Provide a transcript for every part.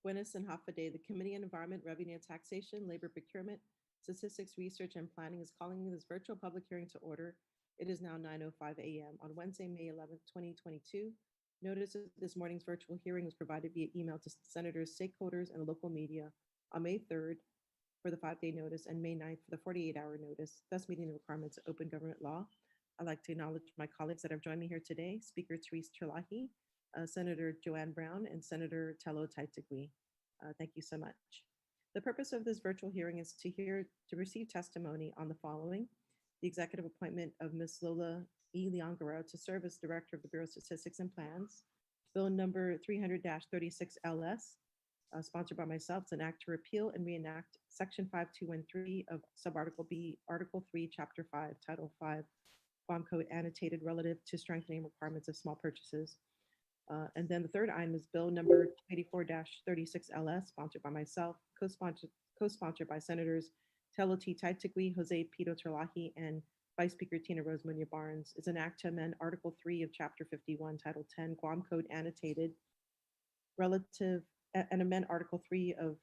Buenas and Hafa Day, the Committee on Environment, Revenue and Taxation, Labor Procurement, Statistics, Research, and Planning is calling this virtual public hearing to order. It is now 9:05 a.m. on Wednesday, May 11th, 2022. Notice of this morning's virtual hearing was provided via email to senators, stakeholders, and local media on May 3rd for the 5-day notice and May 9th for the 48-hour notice, thus meeting the requirements of open government law. I'd like to acknowledge my colleagues that have joined me here today, Speaker Terlaje, Senator Joanne Brown, and Senator Telo Taitague. Thank you so much. The purpose of this virtual hearing is to receive testimony on the following: the executive appointment of Ms. Lola E. Guerrero to serve as Director of the Bureau of Statistics and Plans, Bill number 300-36 LS, sponsored by myself. It's an act to repeal and reenact Section 5213 of Subarticle B, Article 3, Chapter 5, Title 5, Guam Code annotated relative to strengthening requirements of small purchases. And then the third item is Bill number 84-36 LS, sponsored by myself, co-sponsored by Senators Telo T. Taitague, Jose Pedo Terlaje, and Vice Speaker Tina Rose MuñaBarnes. Is an act to amend Article 3 of Chapter 51, Title 10, Guam Code annotated relative, and amend Article 3 of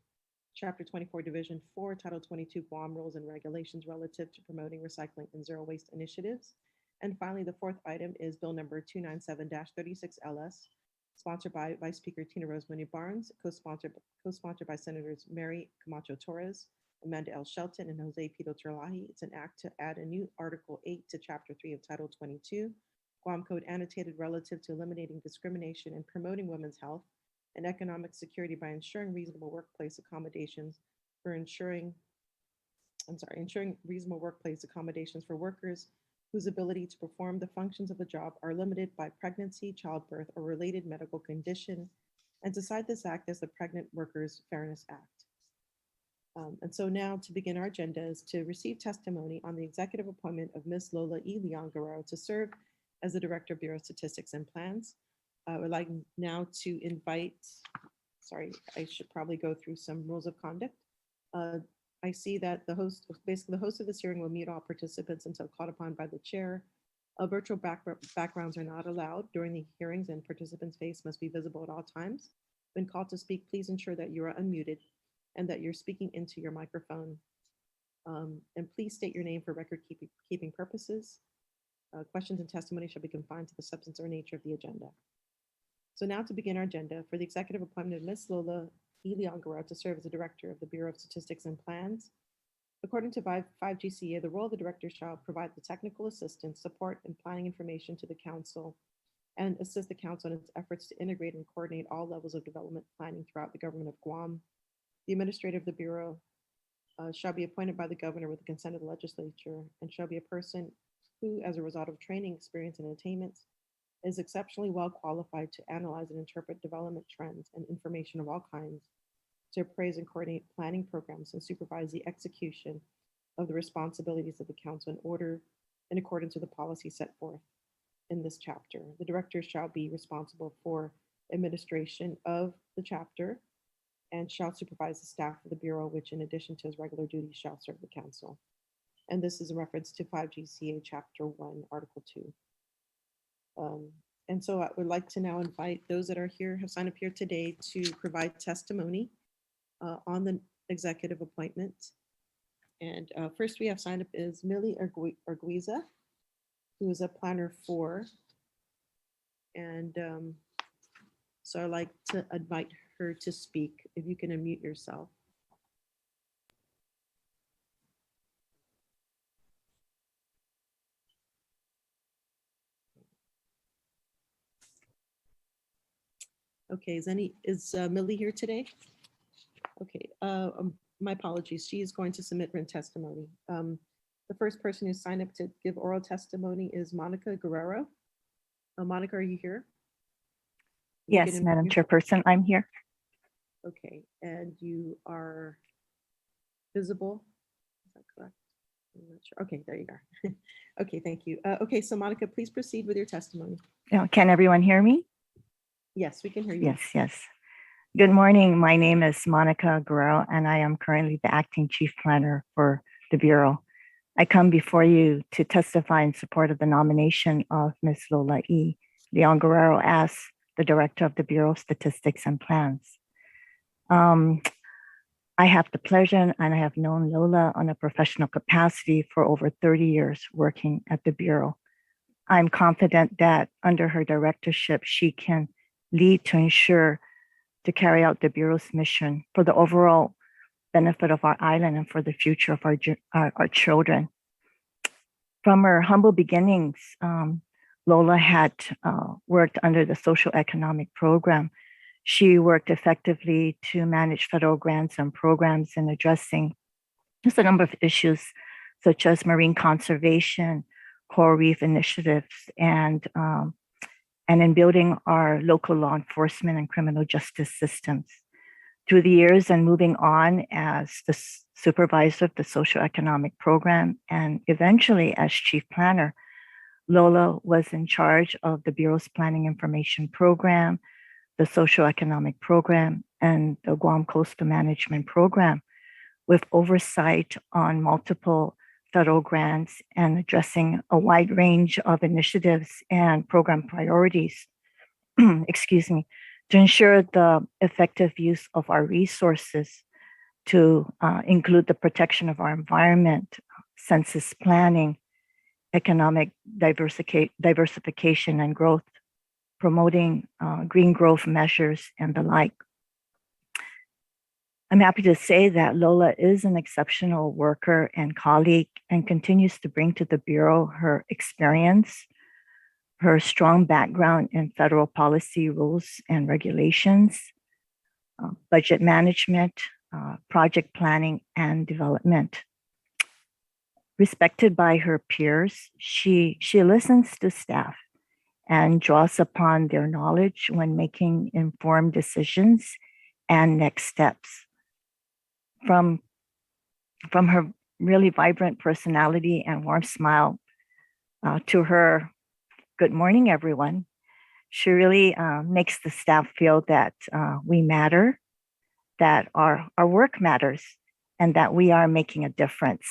Chapter 24, Division 4, Title 22, Guam Rules and Regulations relative to promoting recycling and zero waste initiatives. And finally, the fourth item is Bill number 297-36 LS, sponsored by Vice Speaker Tina Rose MuñaBarnes, co-sponsored by Senators Mary Camacho Torres, Amanda L. Shelton, and Jose Pedo Terlaje. It's an act to add a new Article 8 to Chapter 3 of Title 22, Guam Code annotated relative to eliminating discrimination and promoting women's health and economic security by ensuring reasonable workplace accommodations ensuring reasonable workplace accommodations for workers whose ability to perform the functions of the job are limited by pregnancy, childbirth, or related medical condition, and to cite this act as the Pregnant Workers Fairness Act. And so now to begin our agenda is to receive testimony on the executive appointment of Ms. Lola E. Guerrero to serve as the Director of Bureau of Statistics and Plans. I would like now to invite, sorry, I should probably go through some rules of conduct. I see that the host of this hearing will mute all participants until called upon by the chair. Virtual backgrounds are not allowed during the hearings, and participants' face must be visible at all times. When called to speak, please ensure that you are unmuted and that you're speaking into your microphone. And please state your name for record keeping purposes. Questions and testimony shall be confined to the substance or nature of the agenda. So now to begin our agenda, for the executive appointment of Ms. Lola E. Guerrero to serve as the Director of the Bureau of Statistics and Plans. According to 5 GCA, the role of the Director shall provide the technical assistance, support, and planning information to the Council and assist the Council in its efforts to integrate and coordinate all levels of development planning throughout the government of Guam. The Administrator of the Bureau shall be appointed by the Governor with the consent of the Legislature and shall be a person who, as a result of training, experience, and attainments, is exceptionally well qualified to analyze and interpret development trends and information of all kinds, to appraise and coordinate planning programs and supervise the execution of the responsibilities of the Council in accordance with the policy set forth in this chapter. The Director shall be responsible for administration of the chapter and shall supervise the staff of the Bureau, which in addition to his regular duties shall serve the Council. And this is a reference to 5 GCA Chapter 1, Article 2. And so I would like to now invite those that are here, have signed up here today to provide testimony on the executive appointment. And first we have signed up is Millie Arguiza, who is a planner 4. And so I'd like to invite her to speak. If you can unmute yourself. Okay, is Millie here today? Okay, my apologies. She is going to submit written testimony. The first person who signed up to give oral testimony is Monica Guerrero. Monica, are you here? Yes, Madam Chairperson, I'm here. Okay, and you are visible, is that correct? I'm not sure. Okay, there you are. Okay, thank you. Okay, so Monica, please proceed with your testimony. Can everyone hear me? Yes, we can hear you. Yes. Good morning. My name is Monica Guerrero, and I am currently the Acting Chief Planner for the Bureau. I come before you to testify in support of the nomination of Ms. Lola E. Guerrero as the Director of the Bureau of Statistics and Plans. I have the pleasure and I have known Lola on a professional capacity for over 30 years working at the Bureau. I'm confident that under her directorship, she can lead to ensure to carry out the Bureau's mission for the overall benefit of our island and for the future of our children. From her humble beginnings, Lola had worked under the social economic program. She worked effectively to manage federal grants and programs in addressing just a number of issues such as marine conservation, coral reef initiatives, and in building our local law enforcement and criminal justice systems. Through the years and moving on as the supervisor of the social economic program and eventually as chief planner, Lola was in charge of the Bureau's Planning Information Program, the Social Economic Program, and the Guam Coastal Management Program, with oversight on multiple federal grants and addressing a wide range of initiatives and program priorities, excuse me, to ensure the effective use of our resources to include the protection of our environment, census planning, economic diversification and growth, promoting green growth measures and the like. I'm happy to say that Lola is an exceptional worker and colleague and continues to bring to the Bureau her experience, her strong background in federal policy rules and regulations, budget management, project planning and development. Respected by her peers, she listens to staff and draws upon their knowledge when making informed decisions and next steps. From her really vibrant personality and warm smile to her good morning, everyone, she really makes the staff feel that we matter, that our work matters, and that we are making a difference.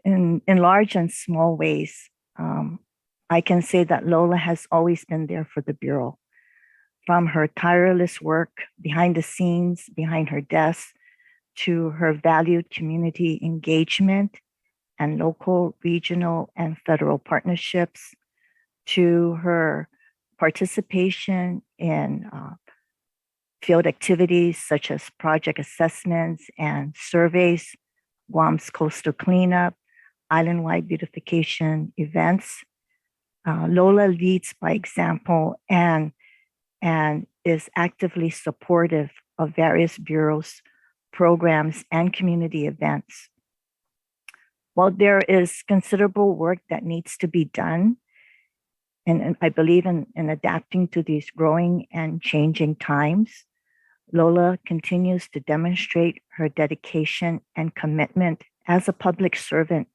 In large and small ways, I can say that Lola has always been there for the Bureau. From her tireless work behind the scenes, behind her desk, to her valued community engagement and local, regional, and federal partnerships, to her participation in field activities such as project assessments and surveys, Guam's coastal cleanup, island-wide beautification events. Lola leads by example and is actively supportive of various bureaus, programs, and community events. While there is considerable work that needs to be done, and I believe in adapting to these growing and changing times, Lola continues to demonstrate her dedication and commitment as a public servant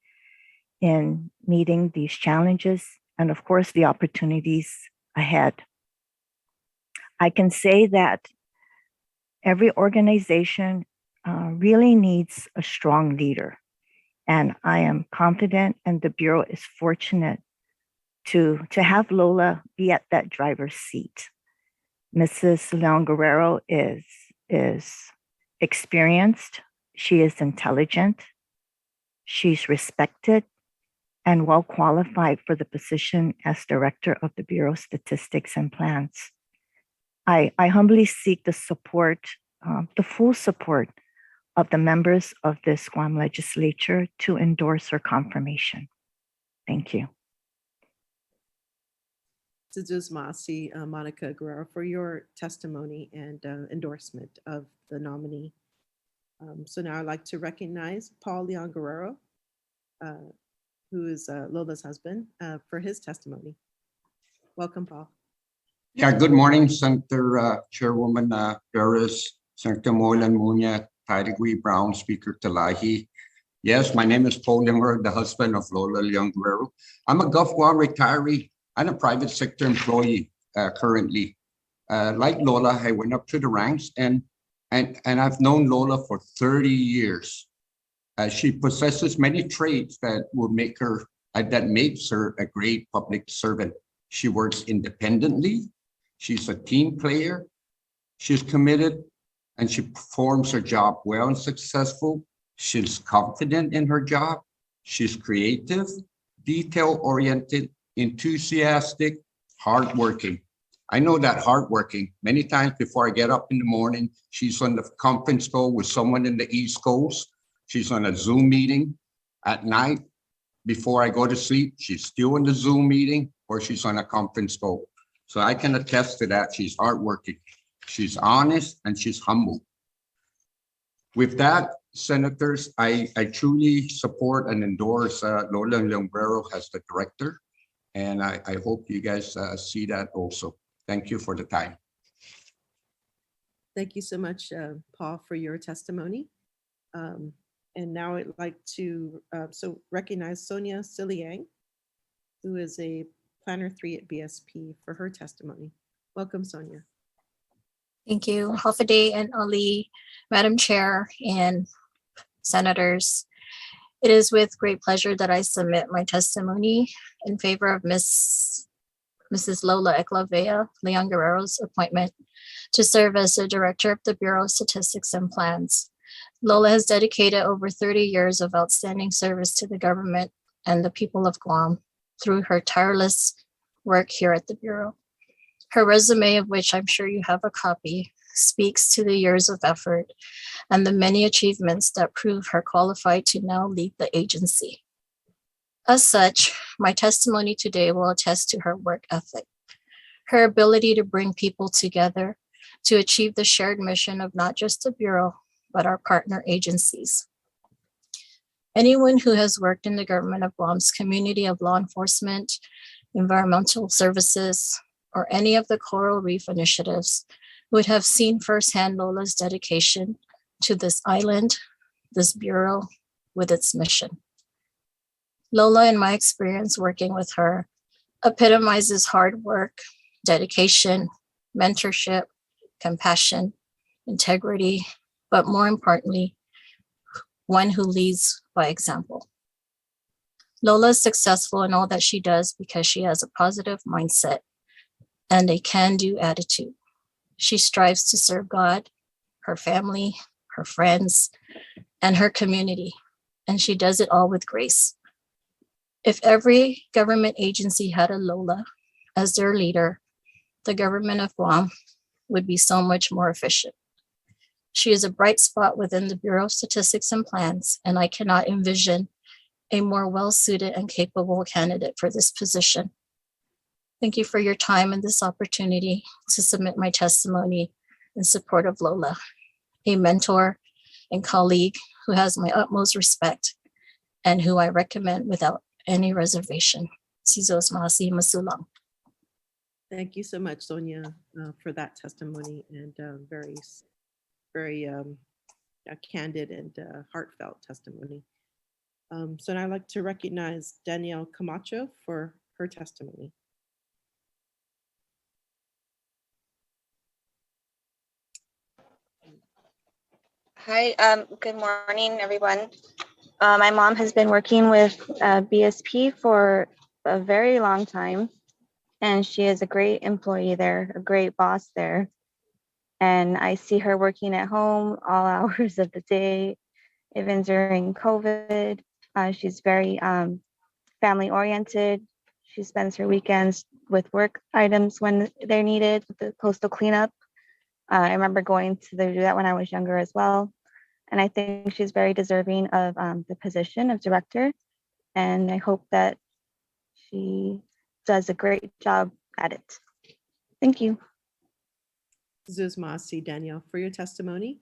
in meeting these challenges and, of course, the opportunities ahead. I can say that every organization really needs a strong leader. And I am confident, and the Bureau is fortunate to have Lola be at that driver's seat. Mrs. Leon Guerrero is experienced, she is intelligent, she's respected, and well qualified for the position as Director of the Bureau of Statistics and Plans. I humbly seek the support, the full support of the members of this Guam legislature to endorse her confirmation. Thank you. Masi, Monica Guerrero, for your testimony and endorsement of the nominee. So now I'd like to recognize Paul Leon Guerrero, who is Lola's husband, for his testimony. Welcome, Paul. Yeah, good morning, Senator Chairwoman Perez, Senator Moylan, Muña, Taitague, Brown, Speaker Terlaje. Yes, my name is Paul Younger, the husband of Lola Leon Guerrero. I'm a Gulf Guam retiree. I'm a private sector employee currently. Like Lola, I went up to the ranks and I've known Lola for 30 years. She possesses many traits that will make her, that makes her a great public servant. She works independently. She's a team player. She's committed and she performs her job well and successful. She's confident in her job. She's creative, detail-oriented, enthusiastic, hardworking. I know that hardworking. Many times before I get up in the morning, she's on the conference call with someone in the East Coast. She's on a Zoom meeting at night. Before I go to sleep, she's still in the Zoom meeting or she's on a conference call. So I can attest to that. She's hardworking. She's honest and she's humble. With that, Senators, I truly support and endorse Lola Guerrero as the director. And I hope you guys see that also. Thank you for the time. Thank you so much, Paul, for your testimony. And now I'd like to recognize Sonia Siliang, who is a Planner 3 at BSP, for her testimony. Welcome, Sonia. Thank you, Hafaday and Ali, Madam Chair and Senators. It is with great pleasure that I submit my testimony in favor of Mrs. Lola Eclavea Leon Guerrero's appointment to serve as the Director of the Bureau of Statistics and Plans. Lola has dedicated over 30 years of outstanding service to the government and the people of Guam through her tireless work here at the Bureau. Her resume, of which I'm sure you have a copy, speaks to the years of effort and the many achievements that prove her qualified to now lead the agency. As such, my testimony today will attest to her work ethic, her ability to bring people together to achieve the shared mission of not just the Bureau, but our partner agencies. Anyone who has worked in the government of Guam's community of law enforcement, environmental services, or any of the coral reef initiatives would have seen firsthand Lola's dedication to this island, this Bureau, with its mission. Lola, in my experience working with her, epitomizes hard work, dedication, mentorship, compassion, integrity, but more importantly, one who leads by example. Lola is successful in all that she does because she has a positive mindset and a can-do attitude. She strives to serve God, her family, her friends, and her community, and she does it all with grace. If every government agency had a Lola as their leader, the government of Guam would be so much more efficient. She is a bright spot within the Bureau of Statistics and Plans, and I cannot envision a more well-suited and capable candidate for this position. Thank you for your time and this opportunity to submit my testimony in support of Lola, a mentor and colleague who has my utmost respect and who I recommend without any reservation. Sizos Mahasi Masulang. Thank you so much, Sonia, for that testimony and very candid and heartfelt testimony. So now I'd like to recognize Danielle Camacho for her testimony. Hi, good morning, everyone. My mom has been working with BSP for a very long time, and she is a great employee there, a great boss there. And I see her working at home all hours of the day, even during COVID. She's very family oriented. She spends her weekends with work items when they're needed, with the postal cleanup. I remember going to do that when I was younger as well. And I think she's very deserving of the position of director. And I hope that she does a great job at it. Thank you. Zuzmasi, Danielle, for your testimony.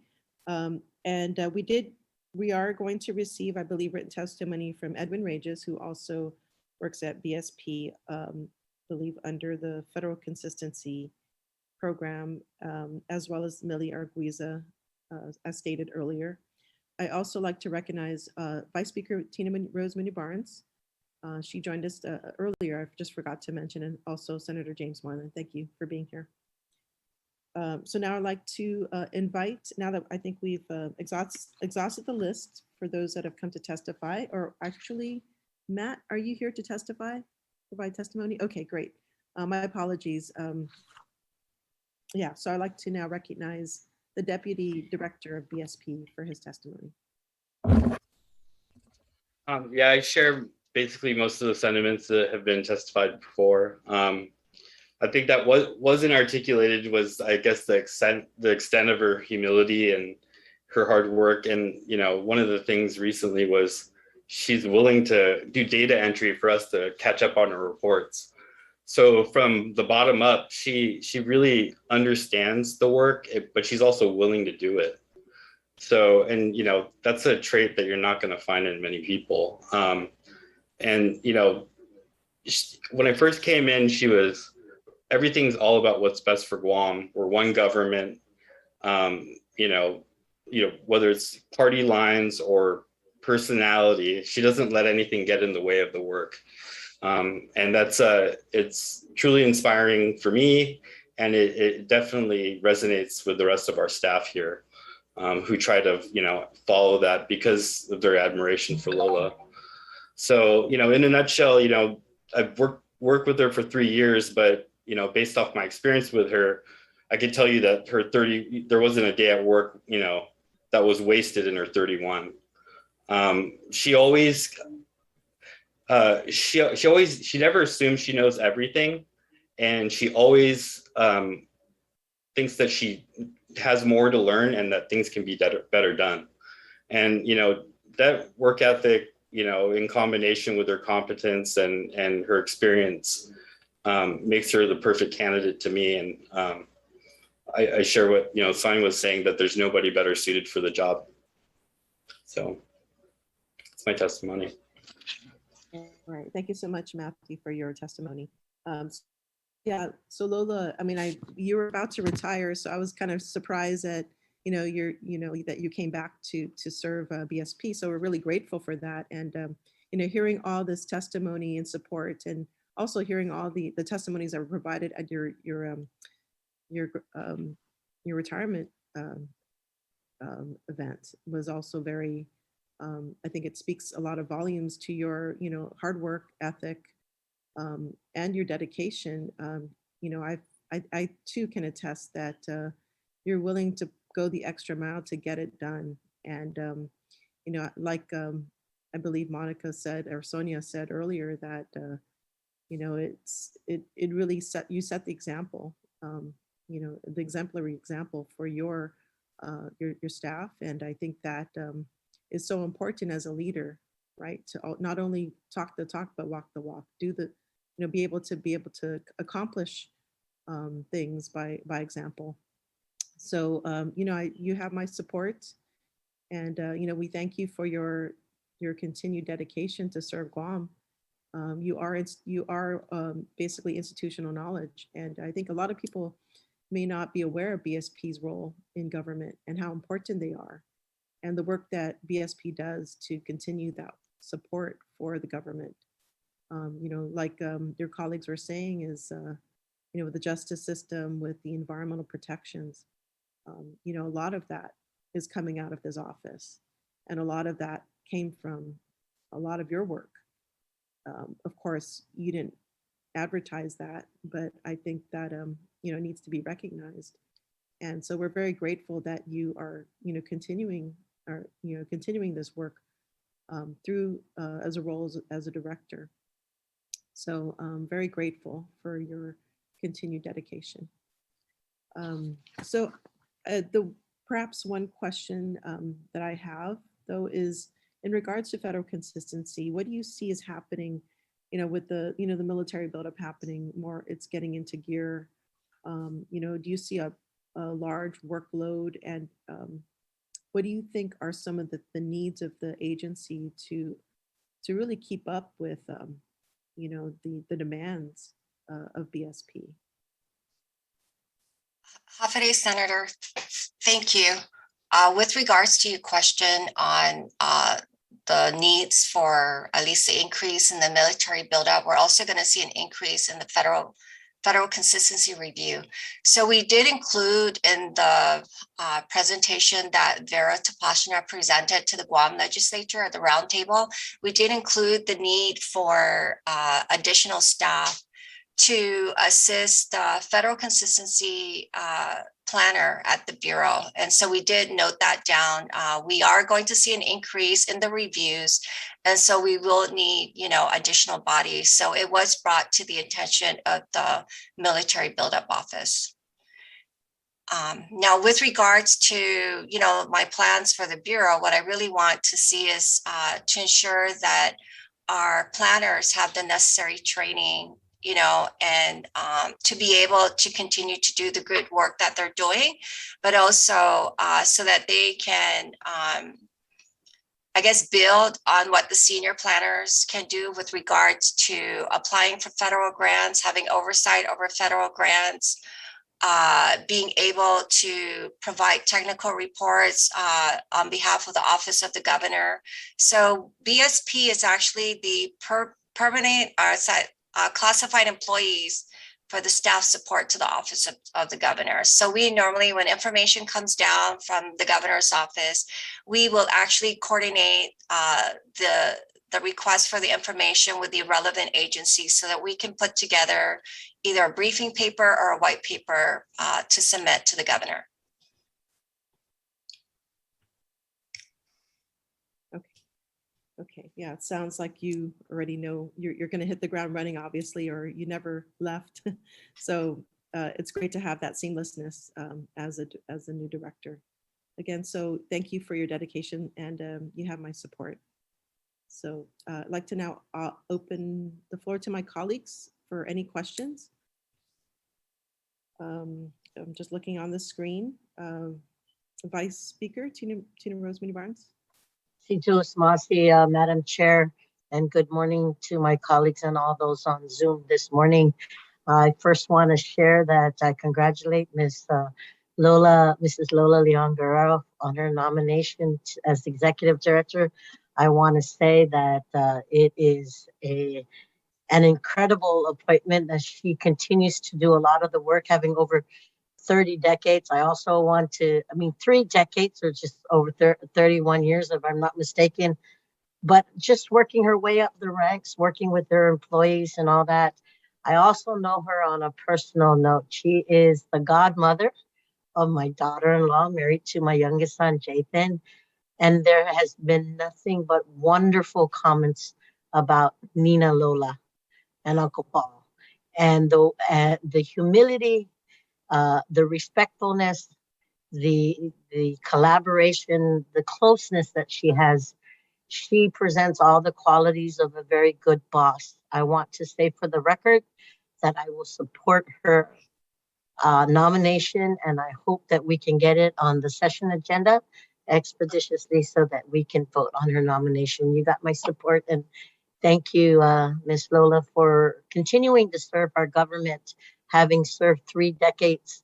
We are going to receive, I believe, written testimony from Edwin Rages, who also works at BSP, I believe under the Federal Consistency Program, as well as Millie Arguiza, as stated earlier. I also like to recognize Vice Speaker Tina Rose MuñaBarnes. She joined us earlier, I just forgot to mention, and also Senator James Moylan. Thank you for being here. So now I'd like to invite, now that I think we've exhausted the list for those that have come to testify, or actually, Matt, are you here to testify, provide testimony? Okay, great. My apologies. yeah, so I'd like to now recognize the Deputy Director of BSP for his testimony. Yeah, I share basically most of the sentiments that have been testified before. I think that what wasn't articulated was, I guess, the extent of her humility and her hard work. And, you know, one of the things recently was she's willing to do data entry for us to catch up on her reports. So from the bottom up, she really understands the work, but she's also willing to do it. So, and, you know, that's a trait that you're not going to find in many people. And, you know, when I first came in, she was, everything's all about what's best for Guam. We're one government, you know, whether it's party lines or personality, she doesn't let anything get in the way of the work. And that's, it's truly inspiring for me. And it definitely resonates with the rest of our staff here, who try to, you know, follow that because of their admiration for Lola. So, you know, in a nutshell, you know, I've worked with her for 3 years, but, you know, based off my experience with her, I can tell you that there wasn't a day at work, you know, that was wasted in her 31. She always, she never assumes she knows everything. And she always thinks that she has more to learn and that things can be better done. And, you know, that work ethic, you know, in combination with her competence and her experience, makes her the perfect candidate to me. And I share what, you know, Simon was saying, that there's nobody better suited for the job. So it's my testimony. All right. Thank you so much, Matthew, for your testimony. Yeah, so Lola, I mean, you were about to retire, so I was kind of surprised that, you know, that you came back to serve BSP. So we're really grateful for that. And, you know, hearing all this testimony and support, and also hearing all the testimonies that were provided at your retirement event was also very, I think it speaks a lot of volumes to your, you know, hard work ethic, and your dedication. You know, I too can attest that you're willing to go the extra mile to get it done. And, you know, like I believe Monica said, or Sonia said earlier, that, you know, it really you set the example, you know, the exemplary example for your staff. And I think that is so important as a leader, right? To not only talk the talk, but walk the walk, you know, be able to accomplish things by example. So, you know, you have my support, and, you know, we thank you for your continued dedication to serve Guam. You are basically institutional knowledge. And I think a lot of people may not be aware of BSP's role in government and how important they are, and the work that BSP does to continue that support for the government. You know, like your colleagues were saying, is, you know, with the justice system, with the environmental protections, you know, a lot of that is coming out of this office. And a lot of that came from a lot of your work. Of course, you didn't advertise that, but I think that, you know, needs to be recognized. And so we're very grateful that you are, you know, continuing this work through as a role as a director. So I'm very grateful for your continued dedication. So perhaps one question that I have, though, is in regards to federal consistency. What do you see is happening, you know, with the, you know, the military buildup happening more, it's getting into gear. You know, do you see a large workload, and what do you think are some of the needs of the agency to really keep up with, you know, the demands of BSP? Hafide Senator, thank you. With regards to your question on the needs for at least the increase in the military buildup, we're also going to see an increase in the federal consistency review. So we did include in the presentation that Vera Tapashina presented to the Guam legislature at the roundtable, we did include the need for additional staff to assist the federal consistency planner at the Bureau. And so we did note that down. We are going to see an increase in the reviews. And so we will need, additional bodies. So it was brought to the attention of the Military Buildup Office. Now, with regards to, my plans for the Bureau, what I really want to see is to ensure that our planners have the necessary training, and to be able to continue to do the good work that they're doing, but also so that they can, build on what the senior planners can do with regards to applying for federal grants, having oversight over federal grants, being able to provide technical reports on behalf of the Office of the Governor. So BSP is actually the permanent classified employees for the staff support to the Office of the Governor. So we normally, when information comes down from the Governor's office, we will actually coordinate the request for the information with the relevant agencies so that we can put together either a briefing paper or a white paper to submit to the Governor. Okay, yeah, it sounds like you already know you're going to hit the ground running, obviously, or you never left. So it's great to have that seamlessness as a new director. Again, so thank you for your dedication, and you have my support. So I'd like to now open the floor to my colleagues for any questions. I'm just looking on the screen. Vice Speaker Tina Rose MuñaBarnes. Madam Chair, and good morning to my colleagues and all those on Zoom this morning. I first want to share that I congratulate Mrs. Lola Leon Guerrero on her nomination as Executive Director. I want to say that it is an incredible appointment as she continues to do a lot of the work, having over 30 decades. I also want to, 3 decades or just over 31 years, if I'm not mistaken, but just working her way up the ranks, working with her employees and all that. I also know her on a personal note. She is the godmother of my daughter-in-law, married to my youngest son, Jathan. And there has been nothing but wonderful comments about Nina Lola and Uncle Paul. And the humility, the respectfulness, the collaboration, the closeness that she has. She presents all the qualities of a very good boss. I want to say for the record that I will support her nomination, and I hope that we can get it on the session agenda expeditiously so that we can vote on her nomination. You got my support, and thank you, Ms. Lola, for continuing to serve our government, having served 3 decades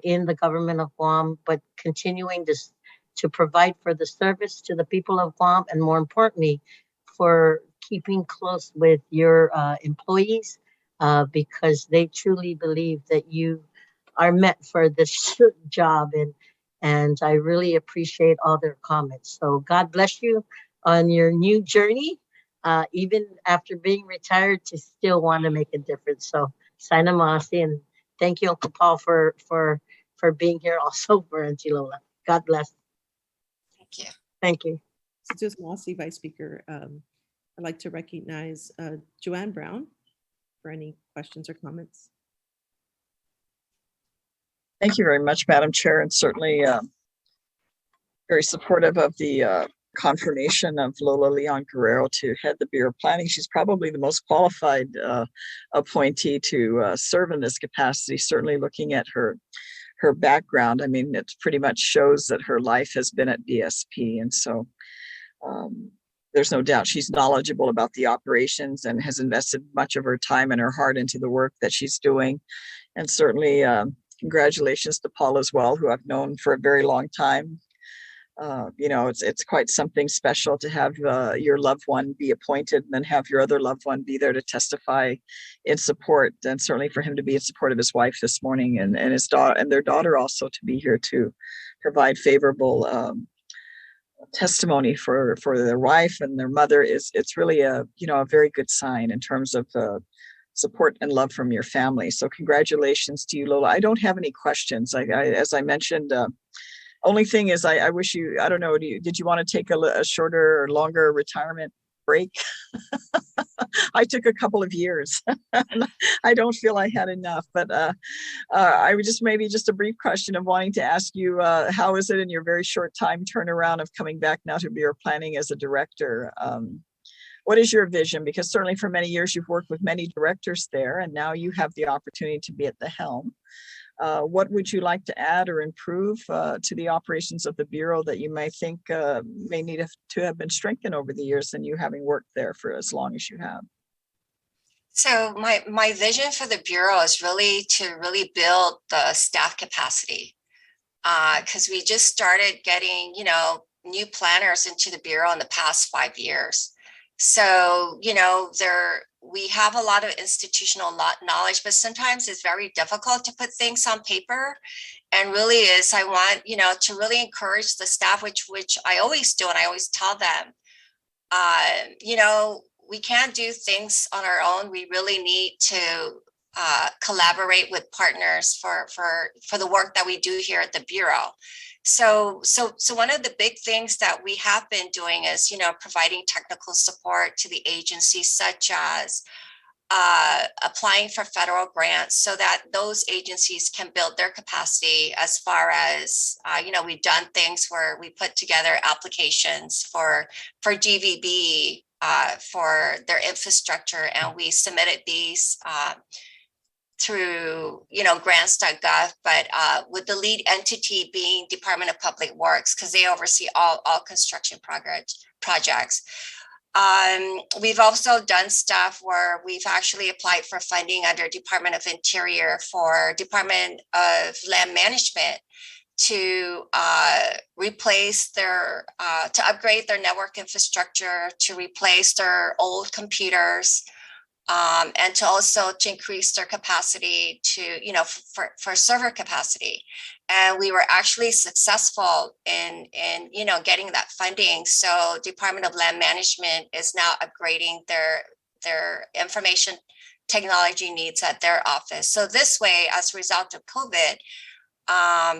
in the government of Guam, but continuing to provide for the service to the people of Guam, and more importantly, for keeping close with your employees, because they truly believe that you are meant for this job, and I really appreciate all their comments. So God bless you on your new journey, even after being retired, to still want to make a difference. So Sana Masi, and thank you, Uncle Paul, for being here also for Auntie Lola. God bless. Thank you. Thank you. So just Masi, Vice Speaker, I'd like to recognize Joanne Brown for any questions or comments. Thank you very much, Madam Chair, and certainly very supportive of the confirmation of Lola Leon Guerrero to head the Bureau of Planning. She's probably the most qualified appointee to serve in this capacity, certainly looking at her background. I mean, it pretty much shows that her life has been at BSP, and so there's no doubt she's knowledgeable about the operations and has invested much of her time and her heart into the work that she's doing. And certainly congratulations to Paul as well, who I've known for a very long time. It's quite something special to have your loved one be appointed and then have your other loved one be there to testify in support, and certainly for him to be in support of his wife this morning, and his daughter and their daughter also to be here to provide favorable testimony for their wife and their mother. It's really a very good sign in terms of support and love from your family. So congratulations to you, Lola. I don't have any questions. As I mentioned, only thing is I wish you, I don't know, did you want to take a shorter or longer retirement break? I took a couple of years. I don't feel I had enough, but I would maybe just a brief question of wanting to ask you, how is it in your very short time turnaround of coming back now to bureau planning as a director? What is your vision? Because certainly for many years you've worked with many directors there, and now you have the opportunity to be at the helm. What would you like to add or improve to the operations of the Bureau that you may think may need to have been strengthened over the years and you having worked there for as long as you have? So my vision for the Bureau is really to build the staff capacity, because we just started getting, new planners into the Bureau in the past 5 years. So, we have a lot of institutional knowledge, but sometimes it's very difficult to put things on paper. And really is, I want, to really encourage the staff, which I always do. And I always tell them, we can't do things on our own. We really need to collaborate with partners for the work that we do here at the Bureau. So one of the big things that we have been doing is, providing technical support to the agencies, such as applying for federal grants so that those agencies can build their capacity. As far as, we've done things where we put together applications for GVB, for their infrastructure, and we submitted these through, grants.gov, but with the lead entity being Department of Public Works, because they oversee all construction projects. We've also done stuff where we've actually applied for funding under Department of Interior for Department of Land Management to replace their, to upgrade their network infrastructure, to replace their old computers, and to also to increase their capacity to, for server capacity. And we were actually successful in getting that funding. So Department of Land Management is now upgrading their information technology needs at their office. So this way, as a result of COVID,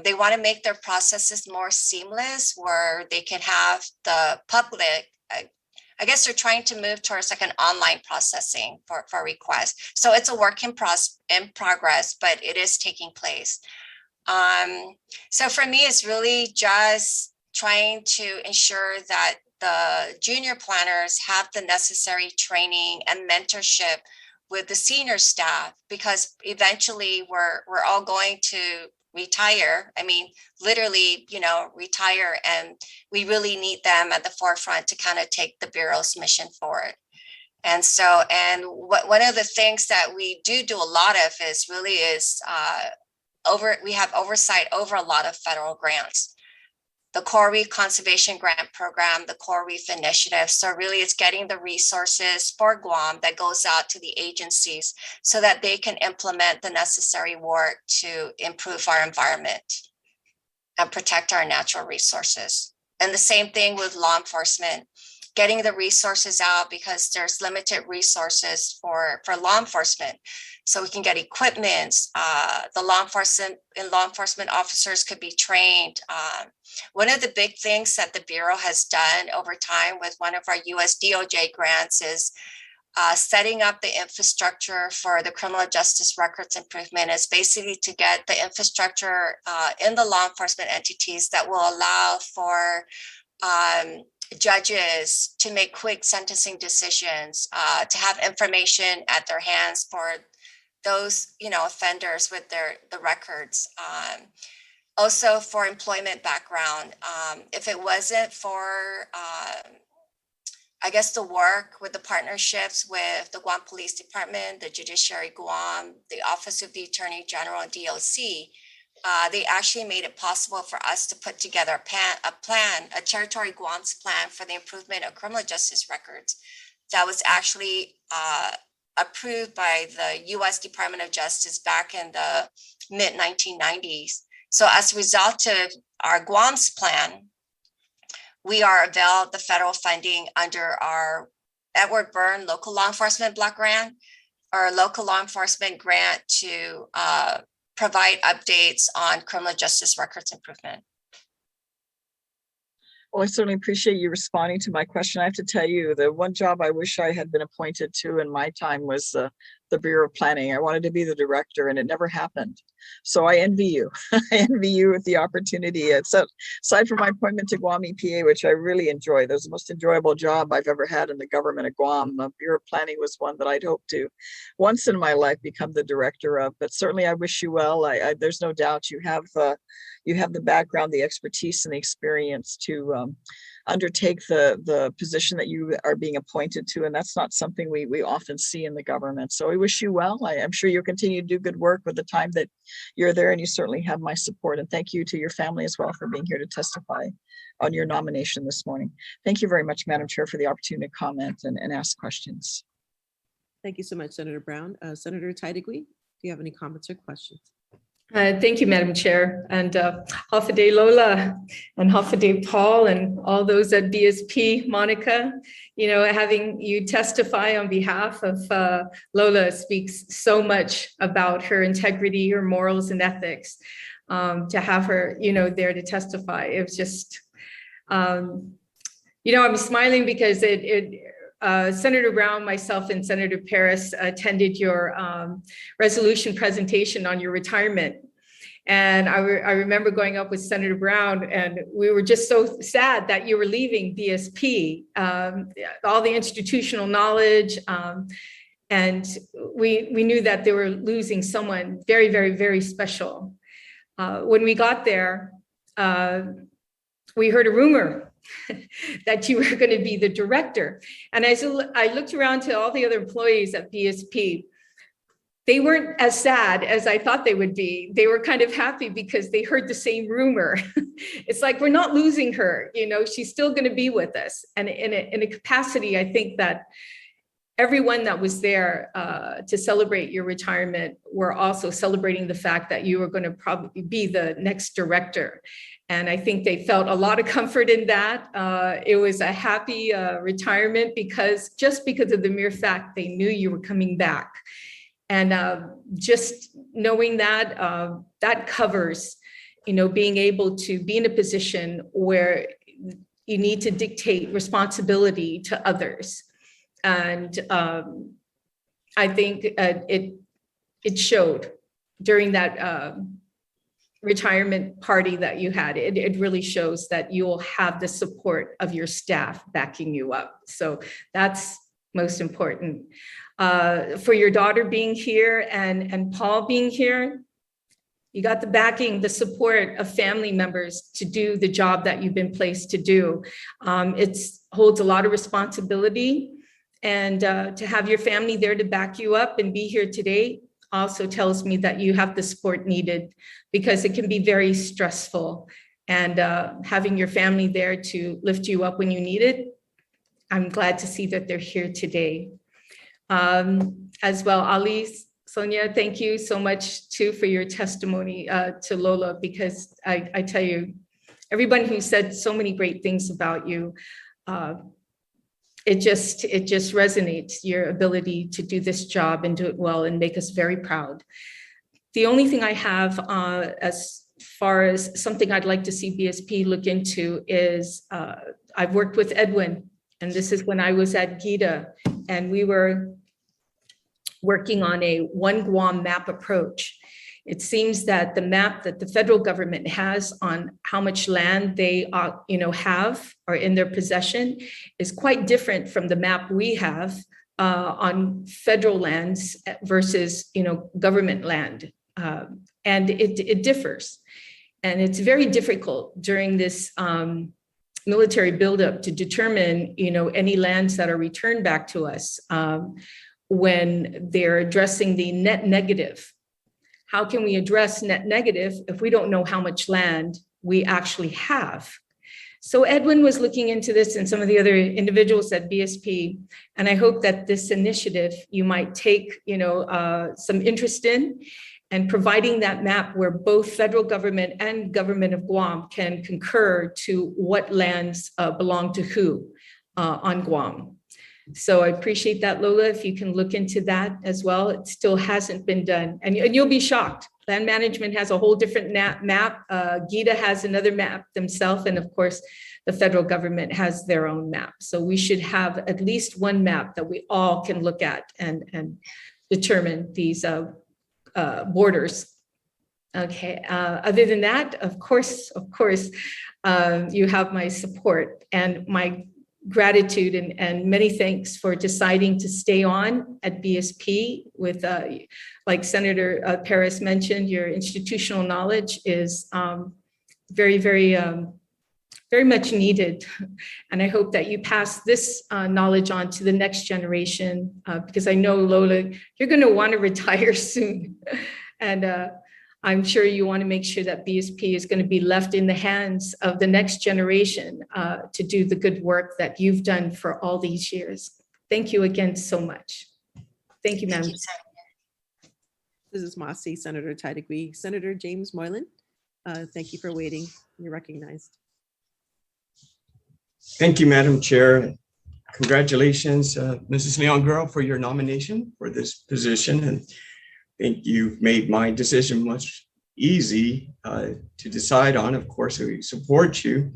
they want to make their processes more seamless, where they can have the public, I guess they're trying to move towards like an online processing for requests. So it's a work in progress, but it is taking place. So for me, it's really just trying to ensure that the junior planners have the necessary training and mentorship with the senior staff, because eventually we're all going to retire. I mean, literally, retire, and we really need them at the forefront to kind of take the Bureau's mission forward. And so, one of the things that we do a lot of is we have oversight over a lot of federal grants. The Coral Reef Conservation Grant Program, the Coral Reef Initiative. So really it's getting the resources for Guam that goes out to the agencies so that they can implement the necessary work to improve our environment and protect our natural resources. And the same thing with law enforcement, getting the resources out, because there's limited resources for law enforcement. So we can get equipment, the law enforcement officers could be trained. One of the big things that the Bureau has done over time with one of our US DOJ grants is setting up the infrastructure for the criminal justice records improvement, is basically to get the infrastructure in the law enforcement entities that will allow for judges to make quick sentencing decisions, to have information at their hands for those, offenders with the records. Also for employment background, if it wasn't for, I guess, the work with the partnerships with the Guam Police Department, the Judiciary Guam, the Office of the Attorney General, and DOC, they actually made it possible for us to put together a Territory Guam's plan for the improvement of criminal justice records that was actually approved by the U.S. Department of Justice back in the mid-1990s. So as a result of our Guam's plan, we are availed the federal funding under our Edward Byrne Local Law Enforcement Block Grant or local law enforcement grant to provide updates on criminal justice records improvement. Well, I certainly appreciate you responding to my question. I have to tell you, the one job I wish I had been appointed to in my time was the Bureau of Planning. I wanted to be the director and it never happened. So I envy you. I envy you with the opportunity. So aside from my appointment to Guam EPA, which I really enjoy, that was the most enjoyable job I've ever had in the government of Guam. The Bureau of Planning was one that I'd hoped to once in my life become the director of, but certainly I wish you well. There's no doubt you have the background, the expertise and the experience to undertake the position that you are being appointed to. And that's not something we often see in the government. So I wish you well. I'm sure you'll continue to do good work with the time that you're there, and you certainly have my support. And thank you to your family as well for being here to testify on your nomination this morning. Thank you very much, Madam Chair, for the opportunity to comment and ask questions. Thank you so much, Senator Brown. Senator Taitague, do you have any comments or questions? Thank you, Madam Chair, and Hafaday Lola and Hafaday Paul and all those at BSP, Monica. You know, having you testify on behalf of Lola speaks so much about her integrity, her morals and ethics. To have her, you know, there to testify, it was just, you know, I'm smiling because Senator Brown, myself, and Senator Perez attended your resolution presentation on your retirement. And I remember going up with Senator Brown, and we were just so sad that you were leaving BSP, all the institutional knowledge. And we knew that they were losing someone very, very, very special. When we got there, we heard a rumor that you were going to be the director. And I looked around to all the other employees at BSP. They weren't as sad as I thought they would be. They were kind of happy because they heard the same rumor. It's like, we're not losing her, you know, she's still going to be with us. And in a capacity, I think that everyone that was there to celebrate your retirement were also celebrating the fact that you were going to probably be the next director. And I think they felt a lot of comfort in that. It was a happy retirement just because of the mere fact they knew you were coming back. And just knowing that, that covers, you know, being able to be in a position where you need to dictate responsibility to others. And I think it showed during that retirement party that you had. It really shows that you will have the support of your staff backing you up. So that's most important. For your daughter being here and Paul being here, you got the backing, the support of family members to do the job that you've been placed to do. It holds a lot of responsibility, and to have your family there to back you up and be here today also tells me that you have the support needed, because it can be very stressful. And having your family there to lift you up when you need it, I'm glad to see that they're here today. As well, Ali, Sonia, thank you so much too for your testimony to Lola, because I tell you, everyone who said so many great things about you, it just resonates, your ability to do this job and do it well and make us very proud. The only thing I have as far as something I'd like to see BSP look into is I've worked with Edwin, and this is when I was at GITA, and we were working on a one Guam map approach. It seems that the map that the federal government has on how much land they have or in their possession is quite different from the map we have on federal lands versus government land, and it differs. And it's very difficult during this military buildup to determine any lands that are returned back to us when they're addressing the net negative. How can we address net negative if we don't know how much land we actually have? So Edwin was looking into this, and some of the other individuals at BSP, and I hope that this initiative you might take some interest in, and providing that map where both federal government and government of Guam can concur to what lands belong to who on Guam. So I appreciate that, Lola. If you can look into that as well, it still hasn't been done. And you'll be shocked. Land management has a whole different map. GITA has another map themselves. And of course, the federal government has their own map. So we should have at least one map that we all can look at and determine these borders. Okay, other than that, of course, you have my support and my gratitude and many thanks for deciding to stay on at BSP with, like Senator Perez mentioned, your institutional knowledge is very, very, very much needed. And I hope that you pass this knowledge on to the next generation, because I know, Lola, you're going to want to retire soon. And I'm sure you want to make sure that BSP is going to be left in the hands of the next generation to do the good work that you've done for all these years. Thank you again so much. Thank you, ma'am. This is Mossy, Senator Taitague. Senator James Moylan, thank you for waiting. You're recognized. Thank you, Madam Chair. Congratulations, Mrs. Leon-Guerrero, for your nomination for this position. And I think you've made my decision much easy to decide on. Of course, we support you.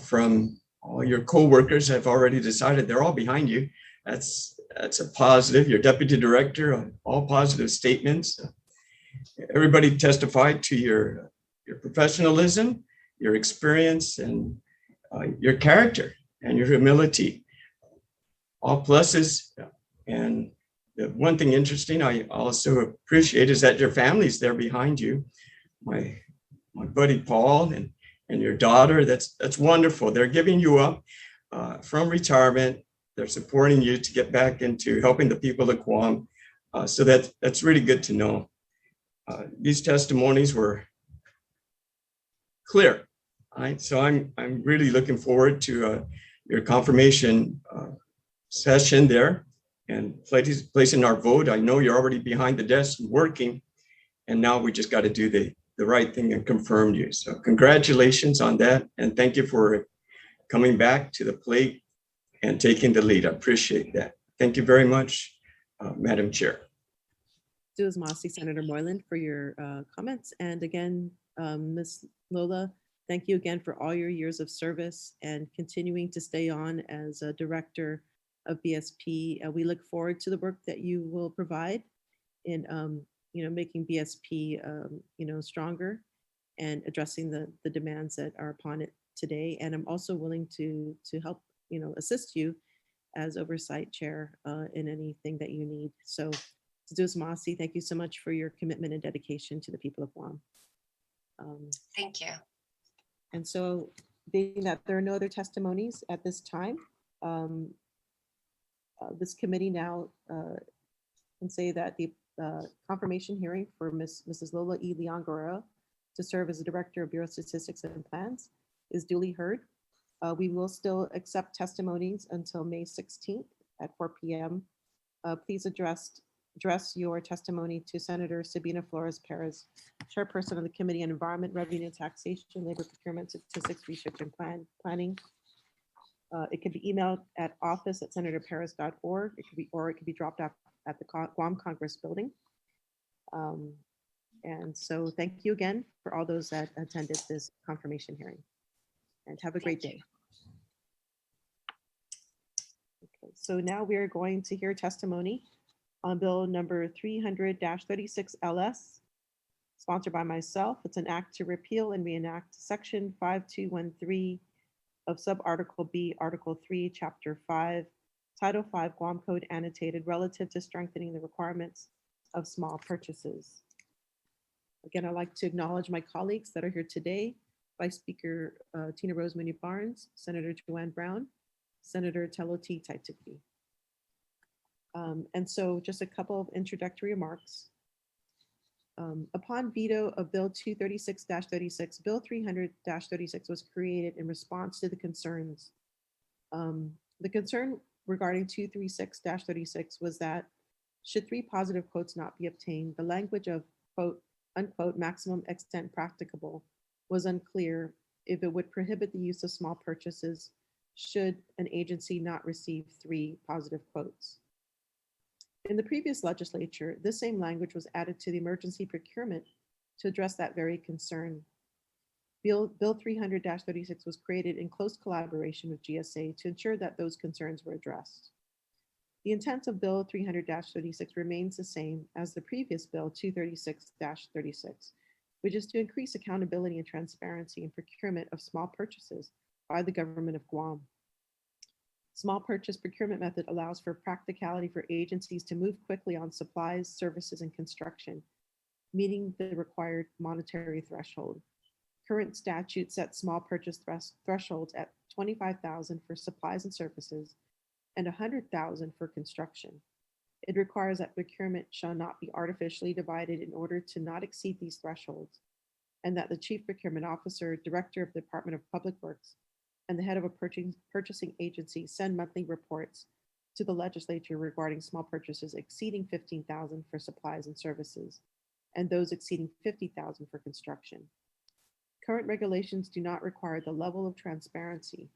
From all your co-workers have already decided, they're all behind you. That's a positive. Your deputy director, all positive statements. Everybody testified to your professionalism, your experience, and your character and your humility. All pluses. And the one thing interesting I also appreciate is that your family's there behind you. My buddy Paul and your daughter, that's wonderful. They're giving you up from retirement. They're supporting you to get back into helping the people of Guam. So that's really good to know. These testimonies were clear. Right? So I'm really looking forward to your confirmation session there and placing our vote. I know you're already behind the desk working, and now we just got to do the right thing and confirm you. So congratulations on that. And thank you for coming back to the plate and taking the lead. I appreciate that. Thank you very much, Madam Chair. Duas Masi, Senator Moylan, for your comments. And again, Ms. Lola, thank you again for all your years of service and continuing to stay on as a director of BSP. We look forward to the work that you will provide in making BSP stronger and addressing the demands that are upon it today. And I'm also willing to help assist you as oversight chair in anything that you need. So Duas Masi, thank you so much for your commitment and dedication to the people of Guam. Thank you. And so, being that there are no other testimonies at this time, this committee now can say that the confirmation hearing for Mrs. Lola E. Leon-Guerrero to serve as the Director of Bureau of Statistics and Plans is duly heard. We will still accept testimonies until May 16th at 4 p.m. Please address your testimony to Senator Sabina Flores Perez, Chairperson of the Committee on Environment, Revenue, Taxation, Labor Procurement, Statistics, Research, and Planning. It can be emailed at office@senatorperez.org. It could be dropped off at the Guam Congress Building. And so thank you again for all those that attended this confirmation hearing. And have a great day. Okay, so now we are going to hear testimony on bill number 300-36 LS, sponsored by myself. It's an act to repeal and reenact section 5213 of subarticle B, article 3, chapter 5, title 5 Guam Code annotated relative to strengthening the requirements of small purchases. Again, I'd like to acknowledge my colleagues that are here today. Vice Speaker Tina Rose MuñaBarnes, Senator Joanne Brown, Senator Telo T. Taitague. And so just a couple of introductory remarks. Upon veto of Bill 236-36, Bill 300-36 was created in response to the concerns. The concern regarding 236-36 was that should 3 positive quotes not be obtained, the language of quote, unquote, maximum extent practicable was unclear if it would prohibit the use of small purchases should an agency not receive 3 positive quotes. In the previous legislature, this same language was added to the emergency procurement to address that very concern. Bill 300-36 was created in close collaboration with GSA to ensure that those concerns were addressed. The intent of Bill 300-36 remains the same as the previous Bill 236-36, which is to increase accountability and transparency in procurement of small purchases by the government of Guam. Small purchase procurement method allows for practicality for agencies to move quickly on supplies, services, and construction, meeting the required monetary threshold. Current statute sets small purchase thresholds at $25,000 for supplies and services and $100,000 for construction. It requires that procurement shall not be artificially divided in order to not exceed these thresholds, and that the Chief Procurement Officer, Director of the Department of Public Works, and the head of a purchasing agency send monthly reports to the legislature regarding small purchases exceeding $15,000 for supplies and services, and those exceeding $50,000 for construction. Current regulations do not require the level of transparency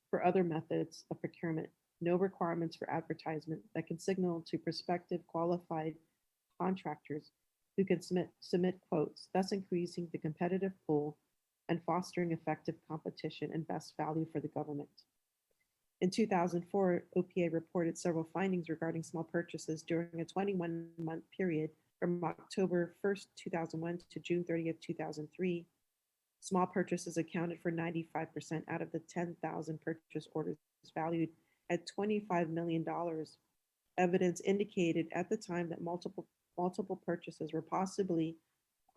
for other methods of procurement. No requirements for advertisement that can signal to prospective qualified contractors who can submit quotes, thus increasing the competitive pool and fostering effective competition and best value for the government. In 2004, OPA reported several findings regarding small purchases during a 21-month period from October 1st, 2001 to June 30th, 2003. Small purchases accounted for 95% out of the 10,000 purchase orders valued at $25 million. Evidence indicated at the time that multiple purchases were possibly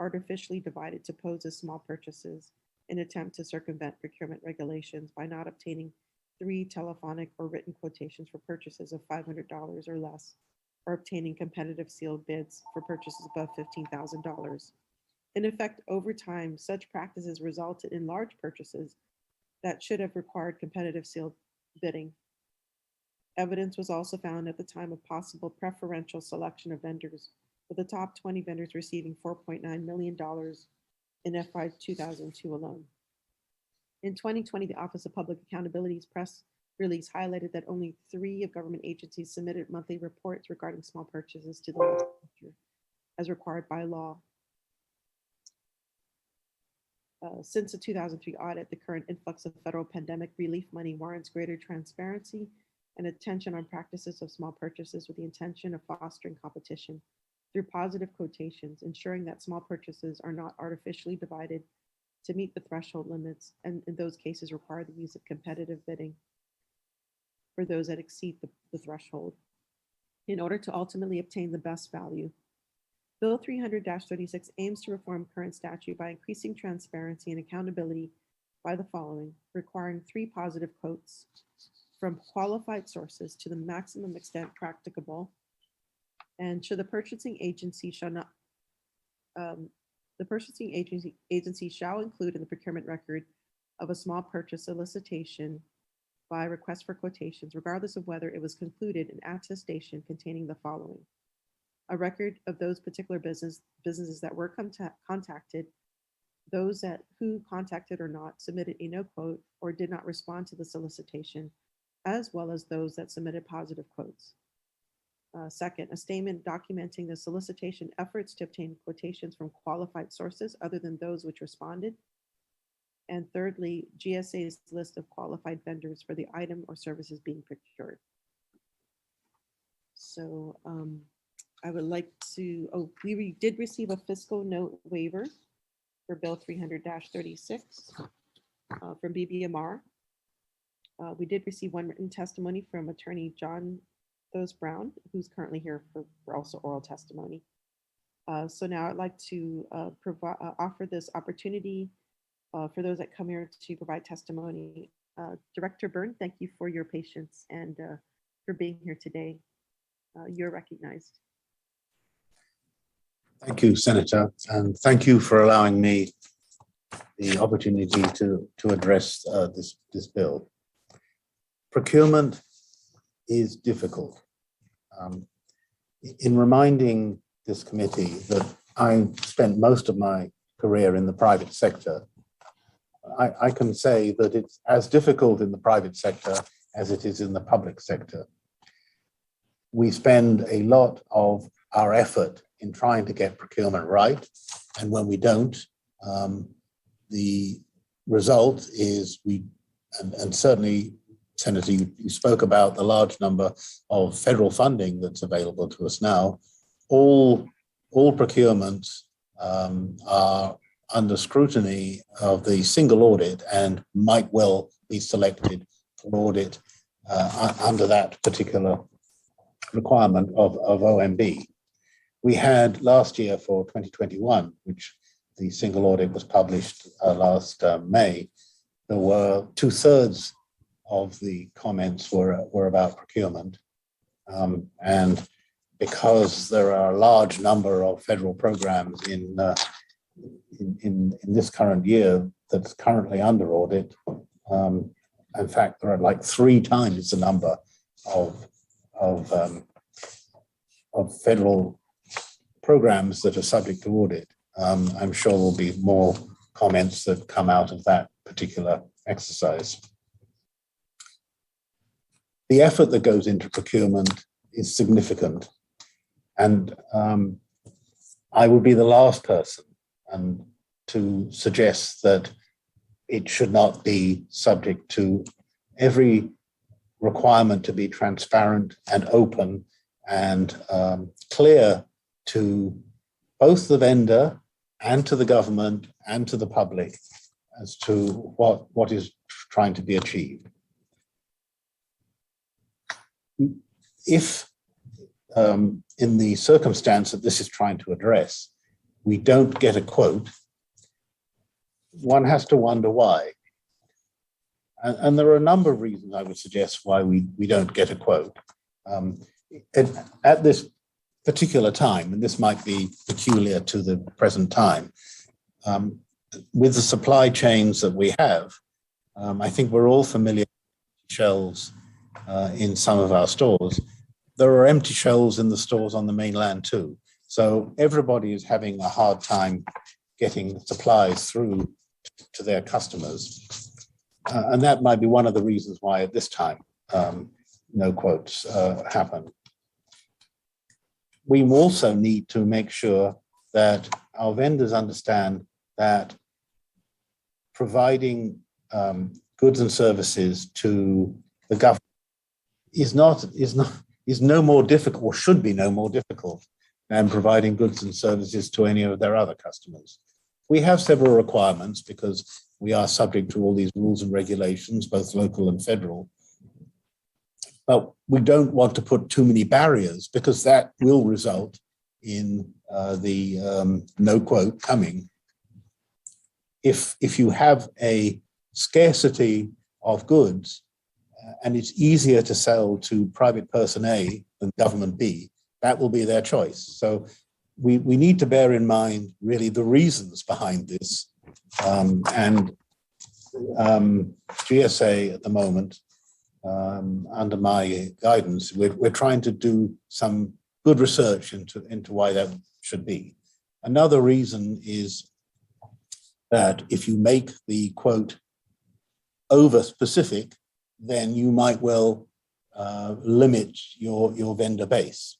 artificially divided to pose as small purchases in attempt to circumvent procurement regulations by not obtaining 3 telephonic or written quotations for purchases of $500 or less, or obtaining competitive sealed bids for purchases above $15,000. In effect, over time, such practices resulted in large purchases that should have required competitive sealed bidding. Evidence was also found at the time of possible preferential selection of vendors, with the top 20 vendors receiving $4.9 million in FY 2002 alone. In 2020, the Office of Public Accountability's press release highlighted that only 3 of government agencies submitted monthly reports regarding small purchases to the legislature, as required by law. Since the 2003 audit, the current influx of federal pandemic relief money warrants greater transparency and attention on practices of small purchases with the intention of fostering competition through positive quotations, ensuring that small purchases are not artificially divided to meet the threshold limits, and in those cases require the use of competitive bidding for those that exceed the threshold in order to ultimately obtain the best value. Bill 300-36 aims to reform current statute by increasing transparency and accountability by the following: requiring 3 positive quotes from qualified sources to the maximum extent practicable, and should the purchasing agency shall not the purchasing agency shall include in the procurement record of a small purchase solicitation by request for quotations, regardless of whether it was concluded, an attestation containing the following: a record of those particular businesses that were contacted, those who contacted or not submitted a no quote or did not respond to the solicitation, as well as those that submitted positive quotes. Second, a statement documenting the solicitation efforts to obtain quotations from qualified sources other than those which responded. And thirdly, GSA's list of qualified vendors for the item or services being procured. So I would like to, we did receive a fiscal note waiver for Bill 300-36 from BBMR. We did receive one written testimony from Attorney John Brown, who's currently here for also oral testimony. So now I'd like to offer this opportunity for those that come here to provide testimony. Director Byrne, thank you for your patience and for being here today. You're recognized. Thank you, Senator, and thank you for allowing me the opportunity to address this bill. Procurement is difficult. In reminding this committee that I spent most of my career in the private sector, I can say that it's as difficult in the private sector as it is in the public sector. We spend a lot of our effort in trying to get procurement right, and when we don't, the result is and certainly, Senator, you spoke about the large number of federal funding that's available to us now. All procurements are under scrutiny of the single audit and might well be selected for audit under that particular requirement of OMB. We had last year for 2021, which the single audit was published last May, there were 2/3 of the comments were about procurement. And because there are a large number of federal programs in this current year that's currently under audit, in fact, there are like 3 times the number of federal programs that are subject to audit. I'm sure there'll be more comments that come out of that particular exercise. The effort that goes into procurement is significant, and I would be the last person to suggest that it should not be subject to every requirement to be transparent and open and clear to both the vendor and to the government and to the public as to what is trying to be achieved. If in the circumstance that this is trying to address, we don't get a quote, one has to wonder why. And there are a number of reasons I would suggest why we don't get a quote. At this particular time, and this might be peculiar to the present time, with the supply chains that we have, I think we're all familiar with shelves in some of our stores. There are empty shelves in the stores on the mainland too. So everybody is having a hard time getting supplies through to their customers. And that might be one of the reasons why at this time no quotes happen. We also need to make sure that our vendors understand that providing goods and services to the government is no more difficult, or should be no more difficult, than providing goods and services to any of their other customers. We have several requirements because we are subject to all these rules and regulations, both local and federal. But we don't want to put too many barriers, because that will result in the no quote coming. If you have a scarcity of goods and it's easier to sell to private person A than government B, that will be their choice. So we need to bear in mind really the reasons behind this. And GSA at the moment, under my guidance, we're trying to do some good research into why that should be. Another reason is that if you make the quote over specific, then you might well limit your vendor base.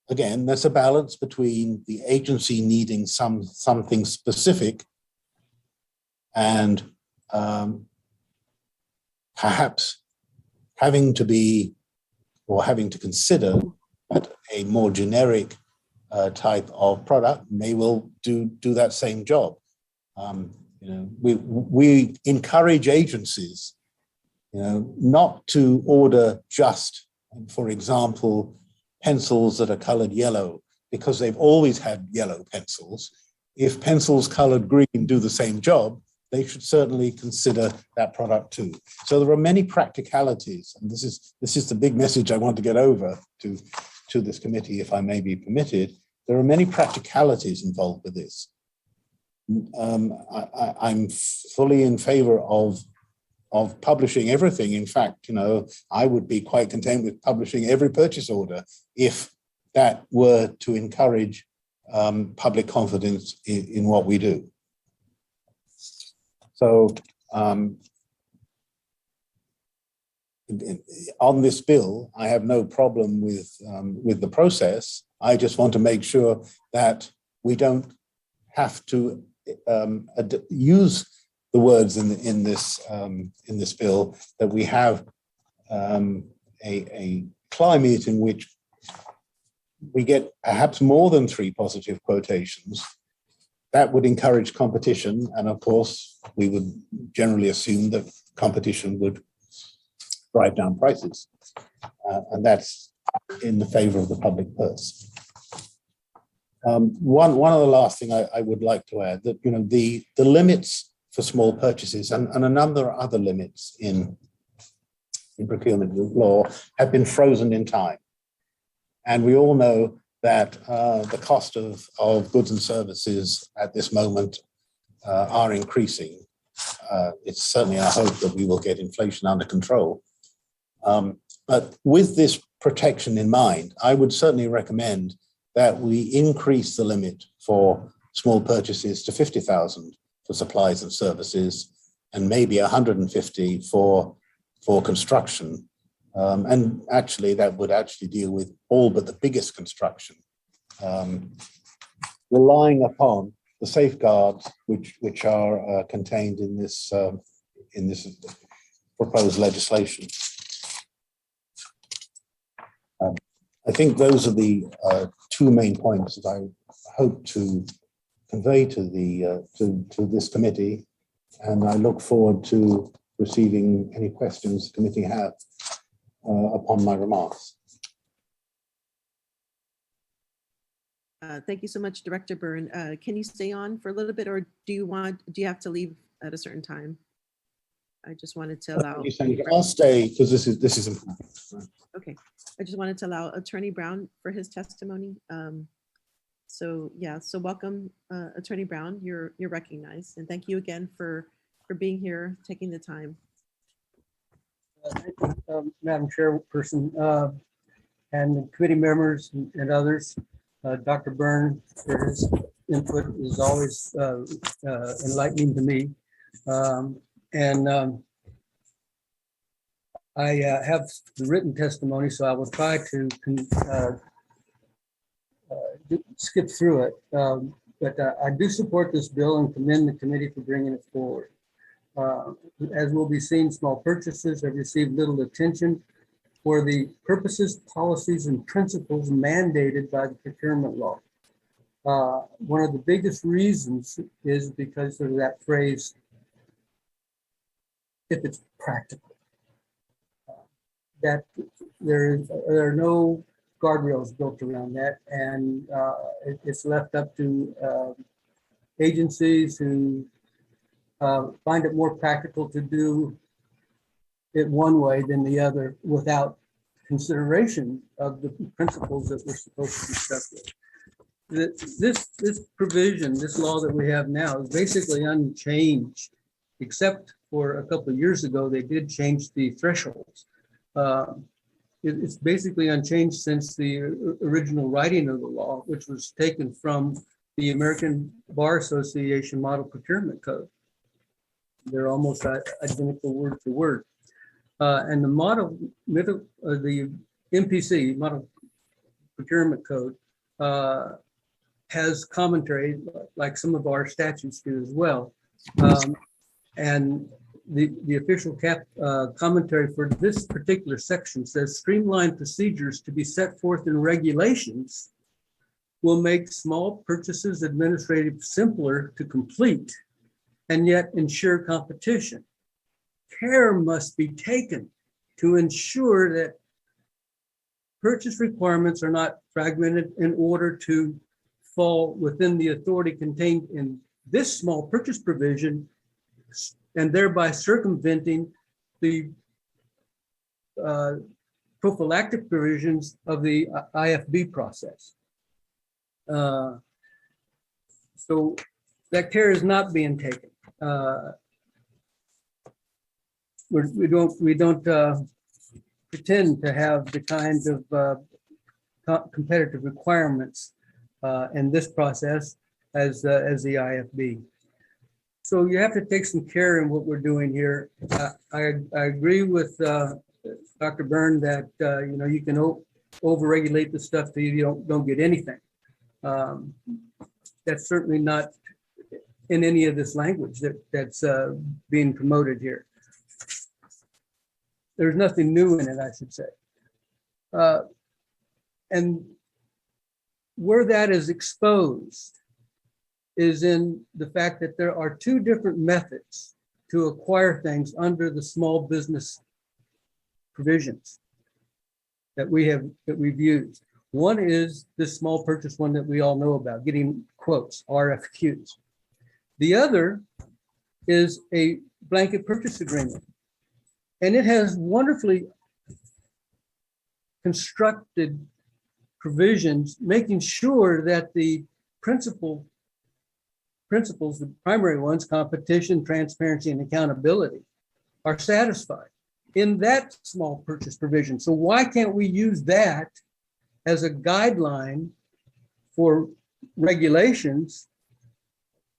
Again, there's a balance between the agency needing something specific and perhaps having to consider that a more generic type of product may well do that same job. We encourage agencies, not to order just, for example, pencils that are colored yellow because they've always had yellow pencils. If pencils colored green do the same job, they should certainly consider that product too. So there are many practicalities, and this is the big message I want to get over to this committee, if I may be permitted. There are many practicalities involved with this. I'm fully in favor of publishing everything. In fact, I would be quite content with publishing every purchase order if that were to encourage public confidence in what we do. So on this bill, I have no problem with the process. I just want to make sure that we don't have to use the words in this bill, that we have a climate in which we get perhaps more than 3 positive quotations. That would encourage competition, and of course, we would generally assume that competition would drive down prices, and that's in the favor of the public purse. One of the last thing I would like to add, that the limits for small purchases and a number of other limits in procurement law have been frozen in time, and we all know that the cost of goods and services at this moment are increasing. It's certainly our hope that we will get inflation under control. But with this protection in mind, I would certainly recommend that we increase the limit for small purchases to 50,000 for supplies and services, and maybe 150 for construction. And actually, that would actually deal with all but the biggest construction, relying upon the safeguards which are contained in this proposed legislation. I think those are the 2 main points that I hope to convey to this committee, and I look forward to receiving any questions the committee have upon my remarks. Thank you so much, Director Byrne. Can you stay on for a little bit, or do you have to leave at a certain time? I just wanted to allow. I'll stay because this is important. Okay, I just wanted to allow Attorney Brown for his testimony. So welcome, Attorney Brown. You're recognized, and thank you again for being here, taking the time. Thank you, Madam Chairperson, and the committee members and others. Dr. Byrne, for his input is always enlightening to me. I have the written testimony, so I will try to skip through it. But I do support this bill and commend the committee for bringing it forward. As will be seen, small purchases have received little attention for the purposes, policies, and principles mandated by the procurement law. One of the biggest reasons is because of that phrase, if it's practical. That there are no guardrails built around that, and it's left up to agencies who find it more practical to do it one way than the other without consideration of the principles that we're supposed to be stuck with. This provision, this law that we have now is basically unchanged, except for a couple of years ago, they did change the thresholds. It's basically unchanged since the original writing of the law, which was taken from the American Bar Association Model Procurement Code. They're almost identical word for word. And the MPC, Model Procurement Code, has commentary like some of our statutes do as well. And the official commentary for this particular section says streamlined procedures to be set forth in regulations will make small purchases administrative simpler to complete and yet ensure competition. Care must be taken to ensure that purchase requirements are not fragmented in order to fall within the authority contained in this small purchase provision, and thereby circumventing the prophylactic provisions of the IFB process. So that care is not being taken. We don't pretend to have the kind of competitive requirements in this process as the IFB. So you have to take some care in what we're doing here. I agree with Dr. Byrne that you can overregulate the stuff till you don't get anything. That's certainly not in any of this language that's being promoted here. There's nothing new in it, I should say. And where that is exposed is in the fact that there are two different methods to acquire things under the small business provisions that we've used. One is this small purchase one that we all know about, getting quotes, RFQs. The other is a blanket purchase agreement. And it has wonderfully constructed provisions, making sure that the principles, the primary ones, competition, transparency, and accountability, are satisfied in that small purchase provision. So why can't we use that as a guideline for regulations,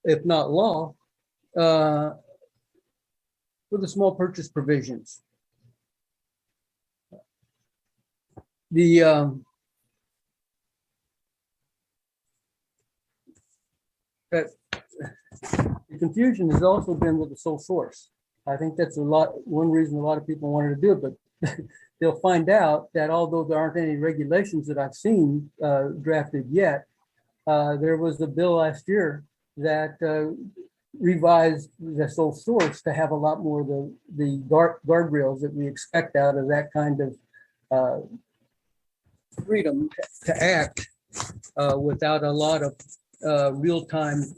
if not law, for the small purchase provisions? The confusion has also been with the sole source. I think that's one reason a lot of people wanted to do it, but they'll find out that although there aren't any regulations that I've seen drafted yet, there was a bill last year that revised the sole source to have a lot more of the guardrails that we expect out of that kind of freedom to act without a lot of real-time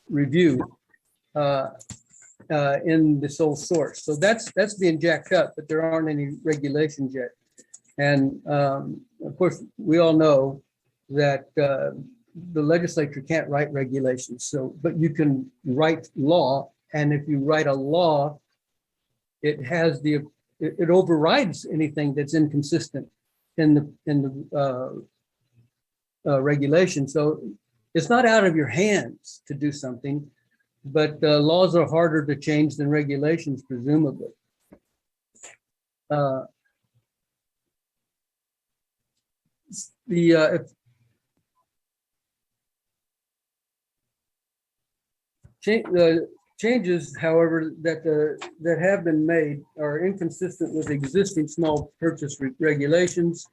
review in the sole source. So that's being jacked up, but there aren't any regulations yet. And of course, we all know that the legislature can't write regulations. So, but you can write law, and if you write a law, it overrides anything that's inconsistent in the regulation. So it's not out of your hands to do something, but laws are harder to change than regulations, presumably. The changes, however, that have been made are inconsistent with existing small purchase regulations.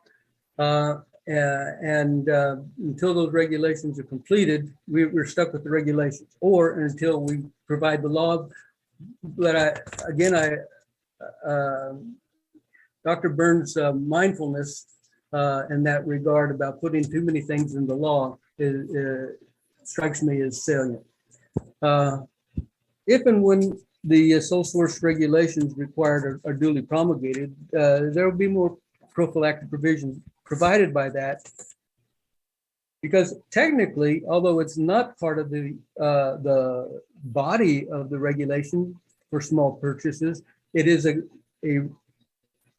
And until those regulations are completed, we're stuck with the regulations, or until we provide the law. But Dr. Byrne's mindfulness in that regard about putting too many things in the law strikes me as salient. If and when the sole source regulations required are duly promulgated, there will be more prophylactic provisions provided by that, because technically, although it's not part of the body of the regulation for small purchases, it is a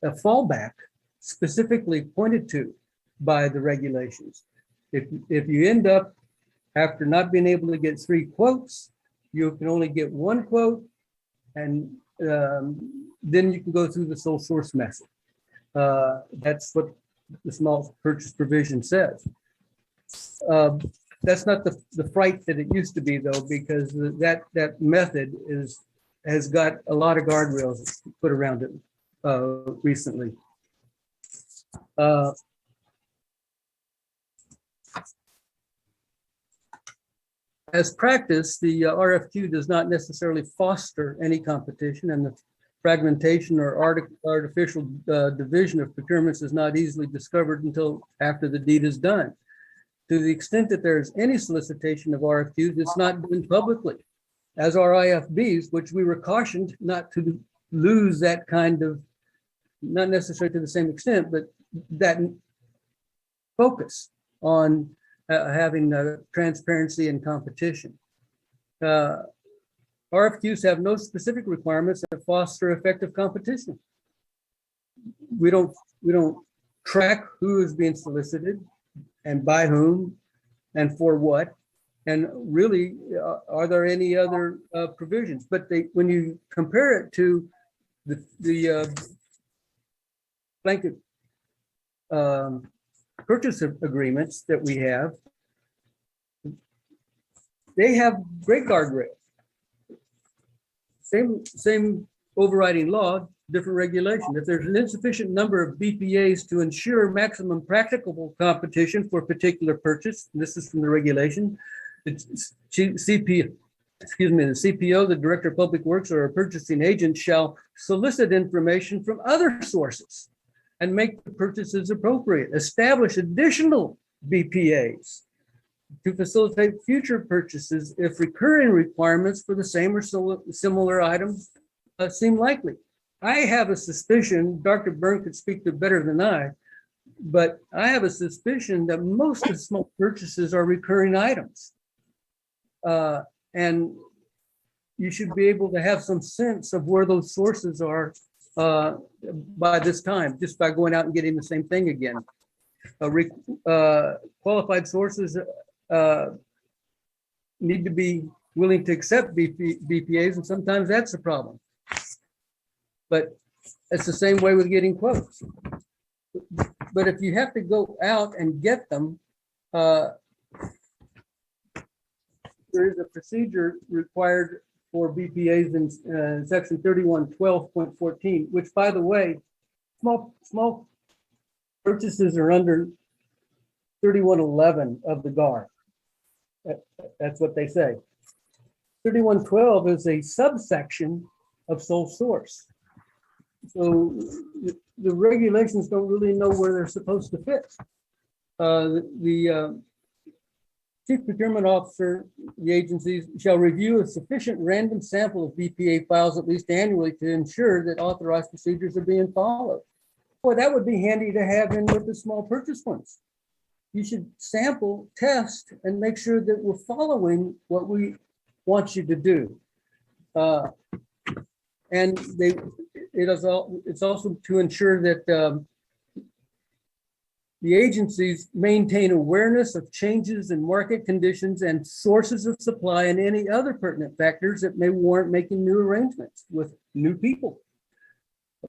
fallback specifically pointed to by the regulations. If you end up, after not being able to get 3 quotes, you can only get 1 quote, and then you can go through the sole source method. That's what the small purchase provision says. That's not the fright that it used to be, though, because that method has got a lot of guardrails put around it recently. As practice, the RFQ does not necessarily foster any competition, and the fragmentation or artificial division of procurements is not easily discovered until after the deed is done. To the extent that there is any solicitation of RFQs, it's not done publicly, as are IFBs, which we were cautioned not to lose that kind of, not necessarily to the same extent, but that focus on having transparency and competition. RFQs have no specific requirements that foster effective competition. We don't track who is being solicited and by whom and for what. And really, are there any other provisions? But when you compare it to the blanket purchase agreements that we have, they have great guardrails. Same overriding law, different regulation. If there's an insufficient number of BPAs to ensure maximum practicable competition for a particular purchase, and this is from the regulation, it's the CPO, the Director of Public Works, or a purchasing agent shall solicit information from other sources and make the purchases appropriate. Establish additional BPAs to facilitate future purchases if recurring requirements for the same or similar items seem likely. I have a suspicion, Dr. Byrne could speak to it better than I, but I have a suspicion that most of small purchases are recurring items. And you should be able to have some sense of where those sources are by this time, just by going out and getting the same thing again. Qualified sources need to be willing to accept BPAs, and sometimes that's a problem. But it's the same way with getting quotes. But if you have to go out and get them, there is a procedure required for BPAs in section 3112.14, which, by the way, small purchases are under 3111 of the GAR. That's what they say. 3112 is a subsection of sole source. So the regulations don't really know where they're supposed to fit. The Chief Procurement Officer, the agencies shall review a sufficient random sample of BPA files at least annually to ensure that authorized procedures are being followed. Boy, that would be handy to have in with the small purchase ones. You should sample, test, and make sure that we're following what we want you to do. And it's also to ensure that the agencies maintain awareness of changes in market conditions and sources of supply and any other pertinent factors that may warrant making new arrangements with new people.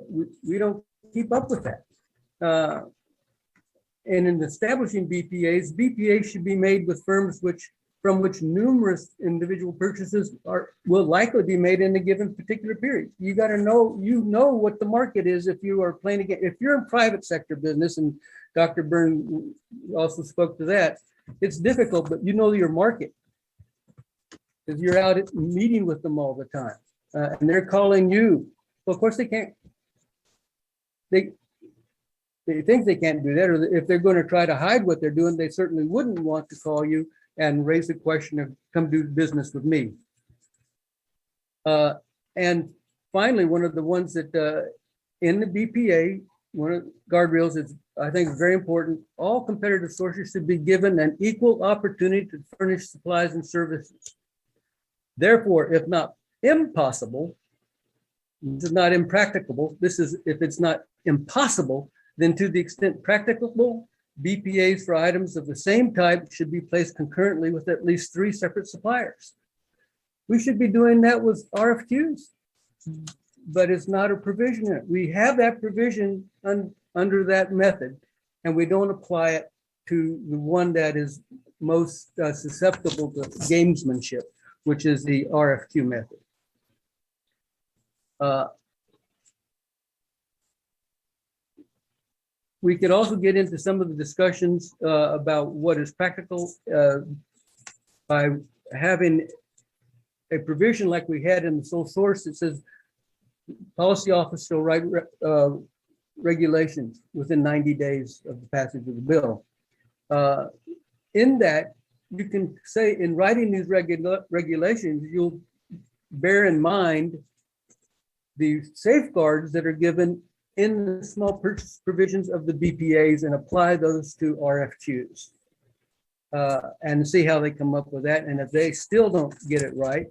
We don't keep up with that. And in establishing BPAs should be made with firms from which numerous individual purchases will likely be made in a given particular period. You got to know, what the market is if you are playing again. If you're in private sector business, and Dr. Byrne also spoke to that, it's difficult, but you know your market because you're out at meeting with them all the time, and they're calling you. Well, of course they can't. They think they can't do that, or if they're going to try to hide what they're doing, they certainly wouldn't want to call you and raise the question of come do business with me. And finally, one of the ones that in the BPA, one of the guardrails is, I think, very important. All competitive sources should be given an equal opportunity to furnish supplies and services. Therefore, if not impossible, this is not impracticable. This is, if it's not impossible, then to the extent practicable, BPAs for items of the same type should be placed concurrently with at least 3 separate suppliers. We should be doing that with RFQs, but it's not a provision in it. We have that provision under that method, and we don't apply it to the one that is most susceptible to gamesmanship, which is the RFQ method. We could also get into some of the discussions about what is practical by having a provision like we had in the sole source that says policy office shall write regulations within 90 days of the passage of the bill. In that, you can say in writing these regulations, you'll bear in mind the safeguards that are given in the small purchase provisions of the BPAs and apply those to RFQs and see how they come up with that. And if they still don't get it right,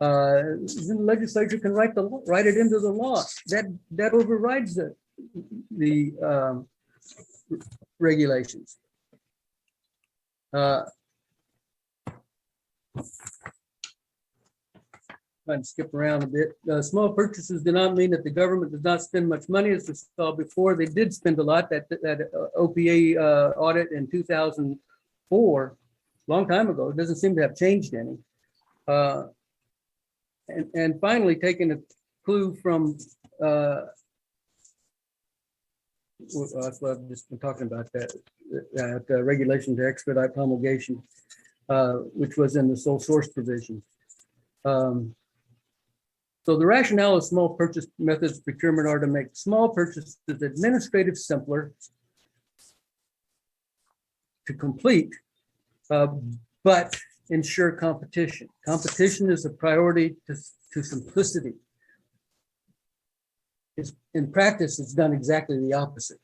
then the legislature can write it into the law. That overrides the regulations. Trying to skip around a bit. Small purchases do not mean that the government does not spend much money, as we saw before. They did spend a lot. That OPA audit in 2004, long time ago, it doesn't seem to have changed any. And finally, taking a clue from that's what I've just been talking about, that regulation to expedite promulgation, which was in the sole source provision. So the rationale of small purchase methods of procurement are to make small purchases administrative simpler to complete, but ensure competition. Competition is a priority to simplicity. In practice, it's done exactly the opposite.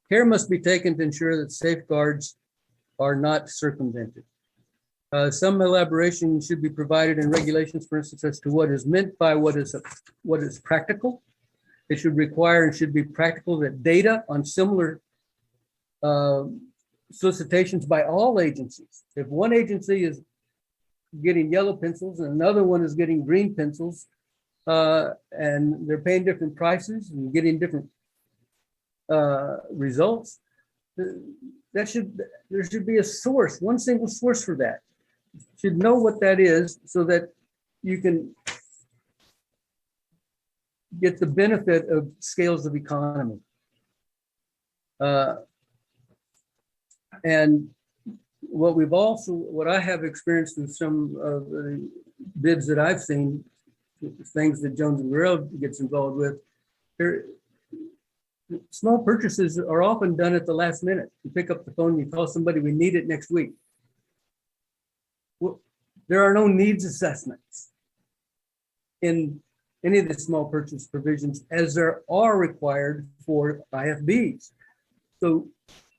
Care must be taken to ensure that safeguards are not circumvented. Some elaboration should be provided in regulations, for instance, as to what is meant by what is practical. It should require and should be practical that data on similar solicitations by all agencies. If one agency is getting yellow pencils and another one is getting green pencils, and they're paying different prices and getting different results, there should be a source, one single source for that. Should know what that is so that you can get the benefit of scales of economy. And what I have experienced in some of the bids that I've seen, things that Jones and Guerrero gets involved with, small purchases are often done at the last minute. You pick up the phone, you call somebody, we need it next week. Well, there are no needs assessments in any of the small purchase provisions, as there are required for IFBs. So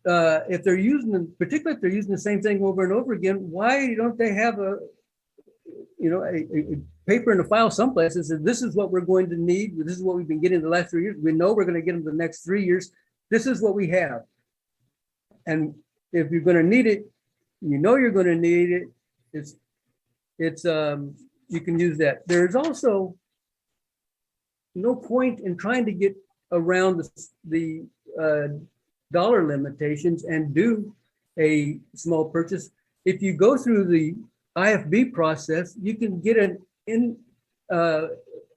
if they're using, particularly if they're using the same thing over and over again, why don't they have a paper in a file someplace that says, this is what we're going to need. This is what we've been getting the last 3 years. We know we're going to get them the next 3 years. This is what we have. And if you're going to need it, you know you're going to need it. You can use that. There's also no point in trying to get around the dollar limitations and do a small purchase. If you go through the IFB process, you can get an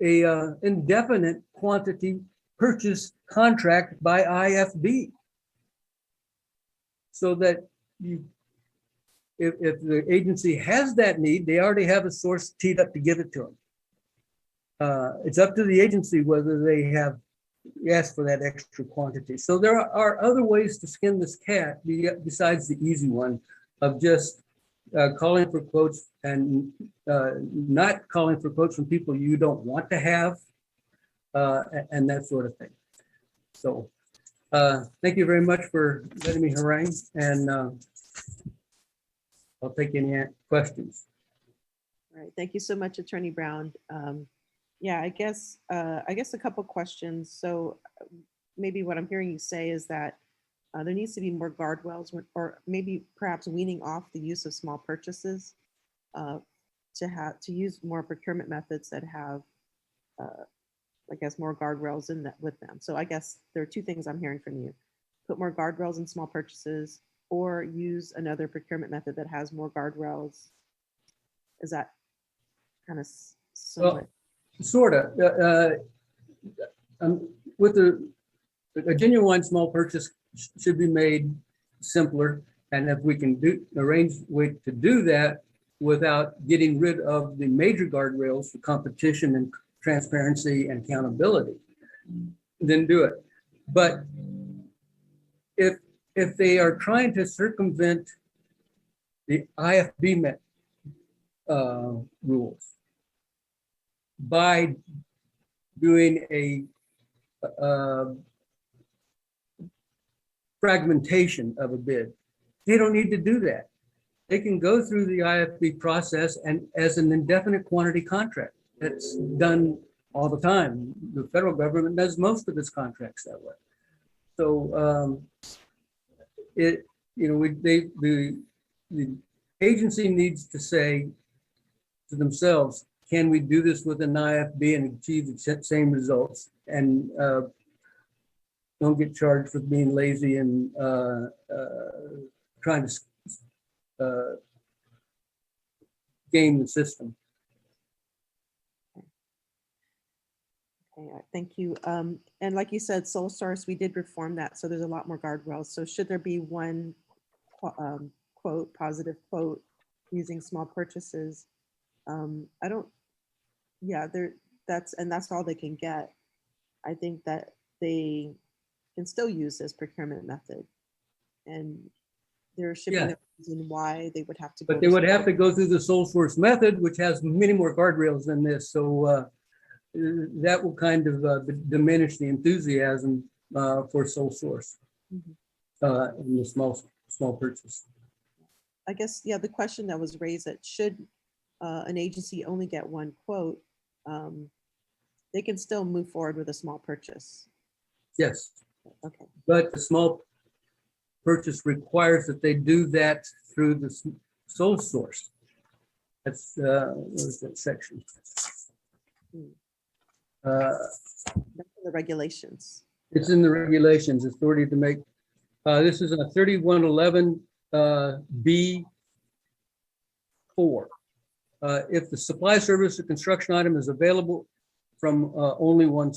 indefinite quantity purchase contract by IFB, so that if the agency has that need, they already have a source teed up to give it to them. It's up to the agency whether they have asked for that extra quantity. So there are other ways to skin this cat besides the easy one of just calling for quotes and not calling for quotes from people you don't want to have, and that sort of thing. So thank you very much for letting me harangue, and I'll take any questions. All right, thank you so much, Attorney Brown. Yeah, I guess a couple questions. So maybe what I'm hearing you say is that there needs to be more guardrails, or maybe perhaps weaning off the use of small purchases to use more procurement methods that have, I guess, more guardrails in that with them. So I guess there are two things I'm hearing from you: put more guardrails in small purchases, or use another procurement method that has more guardrails. Is that kind of similar? Well, sort of. With a genuine small purchase should be made simpler, and if we can arrange a way to do that without getting rid of the major guardrails for competition and transparency and accountability, then do it. But if they are trying to circumvent the IFB rules by doing a fragmentation of a bid, they don't need to do that. They can go through the IFB process and as an indefinite quantity contract. That's done all the time. The federal government does most of its contracts that way. So the agency needs to say, to themselves, can we do this with an IFB and achieve the same results? And don't get charged with being lazy and trying to game the system. Okay, thank you. And like you said, sole source, we did reform that. So there's a lot more guardrails. So should there be one quote, positive quote using small purchases? I don't, yeah, that's all they can get. I think that they can still use this procurement method. And there should be no reason why they would have to. But they would have to go through the sole source method, which has many more guardrails than this. So that will kind of diminish the enthusiasm for sole source in the small purchase. I guess, yeah, the question that was raised that should an agency only get one quote, they can still move forward with a small purchase. Yes. Okay. But the small purchase requires that they do that through the sole source. That's what is that section? That's in the regulations. It's in the regulations, authority to make. This is a 3111 B4. If the supply service or construction item is available from only one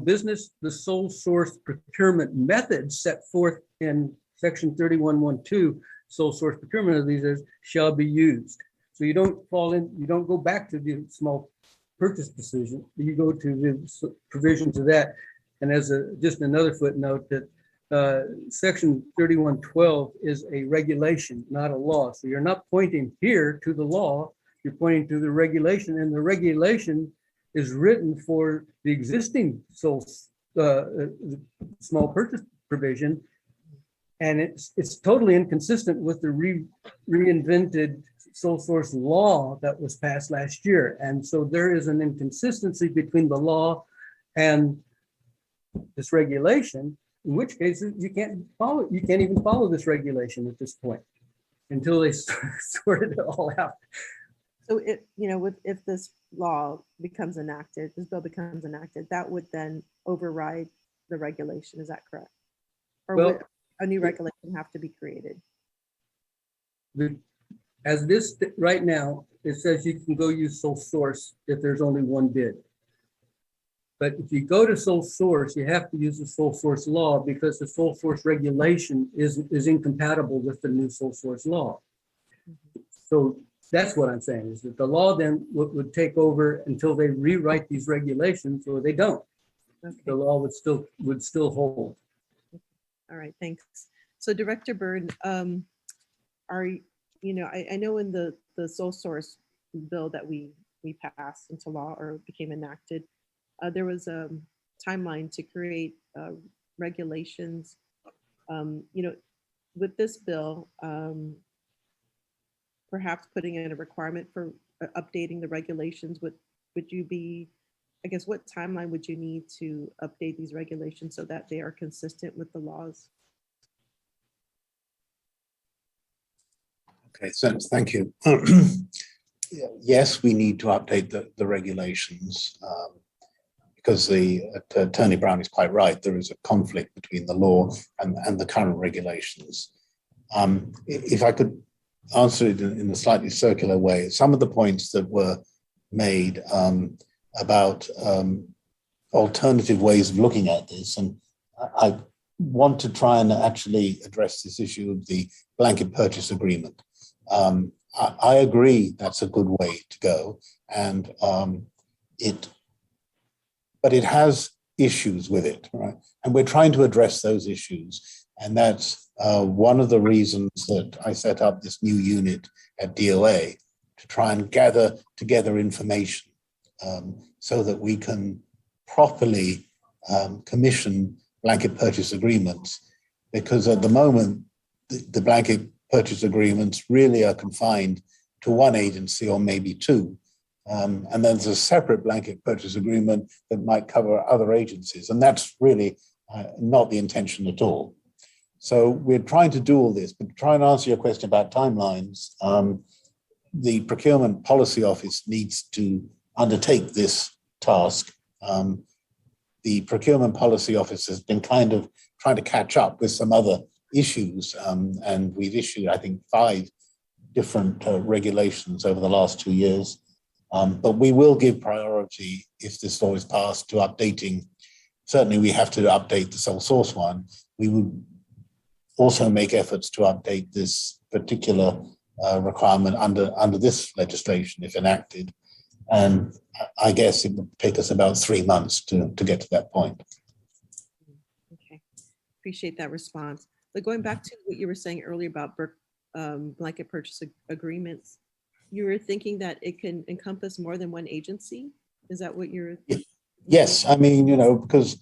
business, the sole source procurement method set forth in section 3112, sole source procurement of these shall be used. So you don't go back to the small purchase decision, you go to the provisions of that. And as just another footnote, that section 3112 is a regulation, not a law. So you're not pointing here to the law, you're pointing to the regulation, and the regulation is written for the existing small purchase provision. And it's totally inconsistent with the reinvented sole source law that was passed last year. And so there is an inconsistency between the law and this regulation, in which case you can't even follow this regulation at this point until they sorted it all out. So if this law becomes enacted, this bill becomes enacted, that would then override the regulation, is that correct? Or would a new regulation have to be created? As this right now, it says you can go use sole source if there's only one bid. But if you go to sole source, you have to use the sole source law because the sole source regulation is incompatible with the new sole source law. So that's what I'm saying, is that the law then would take over until they rewrite these regulations, or they don't. Okay. The law would still hold. All right, thanks. So Director Byrd, I know in the sole source bill that we passed into law or became enacted, there was a timeline to create regulations. With this bill, perhaps putting in a requirement for updating the regulations, would you be, I guess, what timeline would you need to update these regulations so that they are consistent with the laws? Okay, so thank you. Yes, we need to update the regulations because the Attorney Brown is quite right. There is a conflict between the law and the current regulations. If I could answer it in a slightly circular way, some of the points that were made about alternative ways of looking at this, and I want to try and actually address this issue of the blanket purchase agreement. I agree that's a good way to go, and but it has issues with it, right? And we're trying to address those issues, and that's one of the reasons that I set up this new unit at DOA to try and gather together information so that we can properly commission blanket purchase agreements, because at the moment, the blanket purchase agreements really are confined to one agency or maybe two. And then there's a separate blanket purchase agreement that might cover other agencies. And that's really not the intention at all. So we're trying to do all this, but try and answer your question about timelines. the Procurement Policy Office needs to undertake this task. The Procurement Policy Office has been kind of trying to catch up with some other issues, and we've issued, I think, 5 different regulations over the last 2 years. But we will give priority, if this law is passed, to updating. Certainly, we have to update the sole source one. We would also make efforts to update this particular requirement under this legislation, if enacted. And I guess it would take us about 3 months to get to that point. Okay, appreciate that response. But going back to what you were saying earlier about blanket purchase agreements, you were thinking that it can encompass more than one agency? Is that what you're? Yes, I mean, because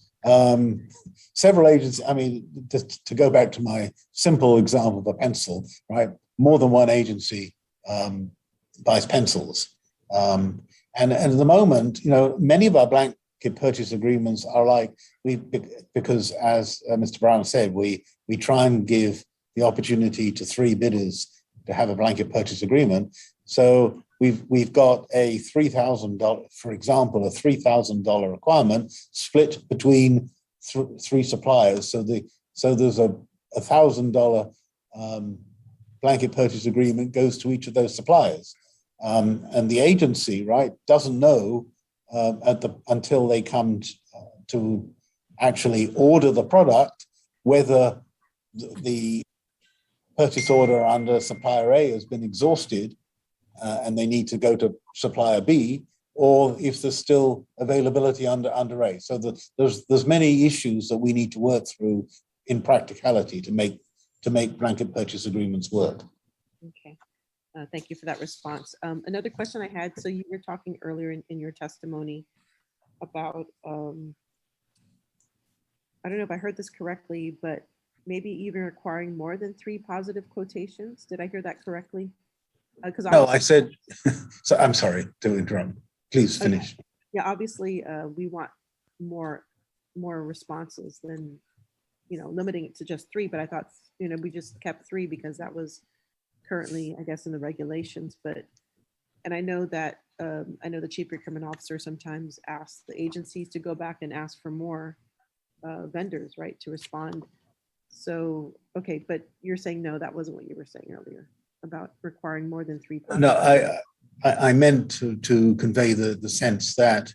several agencies, I mean, just to go back to my simple example of a pencil, right? More than one agency buys pencils. And at the moment, many of our blanket purchase agreements are like, because as Mr. Brown said, we try and give the opportunity to 3 bidders to have a blanket purchase agreement. So we've got a $3,000, for example, a $3,000 requirement split between 3 suppliers. So there's a $1,000 blanket purchase agreement goes to each of those suppliers. And the agency, right, doesn't know until they come to actually order the product whether the purchase order under supplier A has been exhausted and they need to go to supplier B, or if there's still availability under A. So there's many issues that we need to work through in practicality to make blanket purchase agreements work. Okay. Thank you for that response. Another question I had, so you were talking earlier in your testimony about, I don't know if I heard this correctly, but maybe even requiring more than 3 positive quotations. Did I hear that correctly? Because No, I said, so I'm sorry to interrupt. Please finish. Okay. Yeah, obviously we want more responses than, limiting it to just 3, but I thought, we just kept 3 because that was currently, I guess, in the regulations. And I know that the chief procurement officer sometimes asks the agencies to go back and ask for more vendors, right, to respond. So, okay, but you're saying no, that wasn't what you were saying earlier about requiring more than 3. No, I meant to convey the sense that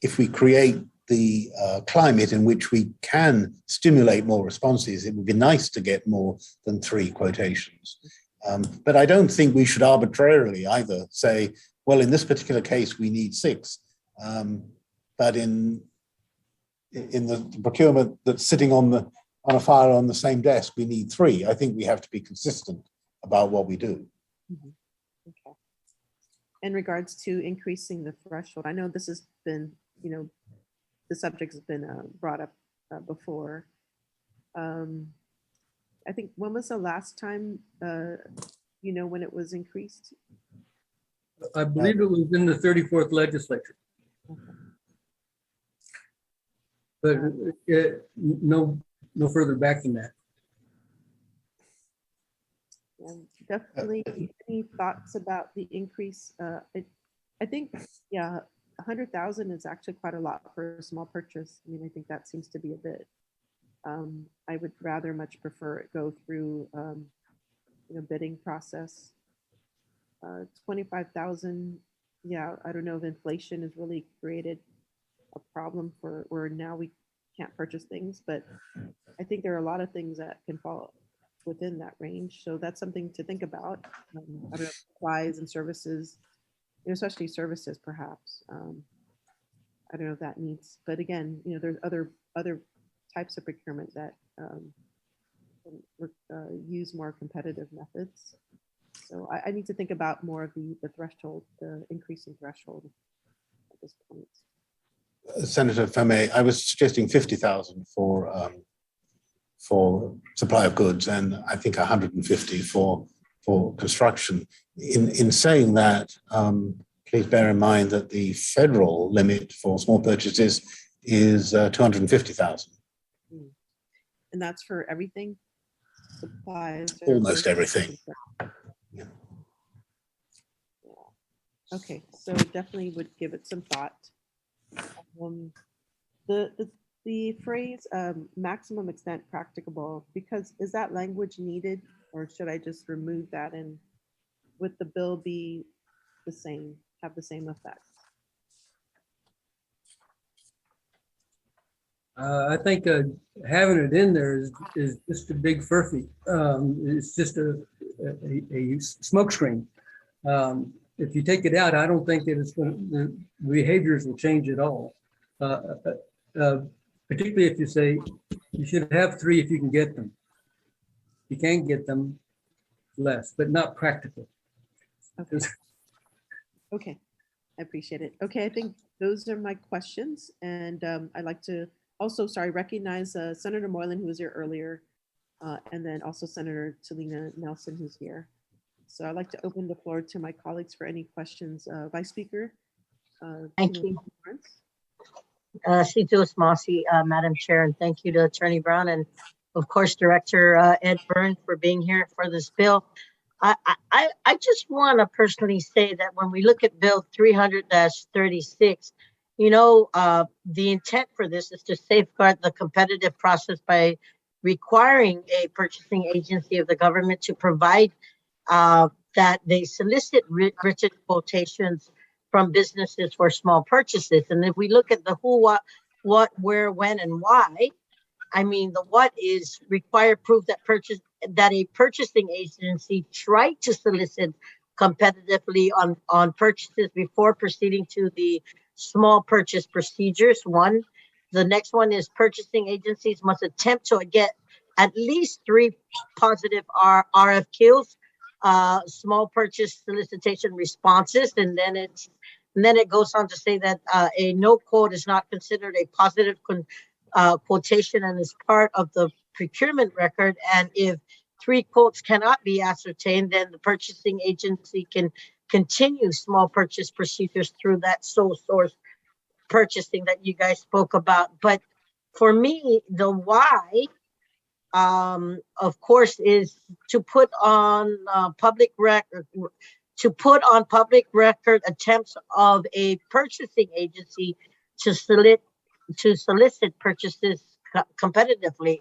if we create the climate in which we can stimulate more responses, it would be nice to get more than 3 quotations. But I don't think we should arbitrarily either say, well, in this particular case, we need 6. But in the procurement that's sitting on a file on the same desk, we need 3. I think we have to be consistent about what we do. Mm-hmm. Okay. In regards to increasing the threshold, I know this has been, the subject has been brought up before. I think, when was the last time, when it was increased? I believe it was in the 34th legislature. Okay. But no further back than that. Definitely. Any thoughts about the increase? I think, yeah, 100,000 is actually quite a lot for a small purchase. I mean, I think that seems to be a bit. I would rather much prefer it go through bidding process. 25,000. Yeah, I don't know if inflation has really created a problem for where now we can't purchase things, but I think there are a lot of things that can fall within that range. So that's something to think about. I don't know, supplies and services, especially services, perhaps. I don't know if that needs, but again, there's other types of procurement that use more competitive methods. So I need to think about more of the threshold, the increasing threshold at this point. Senator, if I may, I was suggesting 50,000 for supply of goods, and I think 150 for construction. In saying that, please bear in mind that the federal limit for small purchases is 250,000. And that's for everything? Supplies? Almost everything. Yeah. Okay, so definitely would give it some thought. The phrase maximum extent practicable, because is that language needed, or should I just remove that and would the bill be the same, have the same effect? I think having it in there is just a big furphy. It's just a smokescreen. If you take it out, I don't think that the behaviors will change at all. Particularly if you say you should have 3 if you can get them. You can't get them, less, but not practical. Okay. Okay, I appreciate it. Okay, I think those are my questions, and I'd like to also, recognize Senator Moylan, who was here earlier, and then also Senator Talina Nelson, who's here. So I'd like to open the floor to my colleagues for any questions. Vice Speaker. Thank you. Madam Chair, and thank you to Attorney Brown and of course Director Ed Byrne for being here for this bill. I just want to personally say that when we look at Bill 300-36, you know, the intent for this is to safeguard the competitive process by requiring a purchasing agency of the government to provide that they solicit written quotations from businesses for small purchases. And if we look at the who, what, where, when, and why, I mean, the what is require proof that a purchasing agency tried to solicit competitively on purchases before proceeding to the small purchase procedures. One, the next one is purchasing agencies must attempt to get at least 3 positive RFQs, small purchase solicitation responses, and then it goes on to say that a no quote is not considered a positive quotation and is part of the procurement record. And if 3 quotes cannot be ascertained, then the purchasing agency can continue small purchase procedures through that sole source purchasing that you guys spoke about. But for me, the why, of course, is to put on public record attempts of a purchasing agency to solicit purchases competitively.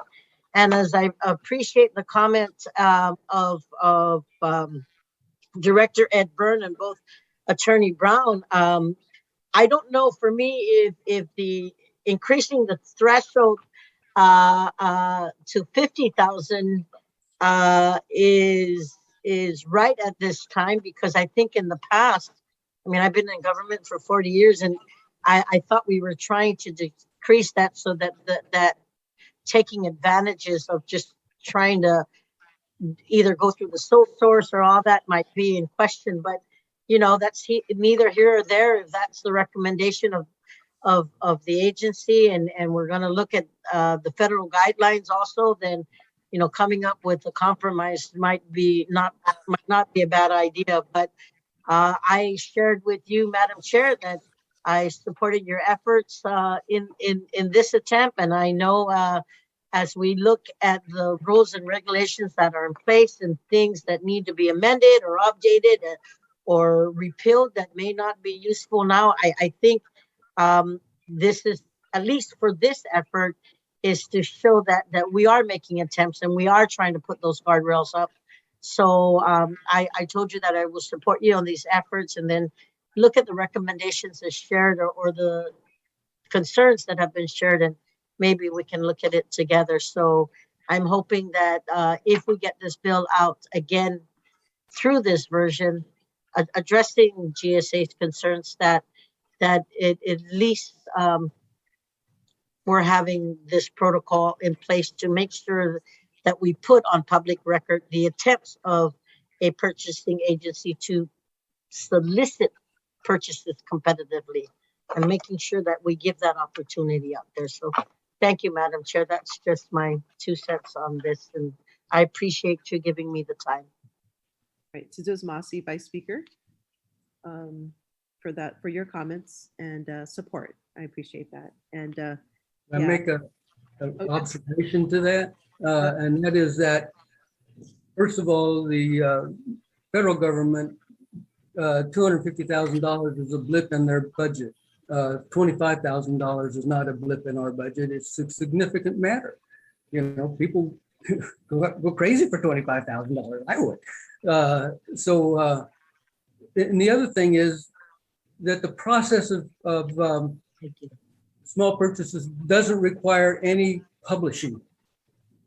And as I appreciate the comments of Director Ed Byrne and both Attorney Brown, I don't know for me if the increasing the threshold to 50,000 is right at this time, because I think in the past, I mean, I've been in government for 40 years, and I thought we were trying to decrease that so that that taking advantages of just trying to either go through the sole source or all that might be in question. But you know, that's neither here or there. If that's the recommendation of the agency, and we're going to look at the federal guidelines also, then you know, coming up with a compromise might not be a bad idea. But I shared with you, Madam Chair, that I supported your efforts in this attempt, and I know as we look at the rules and regulations that are in place and things that need to be amended or updated or repealed that may not be useful now, I think this is, at least for this effort, is to show that we are making attempts and we are trying to put those guardrails up. So I told you that I will support you on these efforts, and then look at the recommendations as shared or the concerns that have been shared, and maybe we can look at it together. So I'm hoping that if we get this bill out again through this version, addressing GSA's concerns, that it at least we're having this protocol in place to make sure that we put on public record the attempts of a purchasing agency to solicit purchases competitively, and making sure that we give that opportunity out there. So thank you, Madam Chair. That's just my 2 cents on this, and I appreciate you giving me the time. Right, Sudos Masi, Vice Speaker, for your comments and support. I appreciate that. And I make an observation to that, and that is that, first of all, the federal government $250,000 is a blip in their budget. $25,000 is not a blip in our budget. It's a significant matter. You know, people go crazy for $25,000. I would. And the other thing is that the process of small purchases doesn't require any publishing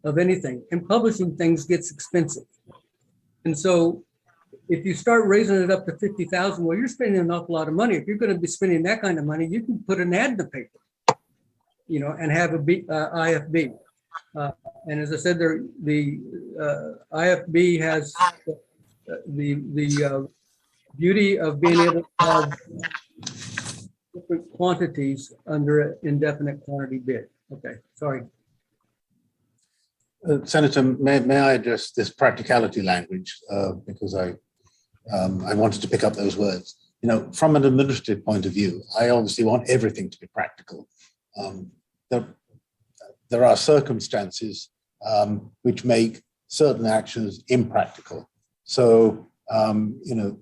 of anything, and publishing things gets expensive. And so if you start raising it up to 50,000, well, you're spending an awful lot of money. If you're going to be spending that kind of money, you can put an ad in the paper, you know, and have a IFB. And as I said, the IFB has the beauty of being able to have different quantities under an indefinite quantity bid. Okay, sorry. Senator, may I address this practicality language because I wanted to pick up those words. You know, from an administrative point of view, I obviously want everything to be practical. There are circumstances which make certain actions impractical. So, you know,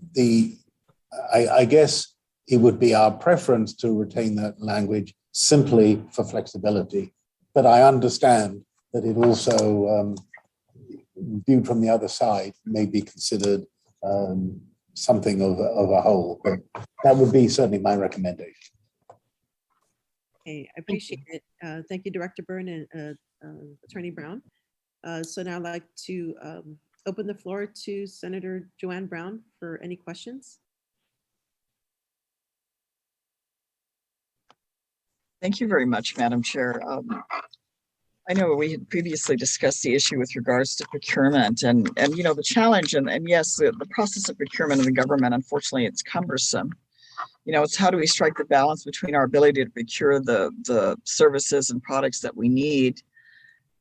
I guess it would be our preference to retain that language simply for flexibility. But I understand that it also, viewed from the other side, may be considered something of a whole. But that would be certainly my recommendation. Okay, I appreciate it. Thank you, Director Byrne and Attorney Brown. So now I'd like to open the floor to Senator Joanne Brown for any questions. Thank you very much, Madam Chair. I know we had previously discussed the issue with regards to procurement and you know, the challenge and yes, the process of procurement in the government, unfortunately, it's cumbersome. You know, it's how do we strike the balance between our ability to procure the services and products that we need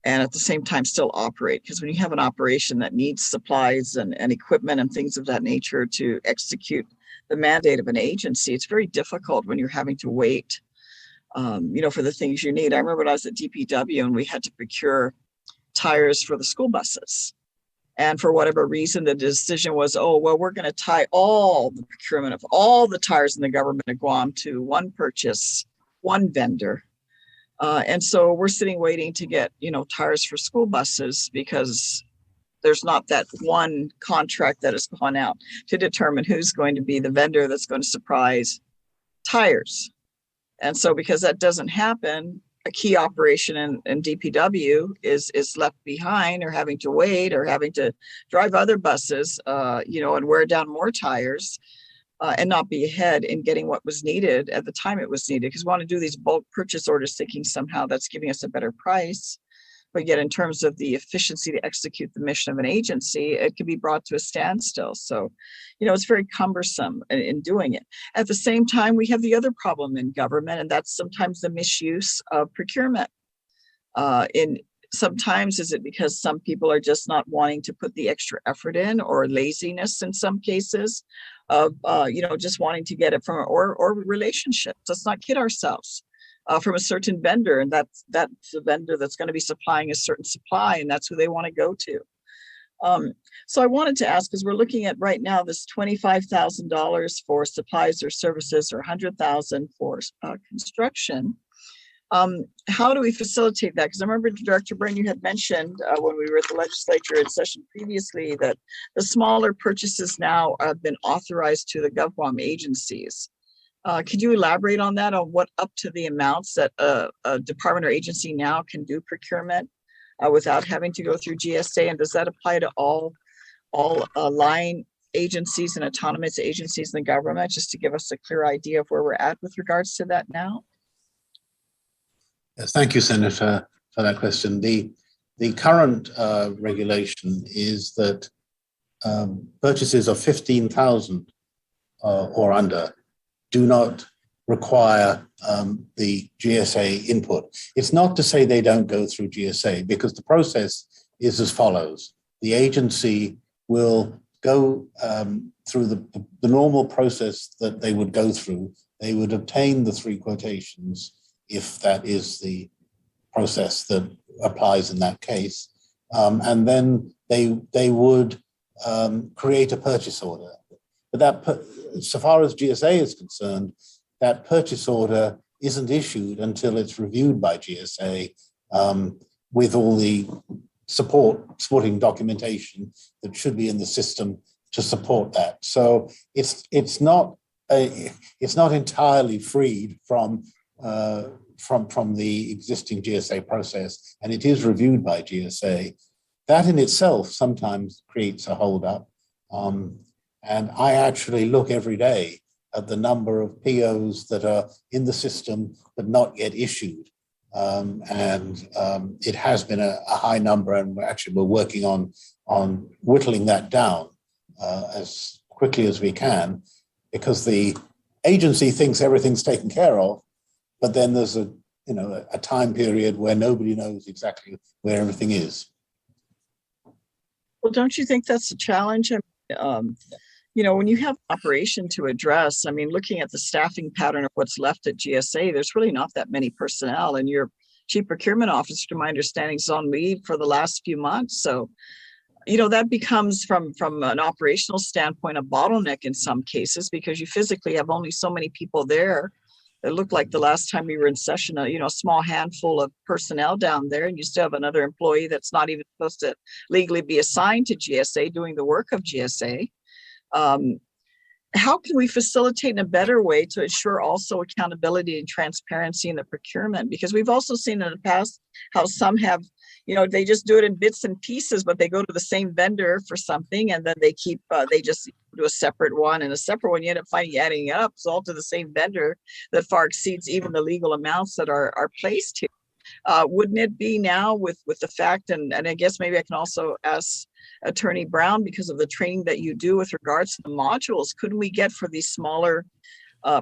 and at the same time still operate? Because when you have an operation that needs supplies and equipment and things of that nature to execute the mandate of an agency, it's very difficult when you're having to wait you know, for the things you need. I remember when I was at DPW and we had to procure tires for the school buses. And for whatever reason, the decision was, oh, well, we're going to tie all the procurement of all the tires in the government of Guam to one purchase, one vendor. And so we're sitting waiting to get, you know, tires for school buses because there's not that one contract that has gone out to determine who's going to be the vendor that's going to surprise tires. And so because that doesn't happen, a key operation in DPW is left behind or having to wait or having to drive other buses, you know, and wear down more tires and not be ahead in getting what was needed at the time it was needed. Because we want to do these bulk purchase orders thinking somehow that's giving us a better price. But yet in terms of the efficiency to execute the mission of an agency, it can be brought to a standstill. So, you know, it's very cumbersome in doing it. At the same time, we have the other problem in government, and that's sometimes the misuse of procurement. Sometimes is it because some people are just not wanting to put the extra effort in, or laziness in some cases of, you know, just wanting to get it from, or relationships. Let's not kid ourselves. From a certain vendor, and that's the vendor that's going to be supplying a certain supply, and that's who they want to go to. So I wanted to ask, because we're looking at right now this $25,000 for supplies or services, or $100,000 for construction. How do we facilitate that? Because I remember, Director Byrne, you had mentioned when we were at the legislature in session previously that the smaller purchases now have been authorized to the GovGuam agencies. Could you elaborate on that, on what up to the amounts that a department or agency now can do procurement without having to go through GSA? And does that apply to all line agencies and autonomous agencies in the government, just to give us a clear idea of where we're at with regards to that now? Yes, thank you, Senator, for that question. The current regulation is that purchases of 15,000 or under do not require the GSA input. It's not to say they don't go through GSA, because the process is as follows. The agency will go through the normal process that they would go through. They would obtain the 3 quotations, if that is the process that applies in that case. And then they would create a purchase order. But so far as GSA is concerned, that purchase order isn't issued until it's reviewed by GSA with all the supporting documentation that should be in the system to support that. So it's not entirely freed from the existing GSA process, and it is reviewed by GSA. That in itself sometimes creates a holdup. And I actually look every day at the number of POs that are in the system but not yet issued. It has been a high number, and we're working on whittling that down as quickly as we can, because the agency thinks everything's taken care of, but then there's a time period where nobody knows exactly where everything is. Well, don't you think that's a challenge? When you have operation to address, I mean, looking at the staffing pattern of what's left at GSA, there's really not that many personnel, and your chief procurement officer, to my understanding, is on leave for the last few months. So, that becomes from an operational standpoint, a bottleneck in some cases, because you physically have only so many people there. It looked like the last time we were in session, a small handful of personnel down there, and you still have another employee that's not even supposed to legally be assigned to GSA doing the work of GSA. How can we facilitate in a better way to ensure also accountability and transparency in the procurement? Because we've also seen in the past how some have, they just do it in bits and pieces, but they go to the same vendor for something, and then they just do a separate one and a separate one. You end up adding up, it's all to the same vendor that far exceeds even the legal amounts that are placed here. Wouldn't it be now with the fact, and I guess maybe I can also ask Attorney Brown, because of the training that you do with regards to the modules, couldn't we get for these smaller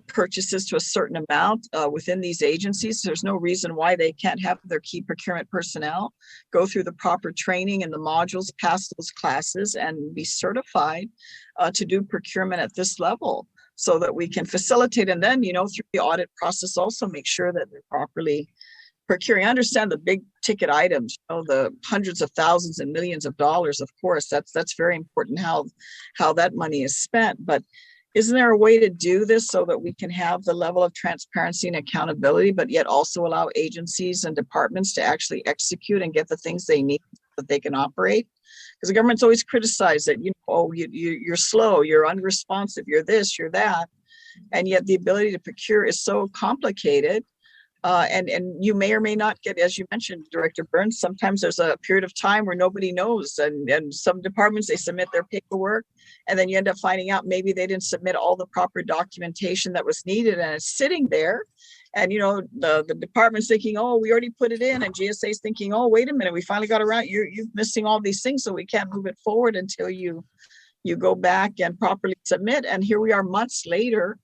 purchases to a certain amount within these agencies? There's no reason why they can't have their key procurement personnel go through the proper training and the modules, pass those classes, and be certified to do procurement at this level, so that we can facilitate, and then, through the audit process, also make sure that they're properly procuring. I understand the big ticket items, the hundreds of thousands and millions of dollars. Of course, that's very important how that money is spent. But isn't there a way to do this so that we can have the level of transparency and accountability, but yet also allow agencies and departments to actually execute and get the things they need so that they can operate? Because the government's always criticized that, you're slow, you're unresponsive, you're this, you're that. And yet the ability to procure is so complicated. And you may or may not get, as you mentioned, Director Burns, sometimes there's a period of time where nobody knows. And some departments, they submit their paperwork, and then you end up finding out maybe they didn't submit all the proper documentation that was needed, and it's sitting there. And, the department's thinking, oh, we already put it in. And GSA's thinking, oh, wait a minute, we finally got around. You're missing all these things, so we can't move it forward until you go back and properly submit. And here we are months later.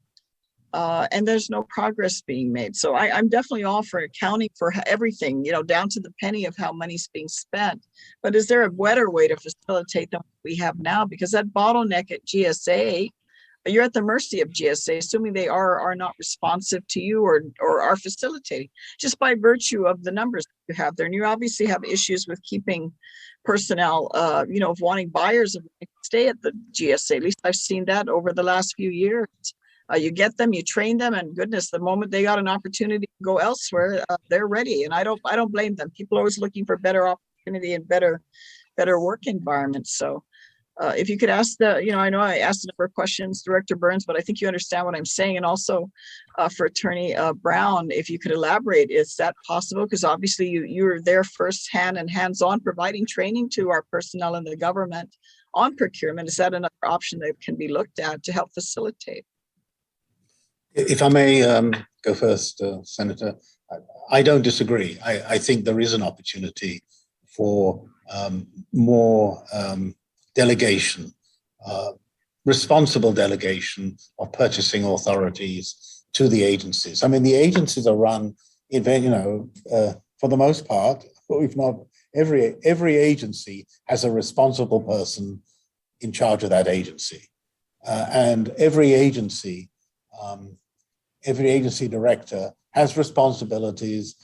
And there's no progress being made. So I'm definitely all for accounting for everything, down to the penny of how money's being spent. But is there a better way to facilitate than what we have now? Because that bottleneck at GSA, you're at the mercy of GSA, assuming they are not responsive to you or are facilitating, just by virtue of the numbers you have there. And you obviously have issues with keeping personnel, of wanting buyers to stay at the GSA. At least I've seen that over the last few years. You get them, you train them, and goodness, the moment they got an opportunity to go elsewhere, they're ready. And I don't blame them. People are always looking for better opportunity and better work environments. So if you could ask I know I asked a number of questions, Director Burns, but I think you understand what I'm saying. And also for Attorney Brown, if you could elaborate, is that possible? Because obviously you're there firsthand and hands-on providing training to our personnel in the government on procurement. Is that another option that can be looked at to help facilitate? If I may go first, Senator, I don't disagree. I think there is an opportunity for more delegation, responsible delegation of purchasing authorities to the agencies. I mean, the agencies are run, for the most part, if not every agency has a responsible person in charge of that agency, and every agency director has responsibilities,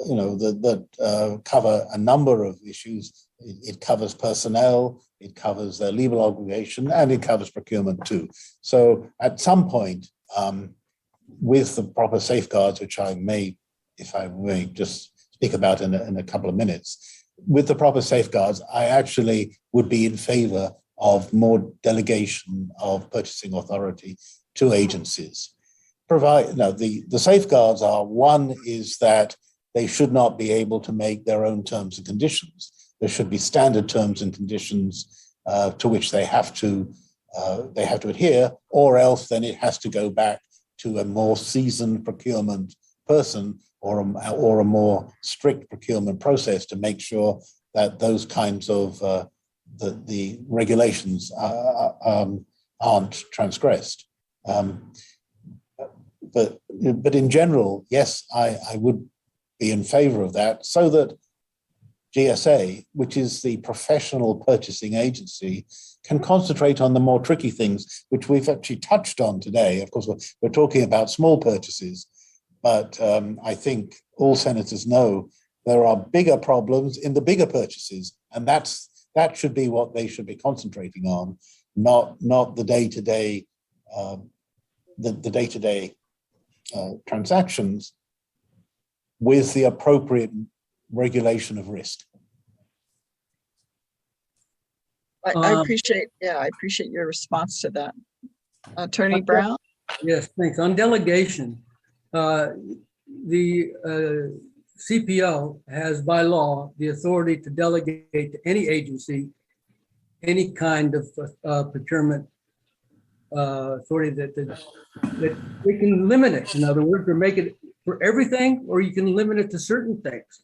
that cover a number of issues, It covers personnel, it covers their legal obligation, and it covers procurement too. So at some point, with the proper safeguards, which I may, if I may just speak about in a couple of minutes, with the proper safeguards, I actually would be in favor of more delegation of purchasing authority to agencies. The safeguards are, one is that they should not be able to make their own terms and conditions. There should be standard terms and conditions to which they have to adhere, or else then it has to go back to a more seasoned procurement person or a more strict procurement process to make sure that those kinds of the regulations aren't transgressed. But in general, yes, I would be in favor of that, so that GSA, which is the professional purchasing agency, can concentrate on the more tricky things, which we've actually touched on today. Of course, we're talking about small purchases, but I think all senators know there are bigger problems in the bigger purchases, and that should be what they should be concentrating on, not the day-to-day transactions with the appropriate regulation of risk. I appreciate your response to that. Attorney Brown? Yes, thanks. On delegation, the CPO has by law the authority to delegate to any agency any kind of procurement authority that we can limit it. In other words, or make it for everything, or you can limit it to certain things.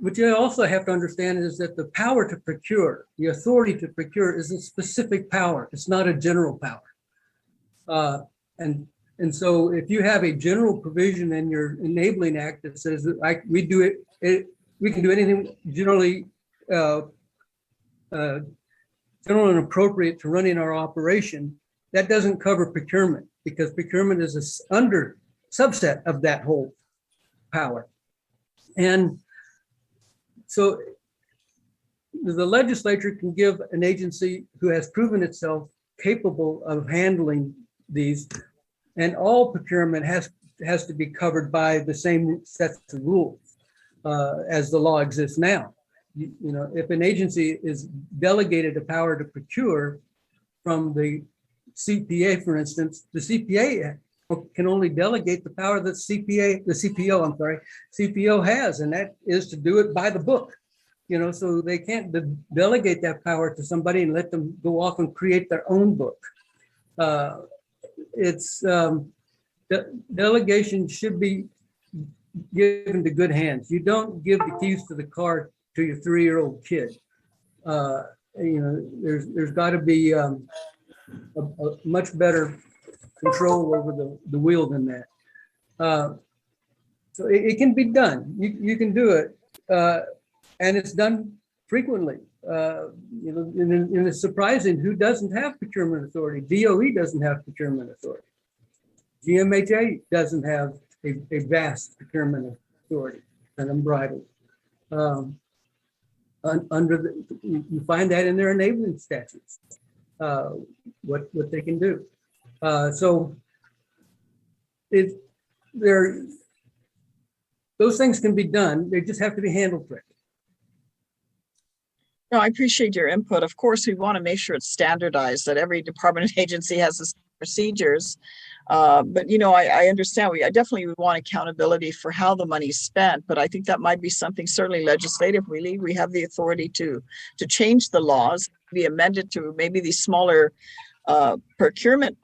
What you also have to understand is that the power to procure, the authority to procure, is a specific power. It's not a general power. And so if you have a general provision in your enabling act that says that we can do anything generally general and appropriate to running our operation, that doesn't cover procurement, because procurement is a under subset of that whole power. And so the legislature can give an agency who has proven itself capable of handling these, and all procurement has to be covered by the same sets of rules as the law exists now. You know, if an agency is delegated the power to procure from the CPA, for instance, the CPA can only delegate the power that CPO has, and that is to do it by the book. You know, so they can't delegate that power to somebody and let them go off and create their own book. Delegation should be given to good hands. You don't give the keys to the car to your 3-year-old kid. You know, there's got to be a much better control over the wheel than that. So it can be done. You can do it, and it's done frequently. You know, and it's surprising who doesn't have procurement authority. DOE doesn't have procurement authority. GMHA doesn't have a vast procurement authority and unbridled. You find that in their enabling statutes, what they can do. So those things can be done. They just have to be handled correctly. No, I appreciate your input. Of course, we want to make sure it's standardized, that every department and agency has the procedures. But, you know, I understand. I definitely would want accountability for how the money's spent. But I think that might be something certainly legislatively. We have the authority to change the laws, be amended to maybe these smaller procurement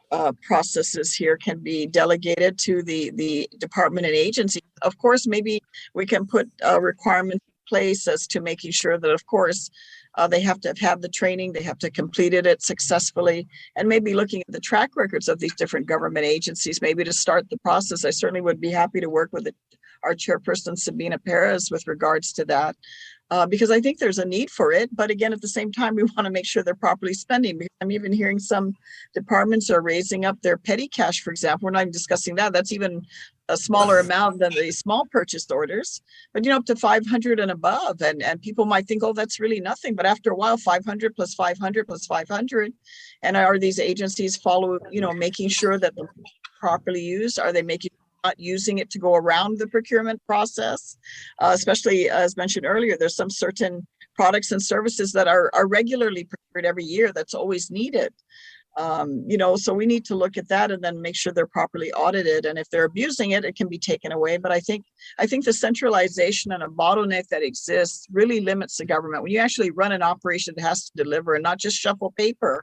processes here can be delegated to the department and agency. Of course, maybe we can put requirements in place as to making sure that, of course, they have to have had the training, they have to have completed it successfully, and maybe looking at the track records of these different government agencies, maybe to start the process. I certainly would be happy to work with our chairperson, Sabina Perez, with regards to that. because I think there's a need for it. But again, at the same time, we want to make sure they're properly spending. Because I'm even hearing some departments are raising up their petty cash, for example. We're not even discussing that. That's even a smaller amount than the small purchase orders, but up to 500 and above. And people might think, oh, that's really nothing. But after a while, 500 plus 500 plus 500. And are these agencies making sure that they're properly used? Are they not using it to go around the procurement process? Especially as mentioned earlier, there's some certain products and services that are regularly procured every year that's always needed. So we need to look at that and then make sure they're properly audited. And if they're abusing it, it can be taken away. But I think the centralization and a bottleneck that exists really limits the government. When you actually run an operation that has to deliver and not just shuffle paper,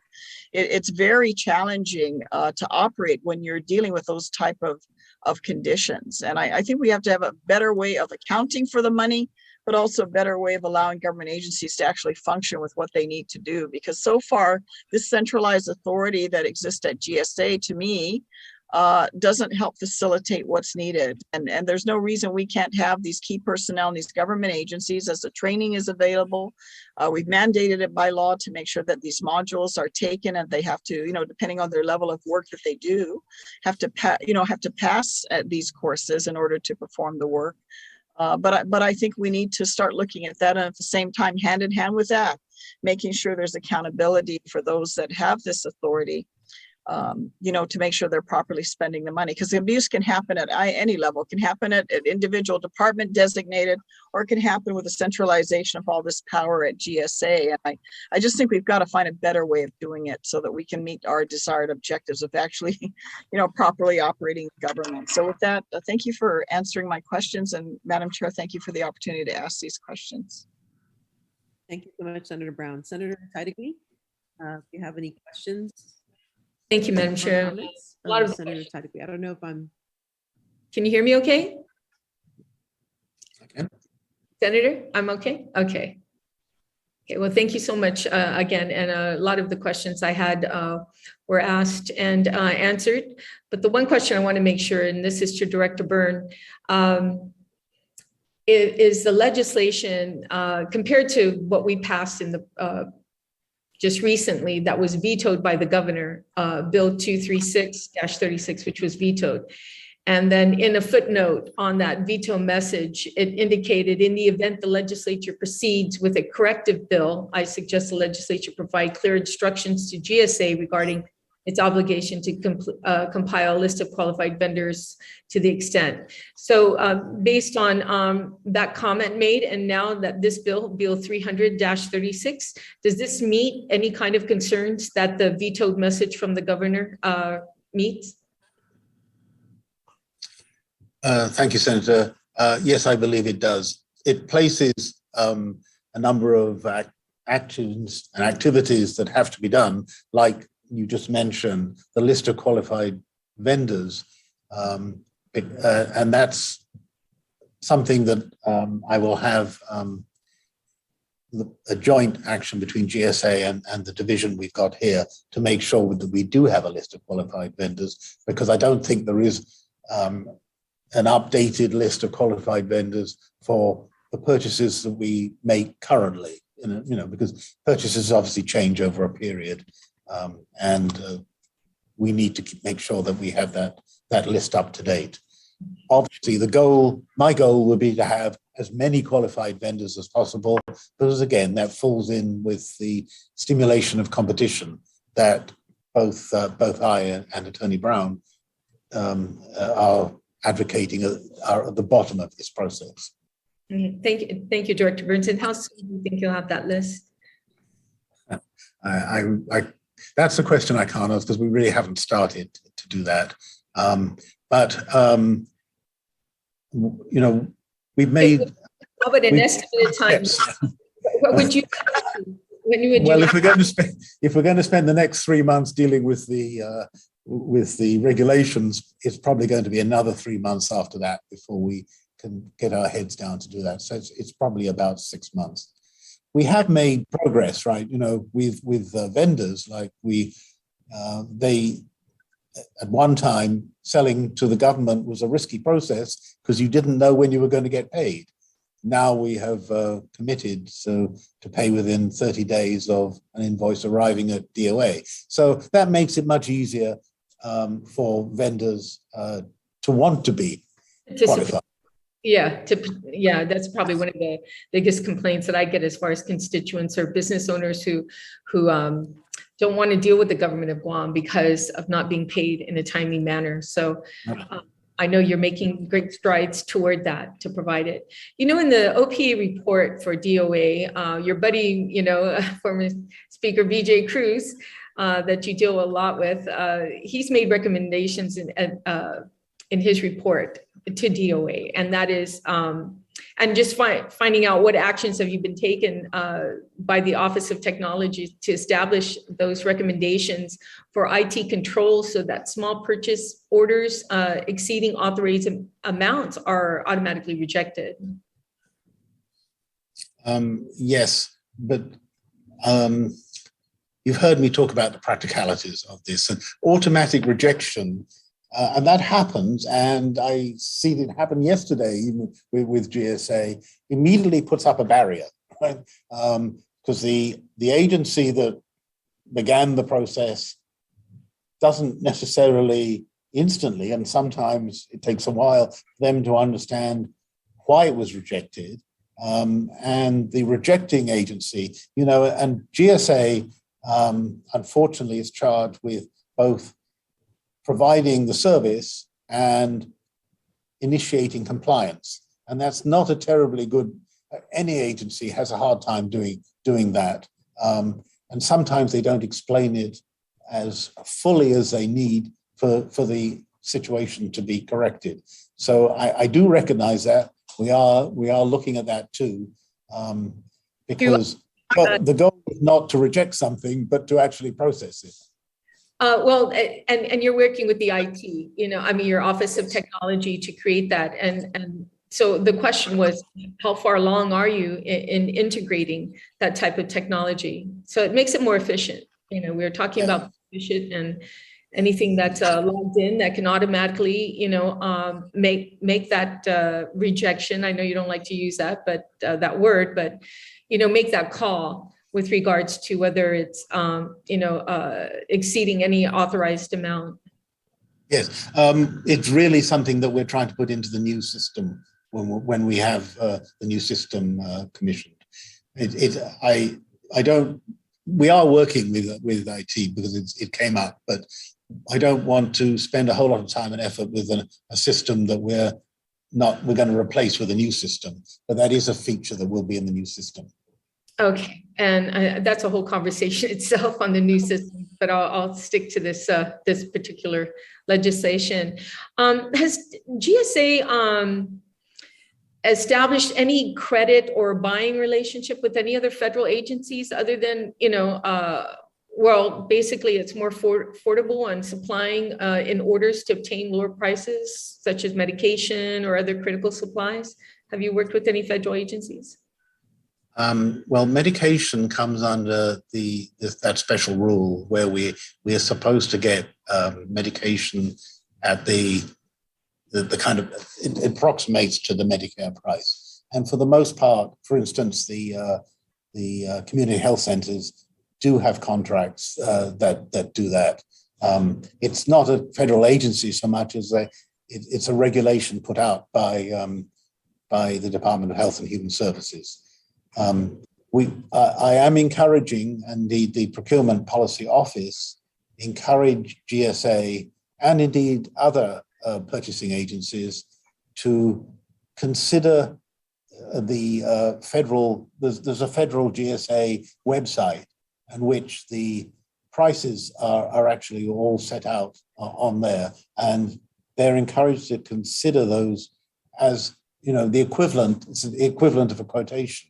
it's very challenging to operate when you're dealing with those type of conditions. And I think we have to have a better way of accounting for the money, but also a better way of allowing government agencies to actually function with what they need to do. Because so far, this centralized authority that exists at GSA, to me, doesn't help facilitate what's needed. And there's no reason we can't have these key personnel in these government agencies as the training is available. We've mandated it by law to make sure that these modules are taken, and they have to, depending on their level of work that they do, have to pass at these courses in order to perform the work. But I think we need to start looking at that, and at the same time, hand in hand with that, making sure there's accountability for those that have this authority, to make sure they're properly spending the money. Because the abuse can happen at any level. It can happen at an individual department designated, or it can happen with a centralization of all this power at GSA. And I just think we've got to find a better way of doing it so that we can meet our desired objectives of actually, properly operating government. So with that, thank you for answering my questions. And Madam Chair, thank you for the opportunity to ask these questions. Thank you so much, Senator Brown. Senator Taitague, if you have any questions. Thank you, Madam Chair. A lot of Senator Taitague. I don't know if I'm. Can you hear me okay? I can. Senator, I'm okay? Okay. Okay, well, thank you so much again. And a lot of the questions I had were asked and answered. But the one question I want to make sure, and this is to Director Byrne, is the legislation compared to what we passed in the just recently that was vetoed by the governor, Bill 236-36, which was vetoed. And then in a footnote on that veto message, it indicated in the event the legislature proceeds with a corrective bill, I suggest the legislature provide clear instructions to GSA regarding its obligation to compile a list of qualified vendors to the extent. So based on that comment made, and now that this bill 300-36, does this meet any kind of concerns that the vetoed message from the governor meets? Thank you, Senator. Yes, I believe it does. It places a number of actions and activities that have to be done, like you just mentioned, the list of qualified vendors. And that's something that I will have a joint action between GSA and the division we've got here to make sure that we do have a list of qualified vendors, because I don't think there is an updated list of qualified vendors for the purchases that we make currently, because purchases obviously change over a period. And we need to make sure that we have that list up to date. Obviously, my goal would be to have as many qualified vendors as possible, because again, that falls in with the stimulation of competition that both I and Attorney Brown are advocating are at the bottom of this process. Thank you, Director Burns. And how soon do you think you'll have that list? That's a question I can't answer because we really haven't started to do that. We've made. How about an estimated time? What would you? Well, if we're going to spend the next 3 months dealing with the regulations, it's probably going to be another 3 months after that before we can get our heads down to do that. So it's probably about 6 months. We have made progress, right? With vendors, like they at one time selling to the government was a risky process because you didn't know when you were going to get paid. now we have committed to pay within 30 days of an invoice arriving at DOA. So that makes it much easier for vendors to want to be qualified. Yeah, that's probably one of the biggest complaints that I get as far as constituents or business owners who don't want to deal with the government of Guam because of not being paid in a timely manner. So I know you're making great strides toward that to provide it. You know, in the OPA report for DOA, your buddy, you know, former Speaker BJ Cruz, that you deal a lot with, he's made recommendations in his report to DOA, and that is, and just finding out what actions have you been taken by the Office of Technology to establish those recommendations for IT controls so that small purchase orders exceeding authorized amounts are automatically rejected. Yes, but you've heard me talk about the practicalities of this and automatic rejection. And that happens, and I see it happen yesterday, even with GSA, immediately puts up a barrier, right? Because the agency that began the process doesn't necessarily instantly, and sometimes it takes a while for them to understand why it was rejected. And the rejecting agency, you know, and GSA, unfortunately, is charged with both providing the service and initiating compliance. And that's not a terribly good, any agency has a hard time doing that. And sometimes they don't explain it as fully as they need for the situation to be corrected. So I do recognize that. We are looking at that too, because the goal is not to reject something, but to actually process it. Well, and you're working with the IT, you know, I mean, your Office of Technology to create that. And so the question was, how far along are you in integrating that type of technology? So it makes it more efficient. You know, we were talking about efficient and anything that's logged in that can automatically, you know, make that rejection. I know you don't like to use that, but that word, but, you know, make that call with regards to whether it's, you know, exceeding any authorized amount. Yes, it's really something that we're trying to put into the new system when we have the new system commissioned. We are working with IT because it came up, but I don't want to spend a whole lot of time and effort with a system that we're going to replace with a new system. But that is a feature that will be in the new system. Okay, and that's a whole conversation itself on the new system, but I'll stick to this this particular legislation. Has GSA established any credit or buying relationship with any other federal agencies other than, you know, well, basically it's more affordable on supplying in orders to obtain lower prices, such as medication or other critical supplies? Have you worked with any federal agencies? Well, medication comes under that special rule where we are supposed to get medication at the kind of, it approximates to the Medicare price. And for the most part, for instance, the community health centers do have contracts that do that. It's not a federal agency so much as it's a regulation put out by the Department of Health and Human Services. I am encouraging, and the Procurement Policy Office encourage GSA and indeed other purchasing agencies to consider the there's a federal GSA website in which the prices are actually all set out on there, and they're encouraged to consider those as, you know, the equivalent of a quotation.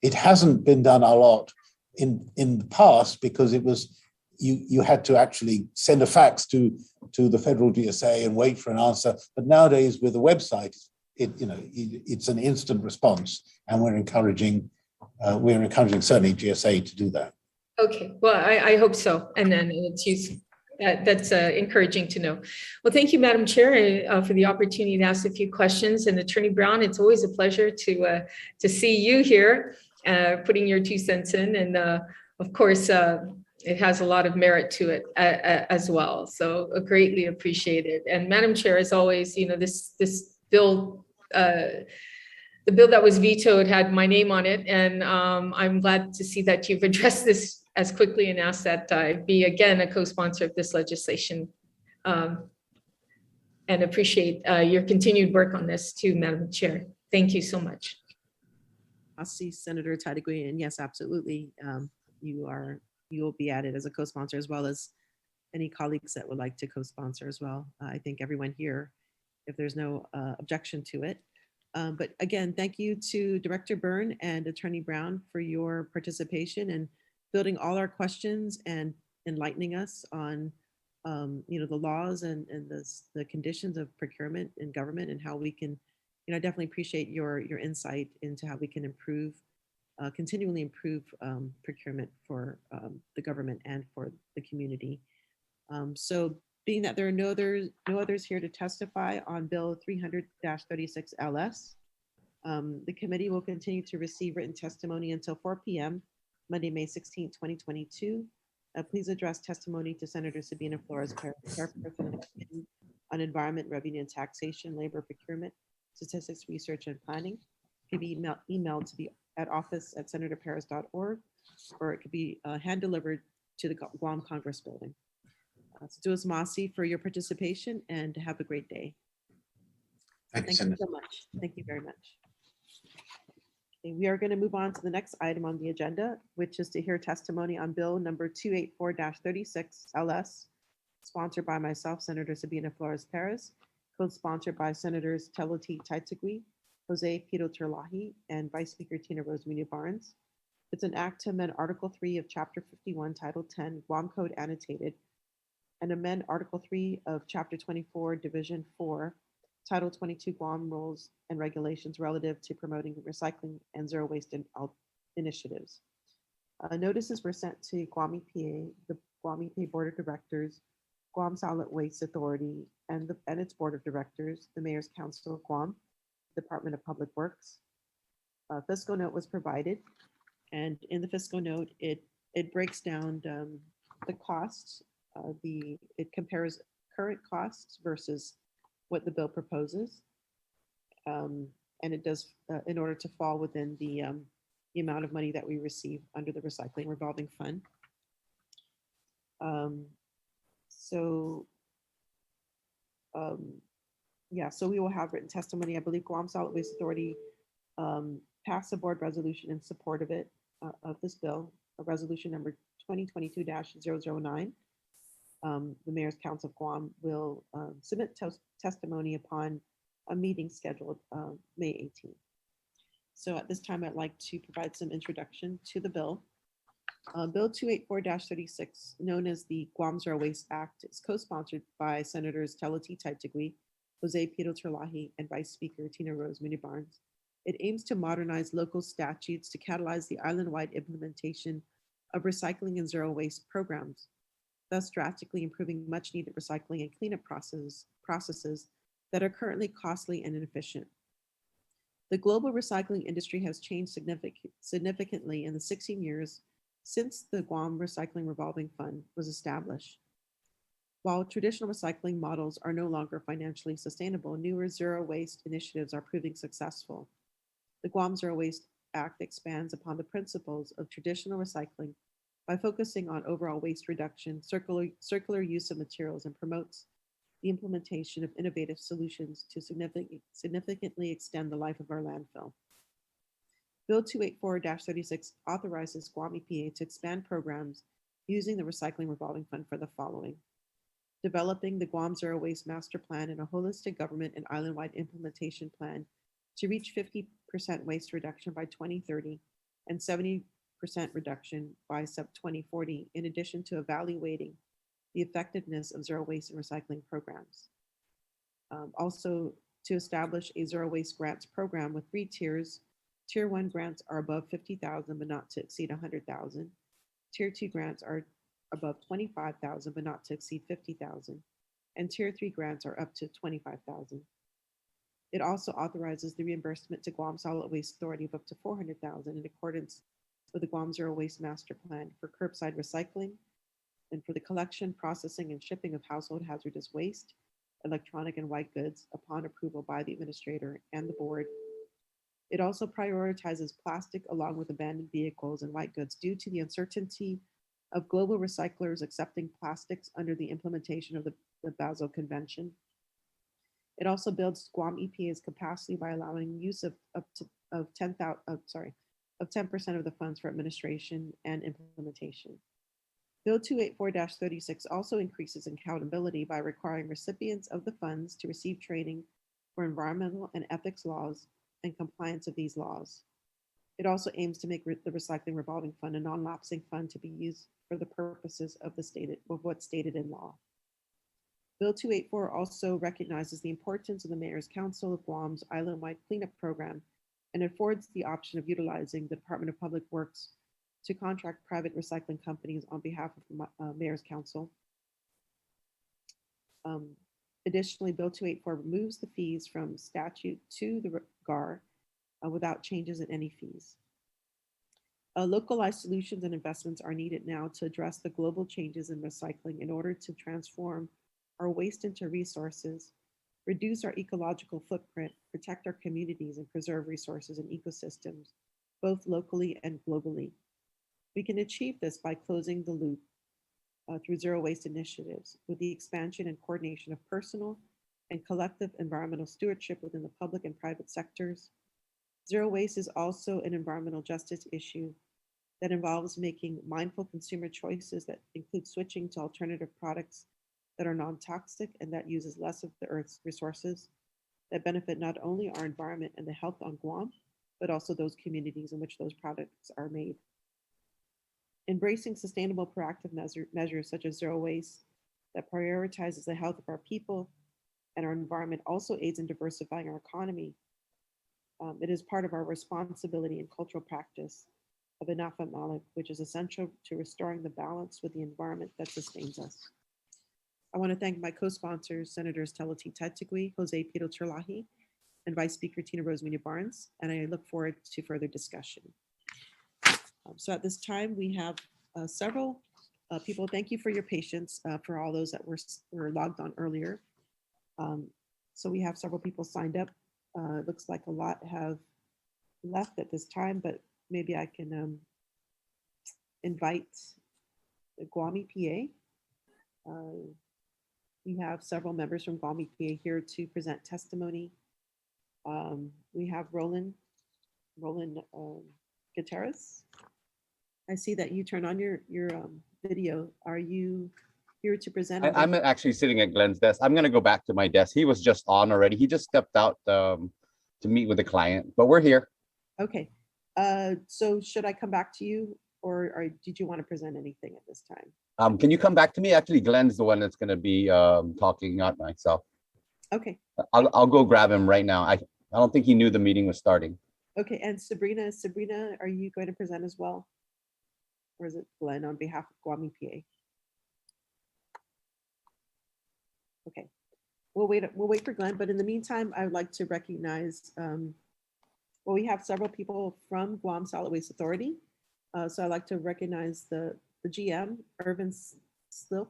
It hasn't been done a lot in the past because it was you had to actually send a fax to the federal GSA and wait for an answer. But nowadays with the website, it's an instant response, and we're encouraging certainly GSA to do that. Okay, well, I hope so, and then it's used That's encouraging to know. Well, thank you, Madam Chair, for the opportunity to ask a few questions. And Attorney Brown, it's always a pleasure to see you here, putting your 2 cents in. And of course, it has a lot of merit to it as well. So greatly appreciated. And Madam Chair, as always, you know, this bill, the bill that was vetoed had my name on it. And I'm glad to see that you've addressed this as quickly and ask that I be again a co-sponsor of this legislation, and appreciate your continued work on this too, Madam Chair. Thank you so much. I'll see Senator Taitague, and yes, absolutely. You will be added as a co-sponsor, as well as any colleagues that would like to co-sponsor as well. I think everyone here, if there's no objection to it. But again, thank you to Director Byrne and Attorney Brown for your participation and building all our questions and enlightening us on you know, the laws and the conditions of procurement in government and how we can, you know, I definitely appreciate your insight into how we can improve, continually improve procurement for the government and for the community. So being that there are no others here to testify on Bill 300-36 LS, the committee will continue to receive written testimony until 4 p.m. Monday, May 16, 2022. Please address testimony to Senator Sabina Flores, chairperson on environment, revenue, and taxation, labor procurement, statistics, research, and planning. It could be emailed to the office@senatorperez.org, or it could be hand delivered to the Guam Congress building. So Duas Masi for your participation, and have a great day. Thank you, Thank you Senator. so much. Thank you very much. Okay, we are going to move on to the next item on the agenda, which is to hear testimony on Bill number 284-36 LS, sponsored by myself, Senator Sabina Flores Perez, co-sponsored by Senators Telo Taitague, Jose Pedo Terlaje, and Vice Speaker Tina Rose MuñaBarnes. It's an act to amend Article 3 of Chapter 51, Title 10, Guam Code Annotated, and amend Article 3 of Chapter 24, Division 4, Title 22 Guam Rules and Regulations relative to promoting recycling and zero waste initiatives. Notices were sent to Guam EPA, the Guam EPA Board of Directors, Guam Solid Waste Authority, and its Board of Directors, the Mayor's Council of Guam, Department of Public Works. A fiscal note was provided, and in the fiscal note, it breaks down the costs. It compares current costs versus what the bill proposes, and it does in order to fall within the amount of money that we receive under the recycling revolving fund. So we will have written testimony. I believe Guam Solid Waste Authority passed a board resolution in support of it, of this bill, a resolution number 2022-009. The Mayor's Council of Guam will submit testimony upon a meeting scheduled May 18th. So at this time, I'd like to provide some introduction to the bill. Bill 284-36, known as the Guam Zero Waste Act, is co-sponsored by Senators Telo Taitague, Jose Pedo Terlaje, and Vice Speaker Tina Rose MuñaBarnes. It aims to modernize local statutes to catalyze the island-wide implementation of recycling and zero waste programs, thus drastically improving much-needed recycling and cleanup processes that are currently costly and inefficient. The global recycling industry has changed significantly in the 16 years since the Guam Recycling Revolving Fund was established. While traditional recycling models are no longer financially sustainable, newer zero waste initiatives are proving successful. The Guam Zero Waste Act expands upon the principles of traditional recycling by focusing on overall waste reduction, circular use of materials, and promotes the implementation of innovative solutions to significantly extend the life of our landfill. Bill 284-36 authorizes Guam EPA to expand programs using the Recycling Revolving Fund for the following: developing the Guam Zero Waste Master Plan and a holistic government and island-wide implementation plan to reach 50% waste reduction by 2030 and 70% reduction by 2040, in addition to evaluating the effectiveness of zero waste and recycling programs. Also, to establish a zero waste grants program with 3 tiers. Tier 1 grants are above $50,000 but not to exceed $100,000. Tier 2 grants are above 25,000, but not to exceed 50,000. And Tier 3 grants are up to 25,000. It also authorizes the reimbursement to Guam Solid Waste Authority of up to 400,000 in accordance with the Guam Zero Waste Master Plan for curbside recycling and for the collection, processing, and shipping of household hazardous waste, electronic and white goods upon approval by the administrator and the board. It also prioritizes plastic along with abandoned vehicles and white goods due to the uncertainty of global recyclers accepting plastics under the implementation of the Basel Convention. It also builds Guam EPA's capacity by allowing use of 10% of the funds for administration and implementation. Bill 284-36 also increases accountability by requiring recipients of the funds to receive training for environmental and ethics laws and compliance of these laws. It also aims to make the Recycling Revolving Fund a non-lapsing fund to be used for the purposes of what's stated in law. Bill 284 also recognizes the importance of the Mayor's Council of Guam's island-wide cleanup program and affords the option of utilizing the Department of Public Works to contract private recycling companies on behalf of the Mayor's Council. Additionally, Bill 284 removes the fees from statute to the GAR without changes in any fees. Localized solutions and investments are needed now to address the global changes in recycling in order to transform our waste into resources, reduce our ecological footprint, protect our communities, and preserve resources and ecosystems, both locally and globally. We can achieve this by closing the loop through zero waste initiatives with the expansion and coordination of personal and collective environmental stewardship within the public and private sectors. Zero waste is also an environmental justice issue that involves making mindful consumer choices that include switching to alternative products that are non-toxic and that uses less of the Earth's resources, that benefit not only our environment and the health on Guam, but also those communities in which those products are made. Embracing sustainable proactive measures such as zero waste that prioritizes the health of our people and our environment also aids in diversifying our economy. It is part of our responsibility and cultural practice of Inafa Malik, which is essential to restoring the balance with the environment that sustains us. I want to thank my co-sponsors, Senators Telo Taitague, Jose Pedo Terlaje, and Vice Speaker Tina Rose MuñaBarnes, and I look forward to further discussion. So at this time, we have several people. Thank you for your patience for all those that were logged on earlier. So we have several people signed up. It looks like a lot have left at this time, but maybe I can invite the Guam EPA. We have several members from Guam EPA here to present testimony. We have Roland Gutierrez. I see that you turn on your video. Are you here to present? I'm actually sitting at Glenn's desk. I'm going to go back to my desk. He was just on already. He just stepped out to meet with a client, but we're here. Okay. So should I come back to you, or did you want to present anything at this time? Can you come back to me? Actually, Glenn's the one that's going to be talking, not myself. Okay. I'll go grab him right now. I don't think he knew the meeting was starting. Okay. And Sabrina, are you going to present as well? Or is it Glenn on behalf of Guam EPA? Okay. We'll wait for Glenn, but in the meantime, I would like to recognize, well, we have several people from Guam Solid Waste Authority. So I'd like to recognize the GM, Irvin Slike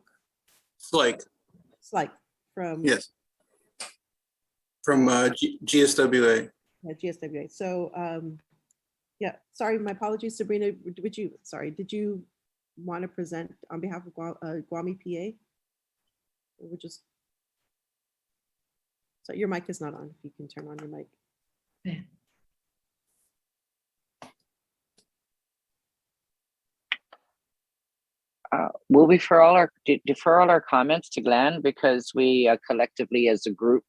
from GSWA. Yeah, GSWA. So yeah, sorry, my apologies, Sabrina. Did you want to present on behalf of Guam EPA? We're just, so your mic is not on. If you can turn on your mic. Yeah. We'll defer all our comments to Glenn because we collectively as a group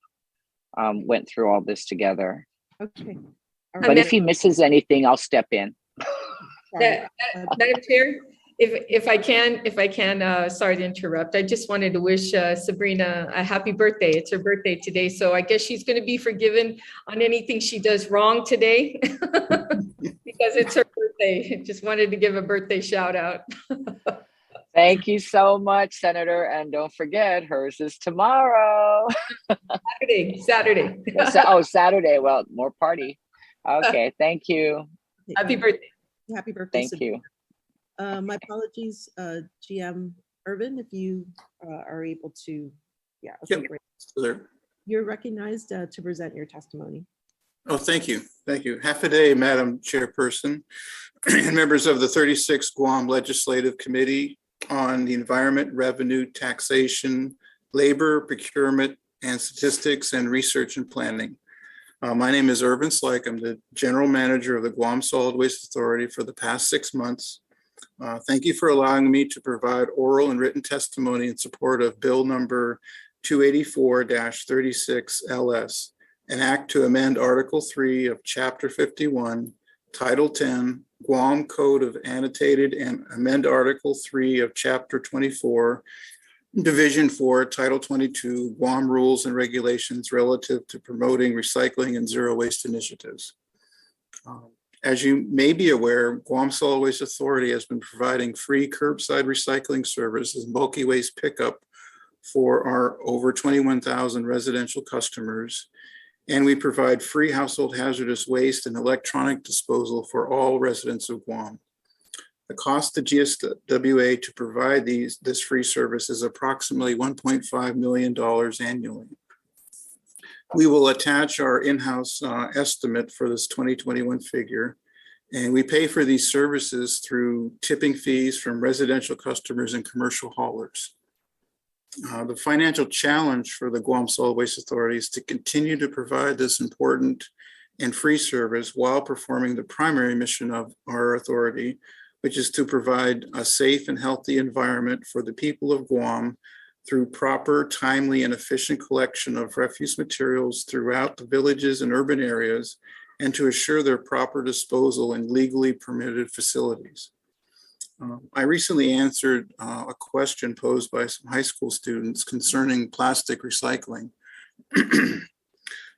went through all this together. Okay. But if he misses anything, I'll step in. Madam Chair, if I can, sorry to interrupt. I just wanted to wish Sabrina a happy birthday. It's her birthday today, so I guess she's going to be forgiven on anything she does wrong today because it's her birthday. Just wanted to give a birthday shout out. Thank you so much, Senator. And don't forget, hers is tomorrow. Saturday. Oh, Saturday. Well, more party. Okay, thank you. Happy birthday. Happy birthday. Thank Sabina. you. My apologies, GM Irvin, if you are able to, yeah. Okay, Yep. great. There. You're recognized to present your testimony. Oh, thank you. Thank you. Half a day, Madam Chairperson, and members of the 36th Guam Legislative Committee on the Environment, Revenue, Taxation, Labor, Procurement, and Statistics, and Research and Planning. My name is Irvin Slyke. I'm the General Manager of the Guam Solid Waste Authority for the past 6 months. Thank you for allowing me to provide oral and written testimony in support of Bill number 284-36 LS, an act to amend Article 3 of Chapter 51, Title 10, Guam Code of Annotated, and amend Article 3 of Chapter 24, Division 4, Title 22, Guam Rules and Regulations relative to promoting recycling and zero waste initiatives. As you may be aware, Guam Solid Waste Authority has been providing free curbside recycling services and bulky waste pickup for our over 21,000 residential customers. And we provide free household hazardous waste and electronic disposal for all residents of Guam. The cost to GSWA to provide this free service is approximately $1.5 million annually. We will attach our in-house estimate for this 2021 figure, and we pay for these services through tipping fees from residential customers and commercial haulers. The financial challenge for the Guam Solid Waste Authority is to continue to provide this important and free service while performing the primary mission of our authority, which is to provide a safe and healthy environment for the people of Guam through proper, timely, and efficient collection of refuse materials throughout the villages and urban areas, and to assure their proper disposal in legally permitted facilities. I recently answered a question posed by some high school students concerning plastic recycling.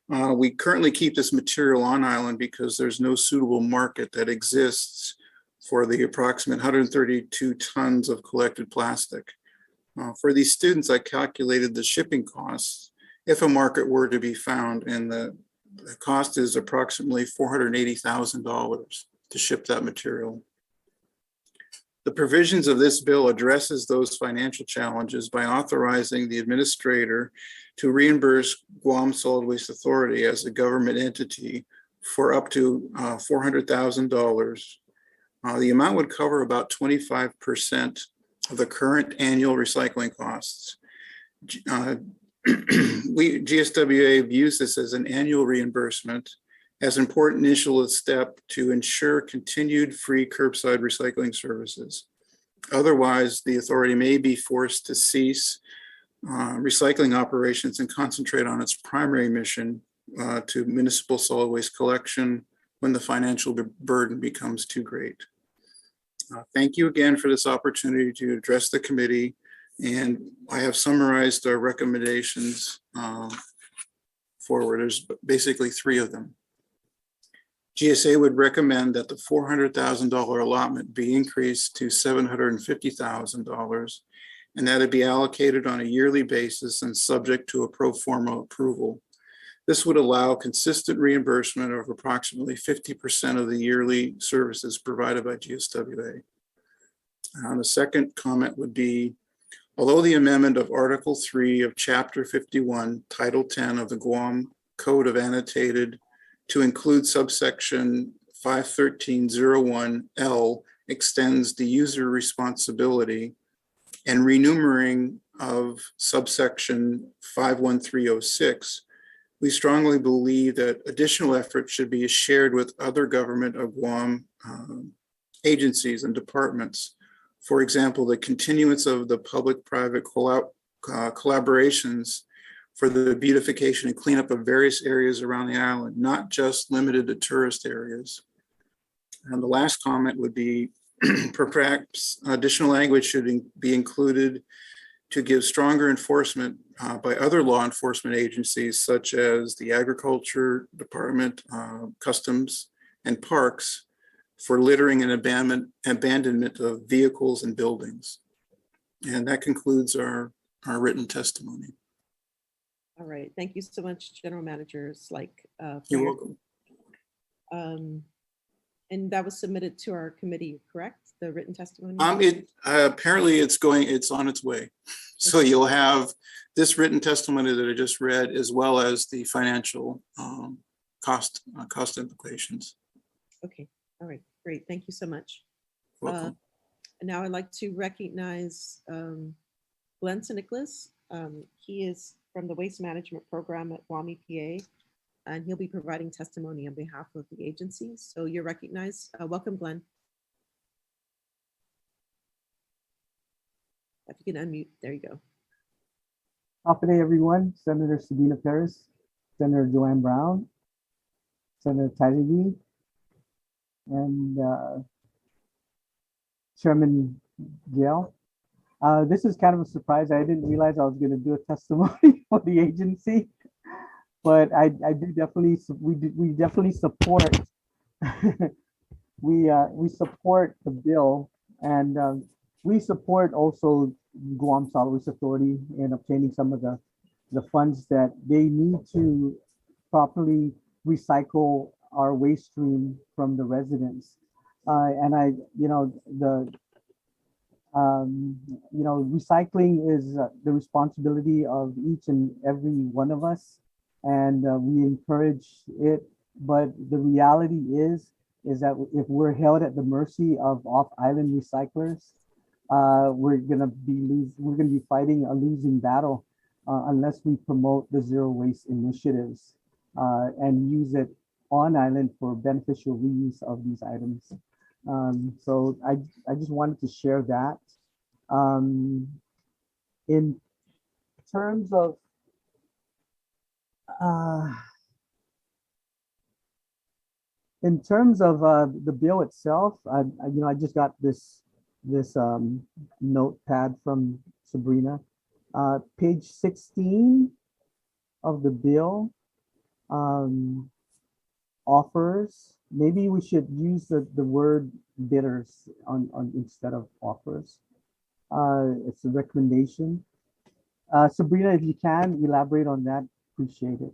We currently keep this material on island because there's no suitable market that exists for the approximate 132 tons of collected plastic. For these students, I calculated the shipping costs if a market were to be found, and the cost is approximately $480,000 to ship that material. The provisions of this bill addresses those financial challenges by authorizing the administrator to reimburse Guam Solid Waste Authority as a government entity for up to $400,000. The amount would cover about 25% of the current annual recycling costs. GSWA views this as an annual reimbursement as an important initial step to ensure continued free curbside recycling services. Otherwise, the authority may be forced to cease recycling operations and concentrate on its primary mission to municipal solid waste collection when the financial burden becomes too great. Thank you again for this opportunity to address the committee, and I have summarized our recommendations forward. There's basically 3 of them. GSA would recommend that the $400,000 allotment be increased to $750,000, and that it be allocated on a yearly basis and subject to a pro forma approval. This would allow consistent reimbursement of approximately 50% of the yearly services provided by GSWA. The second comment would be, although the amendment of Article 3 of Chapter 51, Title 10 of the Guam Code of Annotated to include subsection 513.01L extends the user responsibility and renumerating of subsection 51306, we strongly believe that additional effort should be shared with other government of Guam agencies and departments. For example, the continuance of the public-private collaborations for the beautification and cleanup of various areas around the island, not just limited to tourist areas. And the last comment would be perhaps additional language should be included to give stronger enforcement by other law enforcement agencies such as the Agriculture Department, Customs, and Parks for littering and abandonment of vehicles and buildings. And that concludes our written testimony. All right, thank you so much, General Manager Slike. You're welcome. And that was submitted to our committee, correct? The written testimony? Apparently it's on its way. So you'll have this written testimony that I just read, as well as the financial cost implications. Okay, all right, great. Thank you so much. Welcome. And now I'd like to recognize Glenn Nicholas. He is from the Waste Management Program at Guam EPA, and he'll be providing testimony on behalf of the agency. So you're recognized. Welcome, Glenn. If you can unmute, there you go. Good day, everyone. Senator Sabina Perez, Senator Joanne Brown, Senator Taitague, and Chairman Gail. This is kind of a surprise. I didn't realize I was going to do a testimony for the agency, but I do definitely, we definitely support, we support the bill, and we support also Guam Solid Waste Authority in obtaining some of the funds that they need to properly recycle our waste stream from the residents. And recycling is the responsibility of each and every one of us, and we encourage it. But the reality is that if we're held at the mercy of off-island recyclers, we're gonna be fighting a losing battle unless we promote the zero waste initiatives and use it on island for beneficial reuse of these items. So I just wanted to share that. In terms of the bill itself, I just got this notepad from Sabrina. Page 16 of the bill offers. Maybe we should use the word bidders on instead of offers. It's a recommendation. Sabrina, if you can elaborate on that, appreciate it.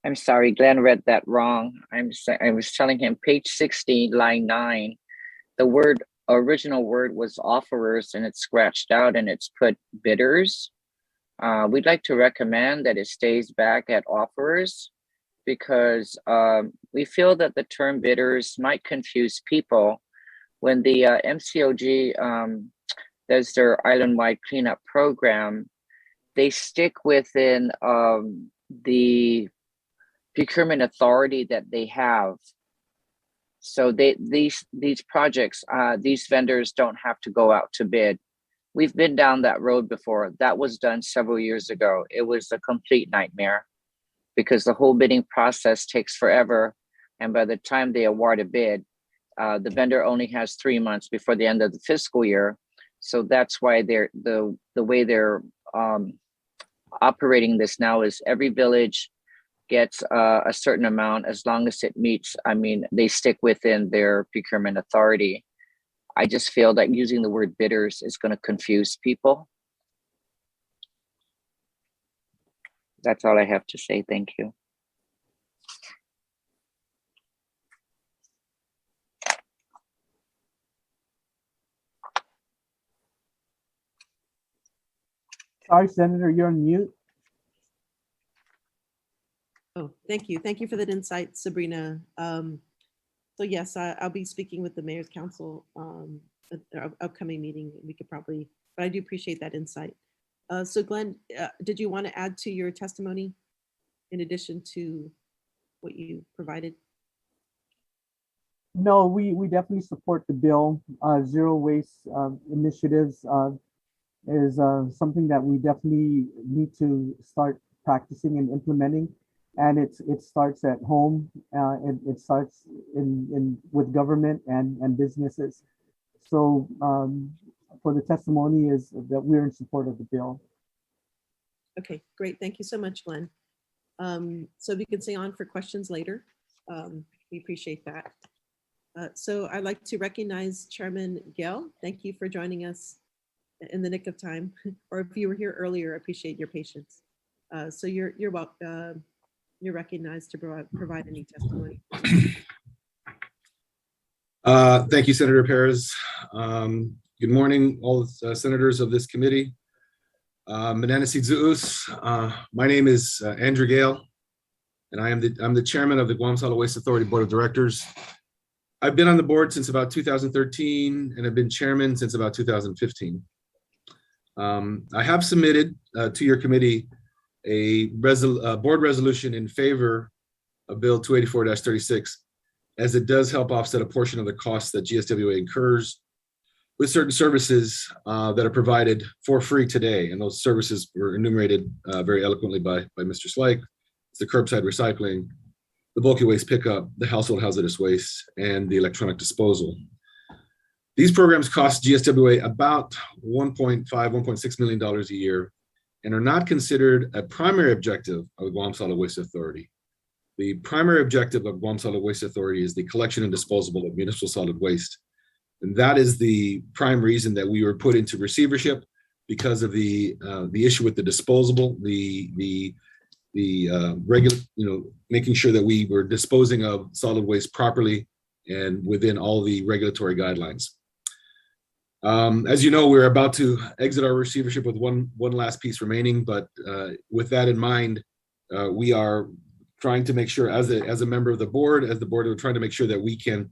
I'm sorry, Glenn read that wrong. I was telling him page 16, line 9, the original word was offerers, and it's scratched out and it's put bidders. We'd like to recommend that it stays back at offerers, because we feel that the term bidders might confuse people. When the MCOG does their island-wide cleanup program, they stick within the procurement authority that they have. So these projects, these vendors don't have to go out to bid. We've been down that road before. That was done several years ago. It was a complete nightmare because the whole bidding process takes forever. And by the time they award a bid, the vendor only has 3 months before the end of the fiscal year. So that's why the way they're operating this now is every village gets a certain amount as long as it meets, they stick within their procurement authority. I just feel that using the word bidders is going to confuse people. That's all I have to say. Thank you. Sorry, Senator, you're on mute. Oh, thank you. Thank you for that insight, Sabrina. So yes, I'll be speaking with the Mayor's Council at our upcoming meeting. We could probably, but I do appreciate that insight. So Glenn, did you want to add to your testimony in addition to what you provided? No, we definitely support the bill. Zero waste initiatives is something that we definitely need to start practicing and implementing. And it starts at home. It starts with government and businesses. So for the testimony is that we're in support of the bill. Okay, great. Thank you so much, Glenn. So we can stay on for questions later. We appreciate that. So I'd like to recognize Chairman Gale. Thank you for joining us in the nick of time, or if you were here earlier, I appreciate your patience. So you're welcome. You're recognized to provide any testimony. Thank you, Senator Perez. Good morning, all the senators of this committee. Mananasit Zeus. My name is Andrew Gale, and I'm the chairman of the Guam Solid Waste Authority Board of Directors. I've been on the board since about 2013, and I've been chairman since about 2015. I have submitted to your committee a board resolution in favor of Bill 284-36, as it does help offset a portion of the costs that GSWA incurs with certain services that are provided for free today. And those services were enumerated very eloquently by Mr. Slike. It's the curbside recycling, the bulky waste pickup, the household hazardous waste, and the electronic disposal. These programs cost GSWA about $1.6 million a year and are not considered a primary objective of the Guam Solid Waste Authority. The primary objective of Guam Solid Waste Authority is the collection and disposal of municipal solid waste. And that is the prime reason that we were put into receivership, because of the issue with the disposable, regular, making sure that we were disposing of solid waste properly and within all the regulatory guidelines. As you know, we're about to exit our receivership with one last piece remaining, but with that in mind, we are trying to make sure, as a member of the board, we're trying to make sure that we can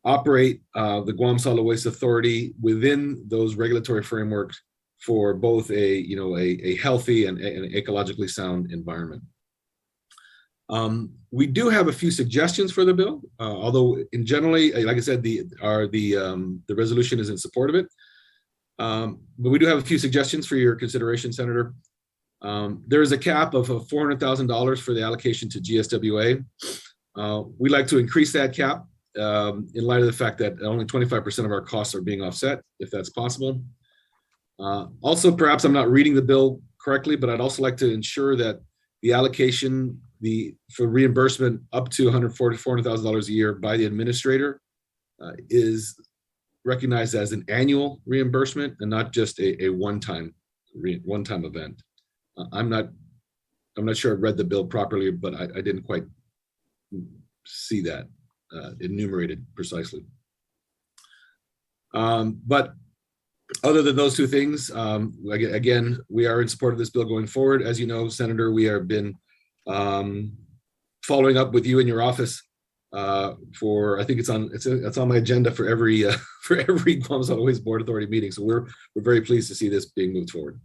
operate the Guam Solid Waste Authority within those regulatory frameworks for both a healthy and ecologically sound environment. We do have a few suggestions for the bill, although in generally, like I said, the resolution is in support of it. But we do have a few suggestions for your consideration, Senator. There is a cap of $400,000 for the allocation to GSWA. We'd like to increase that cap in light of the fact that only 25% of our costs are being offset, if that's possible. Also, perhaps I'm not reading the bill correctly, but I'd also like to ensure that the allocation for reimbursement up to $400,000 a year by the administrator is recognized as an annual reimbursement and not just a one-time event. I'm not sure I read the bill properly, but I didn't quite see that enumerated precisely. But other than those two things, again, we are in support of this bill going forward. As you know, Senator, we have been following up with you in your office for, I think it's on my agenda for every Guam Solid Waste Board Authority meeting. So we're very pleased to see this being moved forward.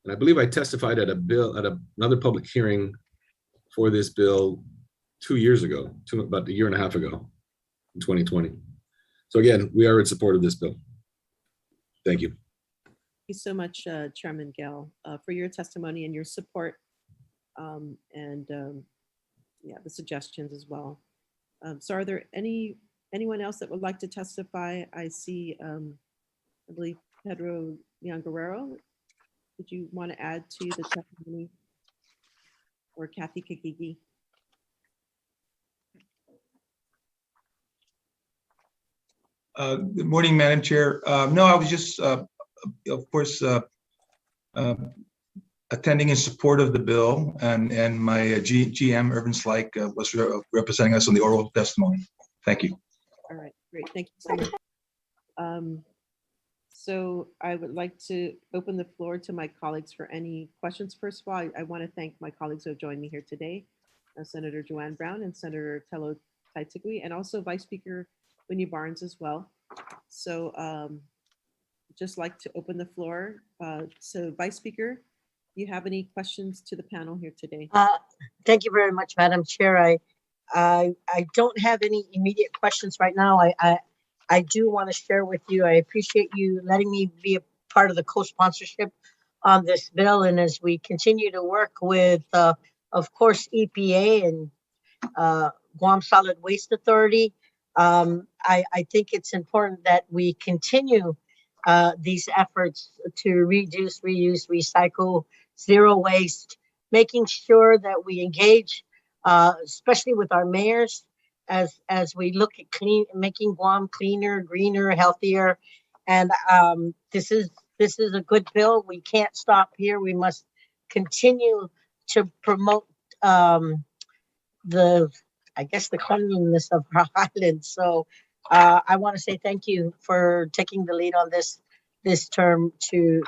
And I believe I testified at another public hearing for this bill 2 years ago, about a year and a half ago, in 2020. So again, we are in support of this bill. Thank you. Thank you so much, Chairman Gale, for your testimony and your support, yeah, the suggestions as well. So are there anyone else that would like to testify? I see, I believe Pedro Guerrero. Did you want to add to the testimony? Or Kathy Kagigi? Good morning, Madam Chair. No, I was just, of course, attending in support of the bill, and my GM, Irvin Slike, was representing us on the oral testimony. Thank you. All right, great. Thank you so much. So I would like to open the floor to my colleagues for any questions. First of all, I want to thank my colleagues who have joined me here today, Senator Joanne Brown and Senator Telo, Taitague, and also Vice Speaker MuñaBarnes as well. So just like to open the floor. So Vice Speaker, do you have any questions to the panel here today? Thank you very much, Madam Chair. I don't have any immediate questions right now. I do want to share with you, I appreciate you letting me be a part of the co-sponsorship on this bill. And as we continue to work with, of course, EPA and Guam Solid Waste Authority, I think it's important that we continue these efforts to reduce, reuse, recycle, zero waste, making sure that we engage, especially with our mayors, as we look at making Guam cleaner, greener, healthier. And this is a good bill. We can't stop here. We must continue to promote the cleanliness of our island. So I want to say thank you for taking the lead on this term to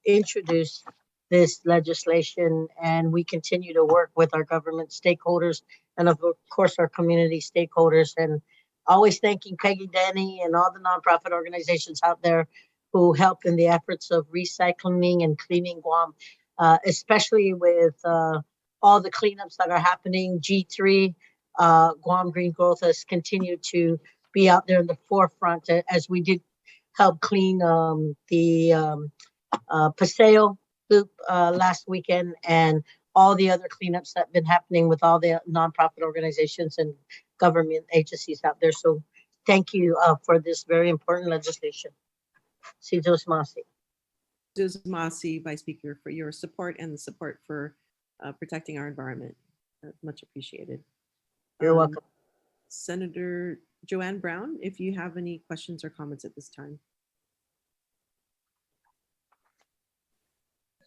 introduce this legislation, and we continue to work with our government stakeholders and of course our community stakeholders, and always thanking Peggy, Danny, and all the nonprofit organizations out there who help in the efforts of recycling and cleaning Guam, especially with all the cleanups that are happening. G3, Guam Green Growth has continued to be out there in the forefront as we did help clean the Paseo Loop last weekend, and all the other cleanups that have been happening with all the nonprofit organizations and government agencies out there. So thank you for this very important legislation. Si Diyos Masi. Diyos Masi, Vice Speaker, for your support and the support for protecting our environment. Much appreciated. You're welcome. Senator Joanne Brown, if you have any questions or comments at this time.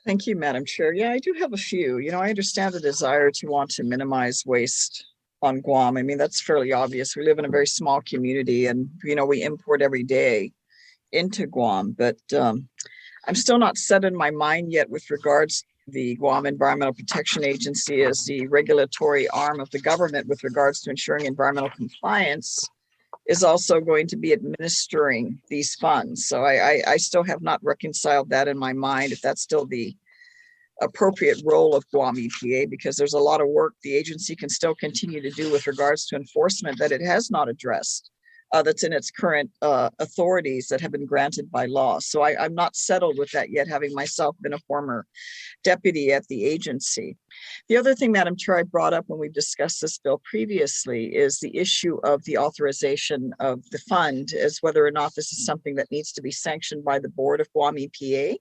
Thank you, Madam Chair. Yeah, I do have a few. I understand the desire to want to minimize waste on Guam. I mean, that's fairly obvious. We live in a very small community and, we import every day into Guam, but I'm still not set in my mind yet with regards to the Guam Environmental Protection Agency as the regulatory arm of the government with regards to ensuring environmental compliance is also going to be administering these funds. So I still have not reconciled that in my mind, if that's still the appropriate role of Guam EPA, because there's a lot of work the agency can still continue to do with regards to enforcement that it has not addressed, that's in its current authorities that have been granted by law. So I'm not settled with that yet, having myself been a former deputy at the agency. The other thing, Madam Chair, I brought up when we discussed this bill previously is the issue of the authorization of the fund, as whether or not this is something that needs to be sanctioned by the board of Guam EPA,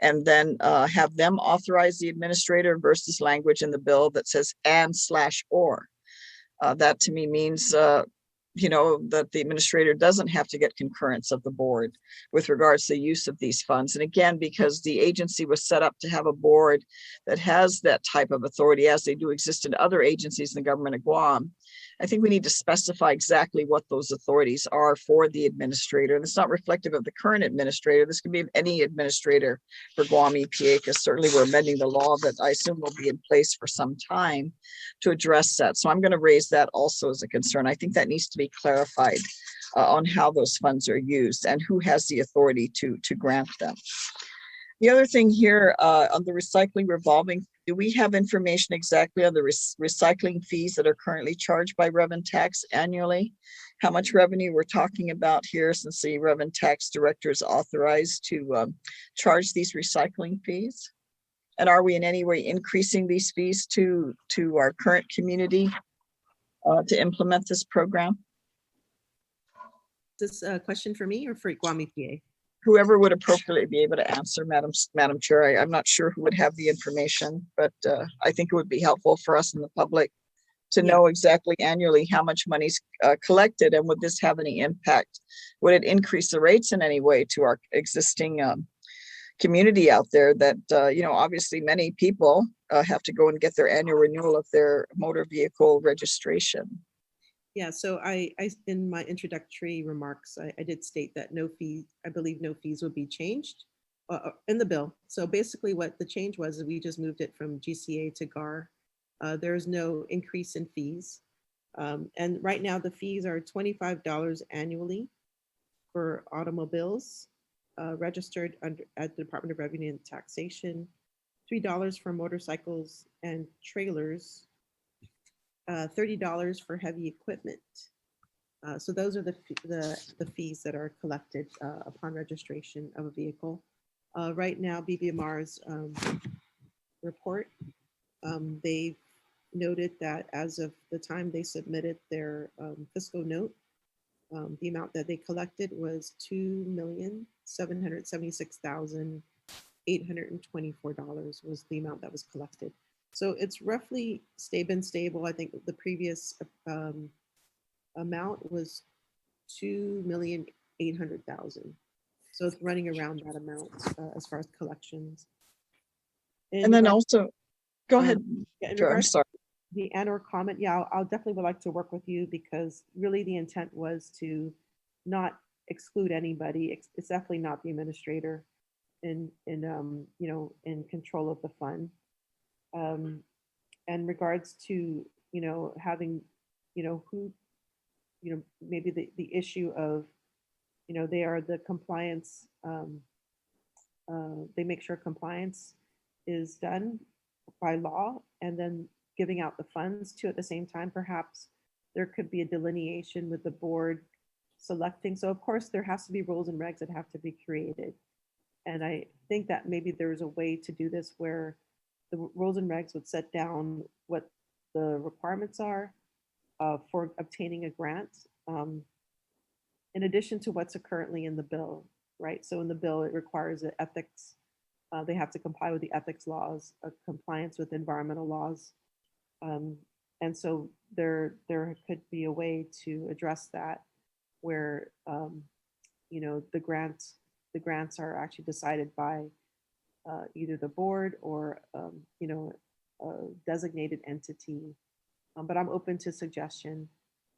and then have them authorize the administrator versus language in the bill that says and/or. That to me means that the administrator doesn't have to get concurrence of the board with regards to the use of these funds. And again, because the agency was set up to have a board that has that type of authority, as they do exist in other agencies in the government of Guam, I think we need to specify exactly what those authorities are for the administrator. And it's not reflective of the current administrator. This can be any administrator for Guam EPA, because certainly we're amending the law that I assume will be in place for some time to address that. So I'm going to raise that also as a concern. I think that needs to be clarified on how those funds are used and who has the authority to grant them. The other thing here on the recycling revolving, do we have information exactly on the recycling fees that are currently charged by Rev and Tax annually? How much revenue we're talking about here, since the Rev and Tax Director is authorized to charge these recycling fees? And are we in any way increasing these fees to our current community to implement this program? Is this a question for me or for Guam EPA? Whoever would appropriately be able to answer, Madam Chair. I'm not sure who would have the information, but I think it would be helpful for us in the public to know exactly annually how much money's collected, and would this have any impact? Would it increase the rates in any way to our existing community out there that, obviously many people have to go and get their annual renewal of their motor vehicle registration? Yeah, so I in my introductory remarks, I did state that I believe no fees would be changed in the bill. So basically what the change was is we just moved it from GCA to GAR. There is no increase in fees. And right now the fees are $25 annually for automobiles registered at the Department of Revenue and Taxation, $3 for motorcycles and trailers, $30 for heavy equipment. So those are the fees that are collected upon registration of a vehicle. Right now, BBMR's report, they've noted that as of the time they submitted their fiscal note, the amount that they collected was $2,776,824 was the amount that was collected. So it's roughly been stable. I think the previous amount was 2,800,000. So it's running around that amount as far as collections. And then also, go ahead, Yeah, in Joe, I'm regards sorry. to the and/or comment, yeah, I'll definitely would like to work with you because really the intent was to not exclude anybody. It's definitely not the administrator in in control of the fund. And regards to having who maybe the issue of they are the compliance. They make sure compliance is done by law, and then giving out the funds too at the same time. Perhaps there could be a delineation with the board selecting. So of course there has to be rules and regs that have to be created. And I think that maybe there's a way to do this where the rules and regs would set down what the requirements are for obtaining a grant, in addition to what's currently in the bill, right? So in the bill, it requires the ethics. They have to comply with the ethics laws, compliance with environmental laws. And so there could be a way to address that where, the grants are actually decided by either the board or, a designated entity. But I'm open to suggestion.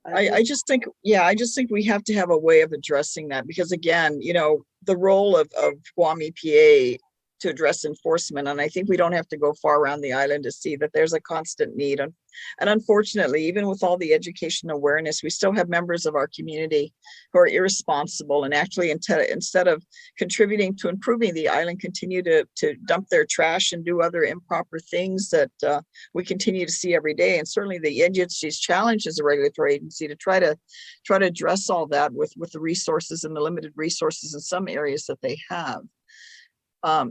I just think, I just think we have to have a way of addressing that because again, the role of Guam EPA to address enforcement, and I think we don't have to go far around the island to see that there's a constant need. And unfortunately, even with all the education awareness, we still have members of our community who are irresponsible and actually instead of contributing to improving the island, continue to dump their trash and do other improper things that we continue to see every day. And certainly the agency's challenge as a regulatory agency to try to address all that with the resources and the limited resources in some areas that they have.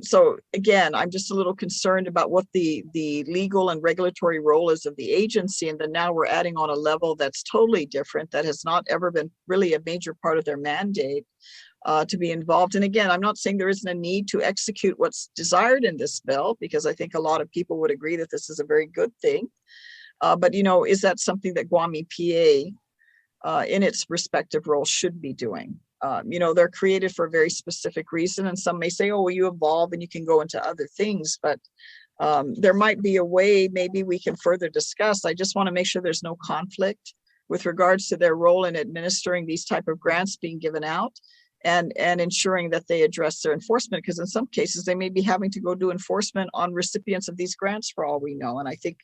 So again, I'm just a little concerned about what the legal and regulatory role is of the agency. And then now we're adding on a level that's totally different, that has not ever been really a major part of their mandate to be involved. And again, I'm not saying there isn't a need to execute what's desired in this bill, because I think a lot of people would agree that this is a very good thing. But, is that something that Guam EPA in its respective role should be doing? They're created for a very specific reason, and some may say, oh, well, you evolve and you can go into other things, but there might be a way maybe we can further discuss. I just want to make sure there's no conflict with regards to their role in administering these type of grants being given out and ensuring that they address their enforcement, because in some cases they may be having to go do enforcement on recipients of these grants for all we know. And I think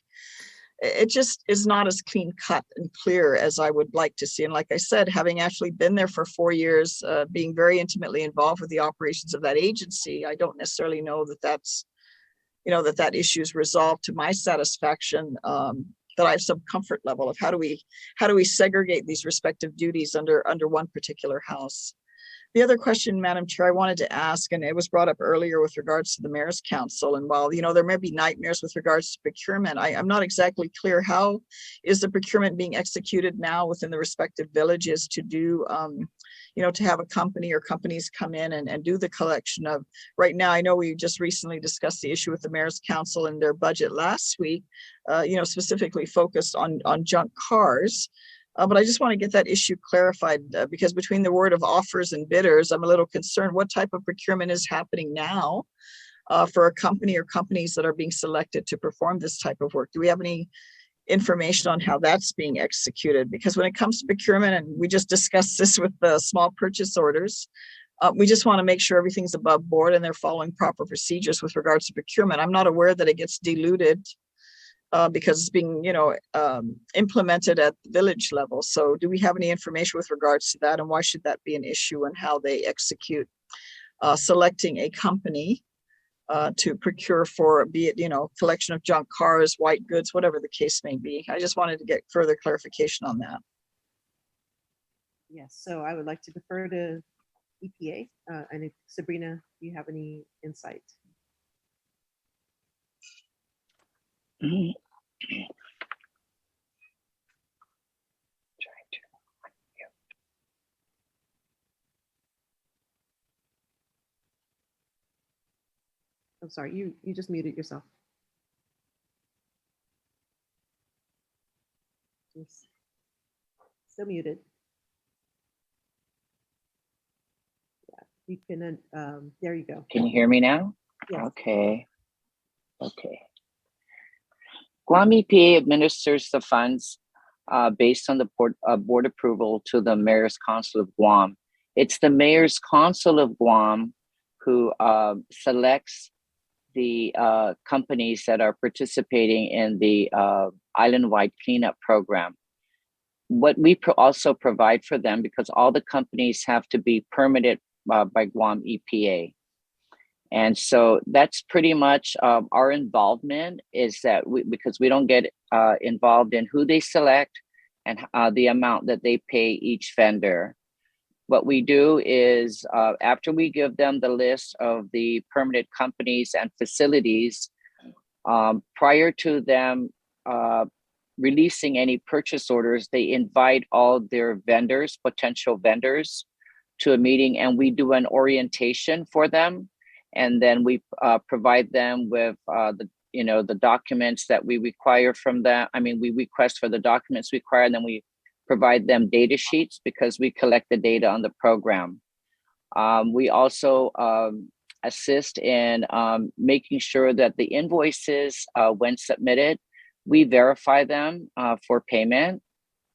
it just is not as clean cut and clear as I would like to see. And like I said, having actually been there for 4 years, being very intimately involved with the operations of that agency, I don't necessarily know that that's, that issue is resolved to my satisfaction, that I have some comfort level of how do we segregate these respective duties under one particular house. The other question, Madam Chair, I wanted to ask, and it was brought up earlier with regards to the Mayor's Council, and while, there may be nightmares with regards to procurement, I'm not exactly clear how is the procurement being executed now within the respective villages to do, to have a company or companies come in and do the collection of, right now, I know we just recently discussed the issue with the Mayor's Council and their budget last week, specifically focused on junk cars. But I just want to get that issue clarified because between the word of offers and bidders, I'm a little concerned what type of procurement is happening now for a company or companies that are being selected to perform this type of work. Do we have any information on how that's being executed? Because when it comes to procurement, and we just discussed this with the small purchase orders, we just want to make sure everything's above board and they're following proper procedures with regards to procurement. I'm not aware that it gets diluted because it's being, implemented at the village level. So do we have any information with regards to that, and why should that be an issue, and how they execute selecting a company to procure for, be it, collection of junk cars, white goods, whatever the case may be? I just wanted to get further clarification on that. Yes, so I would like to defer to EPA. And if Sabrina, do you have any insight? I'm sorry, you just muted yourself. Still muted. Yeah, you can, there you go. Can you hear me now? Yes. Okay. Okay. Guam EPA administers the funds based on the board approval to the Mayor's Council of Guam. It's the Mayor's Council of Guam who selects the companies that are participating in the island-wide cleanup program. What we also provide for them, because all the companies have to be permitted by Guam EPA. And so that's pretty much our involvement, is that because we don't get involved in who they select and the amount that they pay each vendor. What we do is after we give them the list of the permitted companies and facilities, prior to them releasing any purchase orders, they invite all their vendors, potential vendors, to a meeting, and we do an orientation for them. And then we provide them with the documents that we require from them. I mean, we request for the documents required, and then we provide them data sheets because we collect the data on the program. We also assist in making sure that the invoices, when submitted, we verify them for payment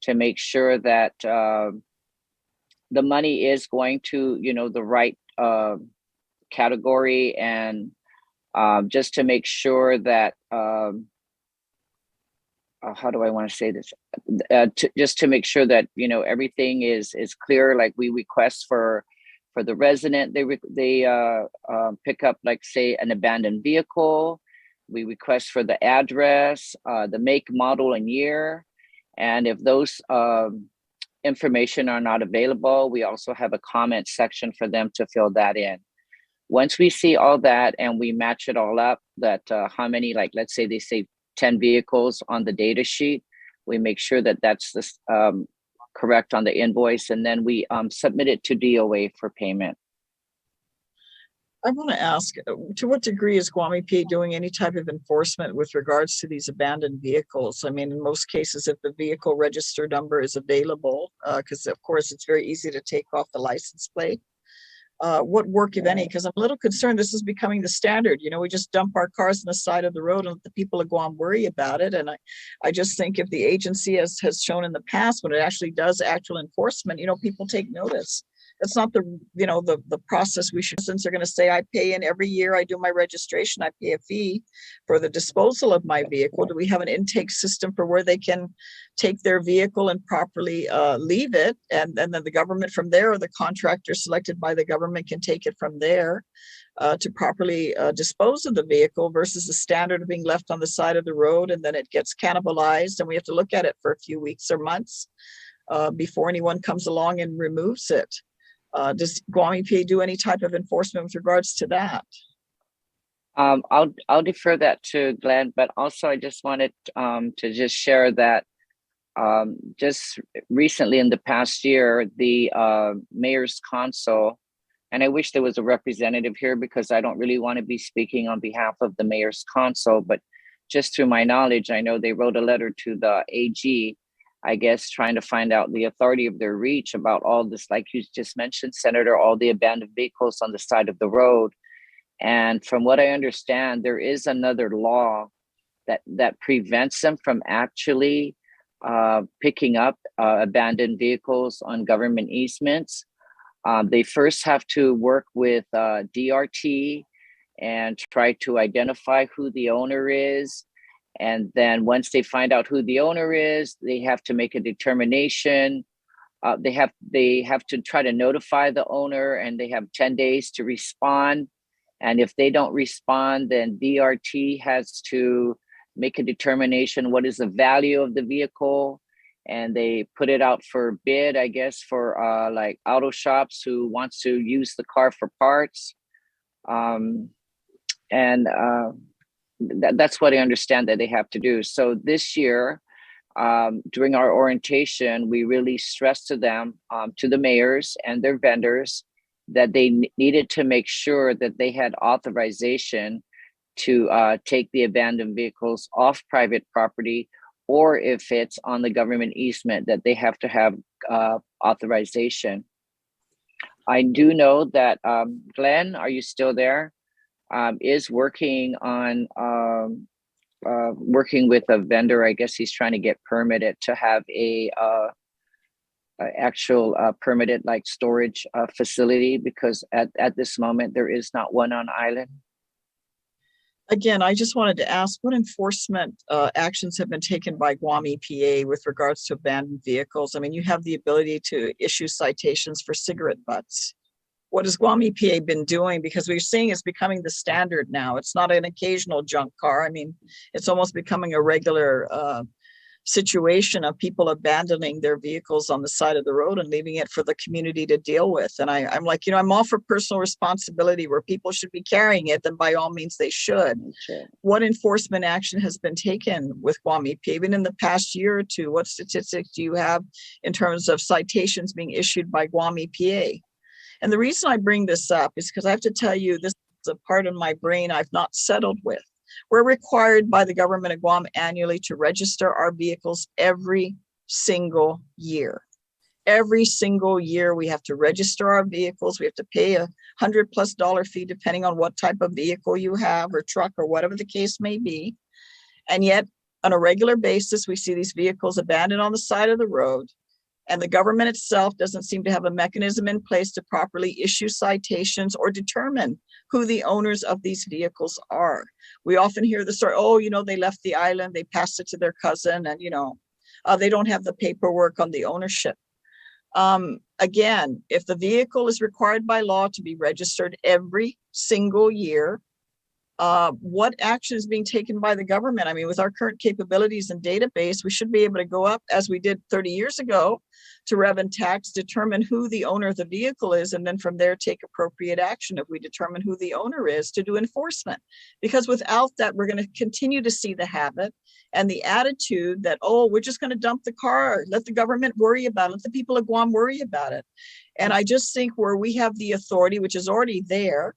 to make sure that the money is going to, the right category, and just to make sure that how do I want to say this? Just to make sure that everything is clear. Like we request for the resident, they pick up, like, say, an abandoned vehicle. We request for the address, the make, model, and year, and if those information are not available, we also have a comment section for them to fill that in. Once we see all that and we match it all up, that how many, like, let's say they say 10 vehicles on the data sheet, we make sure that that's correct on the invoice, and then we submit it to DOA for payment. I want to ask, to what degree is Guam EPA doing any type of enforcement with regards to these abandoned vehicles? I mean, in most cases, if the vehicle register number is available, because of course it's very easy to take off the license plate. What work, if any, because I'm a little concerned this is becoming the standard. We just dump our cars on the side of the road and let the people of Guam worry about it. And I just think if the agency has shown in the past, when it actually does actual enforcement, people take notice. That's not the process we should. Since they're going to say, I pay in every year, I do my registration, I pay a fee for the disposal of my vehicle. Do we have an intake system for where they can take their vehicle and properly leave it? And then the government from there, or the contractor selected by the government, can take it from there to properly dispose of the vehicle, versus the standard of being left on the side of the road, and then it gets cannibalized and we have to look at it for a few weeks or months before anyone comes along and removes it. Does Guam EPA do any type of enforcement with regards to that? I'll defer that to Glenn, but also I just wanted to just share that just recently in the past year, the Mayor's Council, and I wish there was a representative here because I don't really want to be speaking on behalf of the Mayor's Council, but just through my knowledge, I know they wrote a letter to the AG, I guess, trying to find out the authority of their reach about all this, like you just mentioned, Senator, all the abandoned vehicles on the side of the road. And from what I understand, there is another law that prevents them from actually picking up abandoned vehicles on government easements. They first have to work with DRT and try to identify who the owner is. And then once they find out who the owner is, they have to make a determination. They have to try to notify the owner, and they have 10 days to respond. And if they don't respond, then DRT has to make a determination what is the value of the vehicle. And they put it out for bid, I guess, for like auto shops who wants to use the car for parts. That's what I understand that they have to do. So this year, during our orientation, we really stressed to them, to the mayors and their vendors, that they needed to make sure that they had authorization to take the abandoned vehicles off private property or if it's on the government easement that they have to have authorization. I do know that Glenn, are you still there? Is working on working with a vendor. I guess he's trying to get permitted to have a actual permitted like storage facility, because at this moment there is not one on island. Again, I just wanted to ask what enforcement actions have been taken by Guam EPA with regards to abandoned vehicles? I mean, you have the ability to issue citations for cigarette butts. What has Guam EPA been doing? Because we're seeing it's becoming the standard now. It's not an occasional junk car. I mean, it's almost becoming a regular situation of people abandoning their vehicles on the side of the road and leaving it for the community to deal with. And I'm like, you know, I'm all for personal responsibility where people should be carrying it, then by all means they should. Sure. What enforcement action has been taken with Guam EPA, even in the past year or two? What statistics do you have in terms of citations being issued by Guam EPA? And the reason I bring this up is because I have to tell you, this is a part of my brain I've not settled with. We're required by the government of Guam annually to register our vehicles every single year. Every single year we have to register our vehicles. We have to pay $100+ fee depending on what type of vehicle you have or truck or whatever the case may be. And yet on a regular basis, we see these vehicles abandoned on the side of the road. And the government itself doesn't seem to have a mechanism in place to properly issue citations or determine who the owners of these vehicles are. We often hear the story, oh, you know, they left the island, they passed it to their cousin, and, you know, they don't have the paperwork on the ownership. Again, if the vehicle is required by law to be registered every single year, what action is being taken by the government? I mean, with our current capabilities and database, we should be able to go up as we did 30 years ago to Rev and Tax, determine who the owner of the vehicle is, and then from there take appropriate action if we determine who the owner is to do enforcement. Because without that, we're going to continue to see the habit and the attitude that, oh, we're just going to dump the car, let the government worry about it, let the people of Guam worry about it. And I just think where we have the authority, which is already there,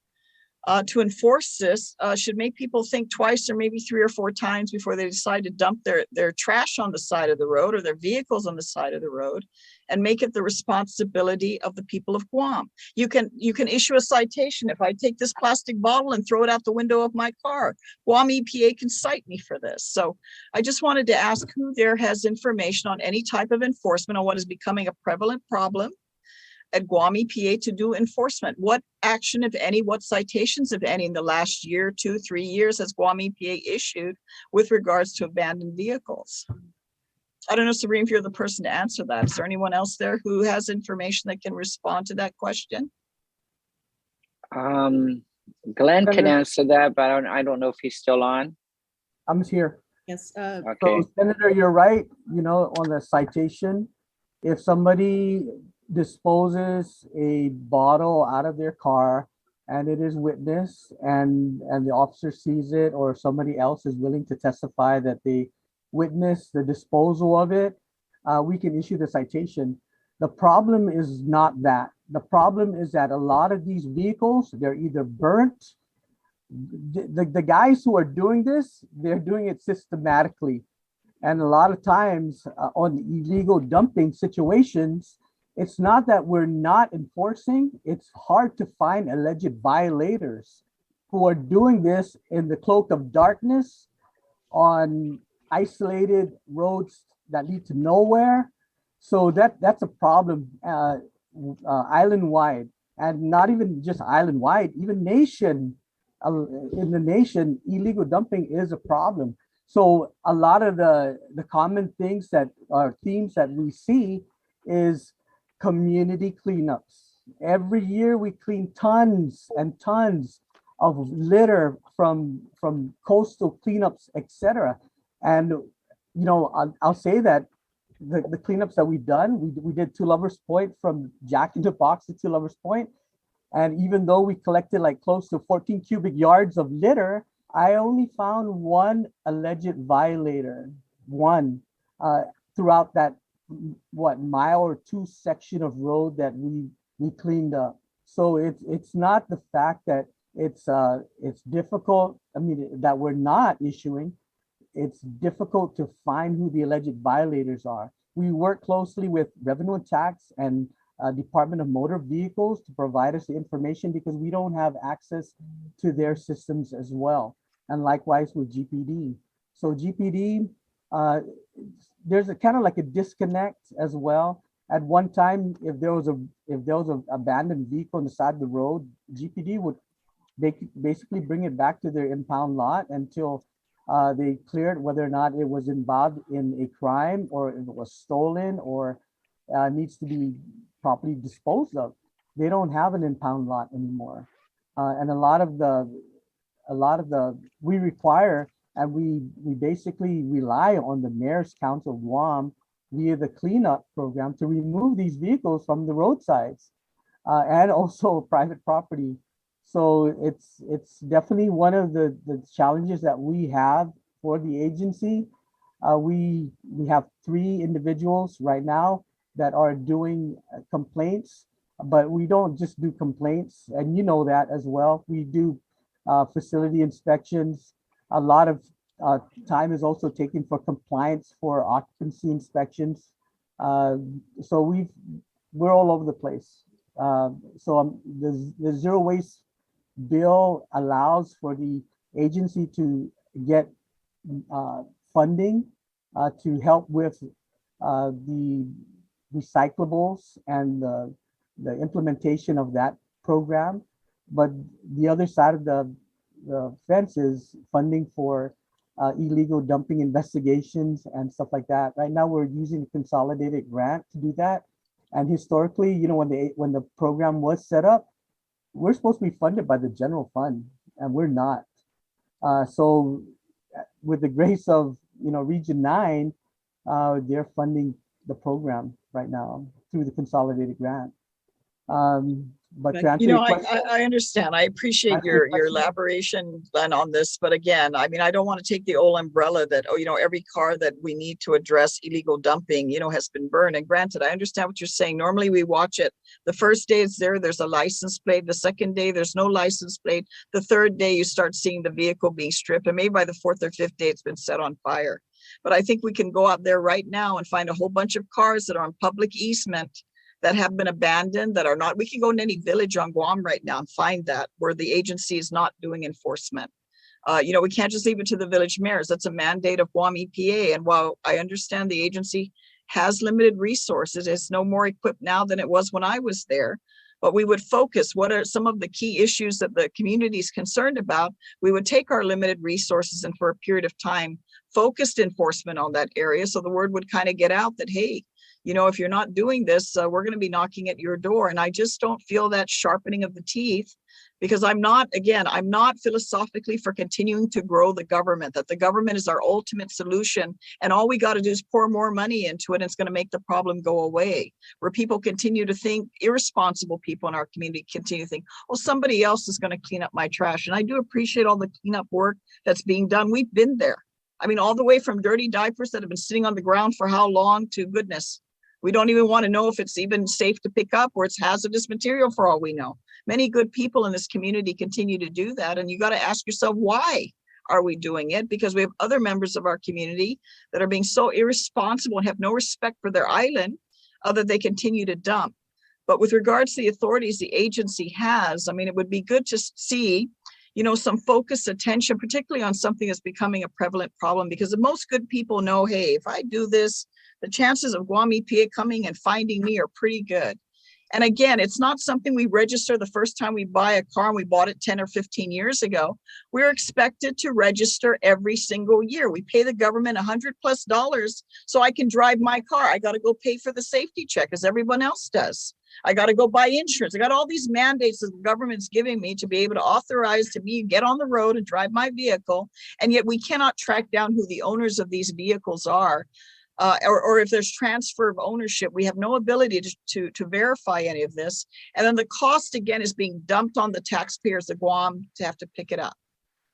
to enforce this should make people think twice or maybe 3 or 4 times before they decide to dump their trash on the side of the road or their vehicles on the side of the road, and make it the responsibility of the people of Guam. You can issue a citation. If I take this plastic bottle and throw it out the window of my car, Guam EPA can cite me for this. So I just wanted to ask who there has information on any type of enforcement on what is becoming a prevalent problem at Guam EPA to do enforcement. What action, if any, what citations, if any, in the last year, 2, 3 years has Guam EPA issued with regards to abandoned vehicles? I don't know, Sabina, if you're the person to answer that. Is there anyone else there who has information that can respond to that question? Glenn can answer that, but I don't know if he's still on. I'm here. Yes. Okay. So, Senator, you're right. You know, on the citation, if somebody disposes a bottle out of their car and it is witnessed and the officer sees it, or somebody else is willing to testify that they witnessed the disposal of it, we can issue the citation. The problem is not that. The problem is that a lot of these vehicles, they're either burnt. The guys who are doing this, they're doing it systematically. And a lot of times on the illegal dumping situations, it's not that we're not enforcing, it's hard to find alleged violators who are doing this in the cloak of darkness on isolated roads that lead to nowhere. So that's a problem island-wide, and not even just island-wide, even in the nation, illegal dumping is a problem. So a lot of the common things that are themes that we see is community cleanups. Every year we clean tons and tons of litter from coastal cleanups, etc. And you know, I'll say that the cleanups that we've done, we did Two Lovers Point from Jack in the Box to Two Lovers Point, and even though we collected like close to 14 cubic yards of litter, I only found one alleged violator, one throughout that mile or 2 section of road that we cleaned up. So it's not the fact that it's difficult, I mean, that we're not issuing. it's difficult to find who the alleged violators are. We work closely with Revenue and Tax and Department of Motor Vehicles to provide us the information because we don't have access to their systems as well. And likewise with GPD. So GPD, there's a kind of like a disconnect as well. At one time, if there was an abandoned vehicle on the side of the road, GPD would basically bring it back to their impound lot until they cleared whether or not it was involved in a crime or if it was stolen or needs to be properly disposed of. They don't have an impound lot anymore. And a lot of the, we require, and we basically rely on the Mayor's Council of Guam via the cleanup program to remove these vehicles from the roadsides and also private property. So it's definitely one of the challenges that we have for the agency. We have 3 individuals right now that are doing complaints, but we don't just do complaints, and you know that as well. We do facility inspections. A lot of time is also taken for compliance for occupancy inspections. So we're all over the place. The zero waste bill allows for the agency to get funding to help with the recyclables and the implementation of that program. But the other side of the fence is funding for illegal dumping investigations and stuff like that. Right now, we're using a consolidated grant to do that. And historically, you know, when the program was set up, we're supposed to be funded by the general fund, and we're not. So with the grace of, you know, Region 9, they're funding the program right now through the consolidated grant. But to answer your question, I understand. I appreciate your elaboration, Glenn, on this. But again, I mean, I don't want to take the old umbrella that, oh, you know, every car that we need to address illegal dumping, you know, has been burned. And granted, I understand what you're saying. Normally we watch it. The first day it's there's a license plate. The second day, there's no license plate. The third day, you start seeing the vehicle being stripped. And maybe by the 4th or 5th day, it's been set on fire. But I think we can go out there right now and find a whole bunch of cars that are on public easement that have been abandoned, that are not. We can go in any village on Guam right now and find that where the agency is not doing enforcement. You know, we can't just leave it to the village mayors. That's a mandate of Guam EPA. And while I understand the agency has limited resources, it's no more equipped now than it was when I was there. But we would focus, what are some of the key issues that the community is concerned about? We would take our limited resources and for a period of time, focused enforcement on that area. So the word would kind of get out that, hey, you know, if you're not doing this, we're going to be knocking at your door. And I just don't feel that sharpening of the teeth, because I'm not philosophically for continuing to grow the government, that the government is our ultimate solution. And all we got to do is pour more money into it. And it's going to make the problem go away, where people continue to think, irresponsible people in our community continue to think, oh, somebody else is going to clean up my trash. And I do appreciate all the cleanup work that's being done. We've been there. I mean, all the way from dirty diapers that have been sitting on the ground for how long to goodness. We don't even want to know if it's even safe to pick up or it's hazardous material for all we know. Many good people in this community continue to do that. And you got to ask yourself, why are we doing it? Because we have other members of our community that are being so irresponsible and have no respect for their island, that they continue to dump. But with regards to the authorities the agency has, I mean, it would be good to see, you know, some focused attention, particularly on something that's becoming a prevalent problem, because most good people know, hey, if I do this, the chances of Guam EPA coming and finding me are pretty good. And again, it's not something we register the first time we buy a car, and we bought it 10 or 15 years ago. We're expected to register every single year. We pay the government $100+ so I can drive my car. I got to go pay for the safety check as everyone else does. I got to go buy insurance. I got all these mandates that the government's giving me to be able to authorize to me get on the road and drive my vehicle. And yet we cannot track down who the owners of these vehicles are. Or if there's transfer of ownership, we have no ability to verify any of this. And then the cost, again, is being dumped on the taxpayers of Guam to have to pick it up.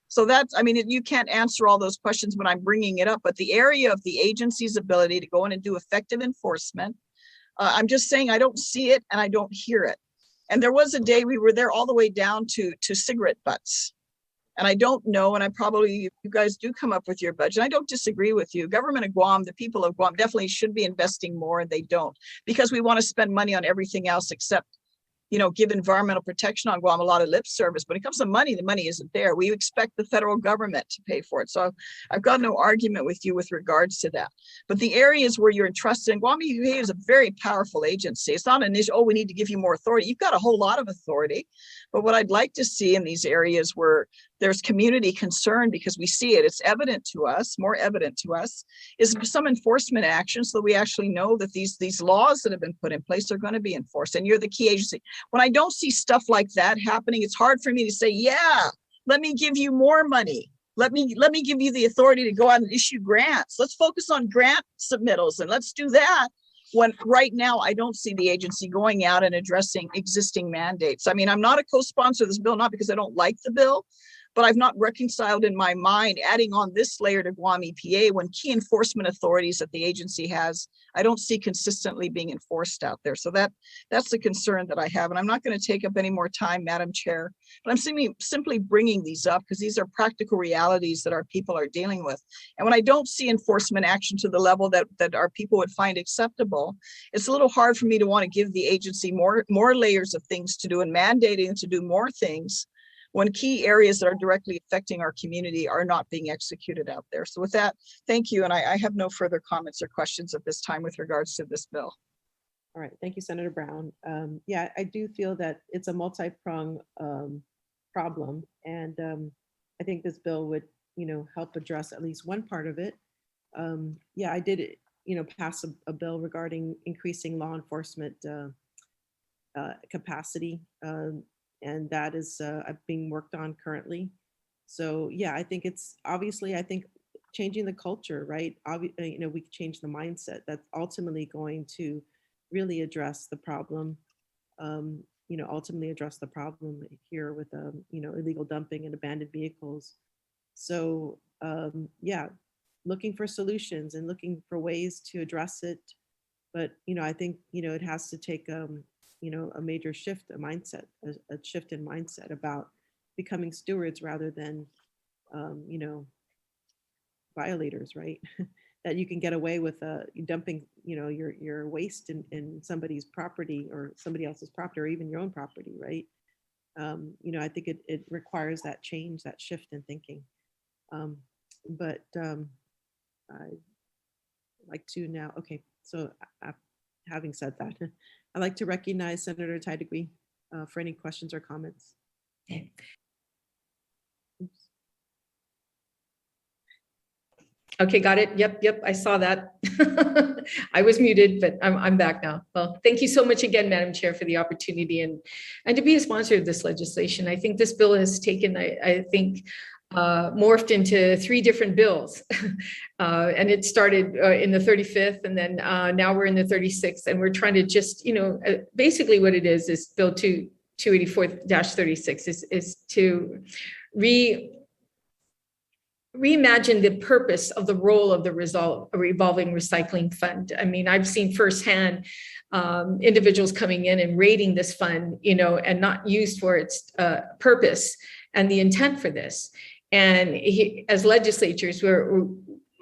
So that's, I mean, you can't answer all those questions when I'm bringing it up, but the area of the agency's ability to go in and do effective enforcement, I'm just saying I don't see it and I don't hear it. And there was a day we were there all the way down to cigarette butts. And I don't know, and you guys do come up with your budget. I don't disagree with you. Government of Guam, the people of Guam definitely should be investing more, and they don't, because we want to spend money on everything else except, give environmental protection on Guam a lot of lip service. When it comes to money, the money isn't there. We expect the federal government to pay for it. So I've got no argument with you with regards to that. But the areas where you're entrusted, and Guam EPA is a very powerful agency. It's not an issue, oh, we need to give you more authority. You've got a whole lot of authority. But what I'd like to see in these areas where there's community concern, because we see it, it's evident to us, more evident to us, is some enforcement action so that we actually know that these laws that have been put in place are going to be enforced. And you're the key agency. When I don't see stuff like that happening, it's hard for me to say, yeah, let me give you more money. Let me give you the authority to go out and issue grants. Let's focus on grant submittals and let's do that. When right now, I don't see the agency going out and addressing existing mandates. I mean, I'm not a co-sponsor of this bill, not because I don't like the bill, but I've not reconciled in my mind adding on this layer to Guam EPA when key enforcement authorities that the agency has, I don't see consistently being enforced out there. So that's the concern that I have. And I'm not going to take up any more time, Madam Chair, but I'm simply bringing these up because these are practical realities that our people are dealing with. And when I don't see enforcement action to the level that our people would find acceptable, it's a little hard for me to want to give the agency more layers of things to do and mandating to do more things when key areas that are directly affecting our community are not being executed out there. So with that, thank you. And I have no further comments or questions at this time with regards to this bill. All right, thank you, Senator Brown. Yeah, I do feel that it's a multi-pronged problem. And I think this bill would, help address at least one part of it. Yeah, I did, pass a bill regarding increasing law enforcement capacity. And that is being worked on currently. So yeah, I think it's obviously, I think changing the culture, right? We change the mindset that's ultimately going to really address the problem, ultimately address the problem here with, illegal dumping and abandoned vehicles. So yeah, looking for solutions and looking for ways to address it. But, I think, it has to take, a major shift, a shift in mindset about becoming stewards rather than, violators, right? That you can get away with dumping, your waste in somebody's property or somebody else's property or even your own property, right? I think it requires that change, that shift in thinking. But I'd like to now, okay, so having said that, I'd like to recognize Senator Taitague for any questions or comments. Okay. Okay, got it. Yep, I saw that. I was muted, but I'm back now. Well, thank you so much again, Madam Chair, for the opportunity and to be a sponsor of this legislation. I think this bill has taken, I think, morphed into 3 different bills. And it started in the 35th, and then now we're in the 36th, and we're trying to just, basically what it is Bill 284-36 is to reimagine the purpose of the role of the revolving recycling fund. I mean, I've seen firsthand individuals coming in and raiding this fund, and not used for its purpose and the intent for this. And as legislatures,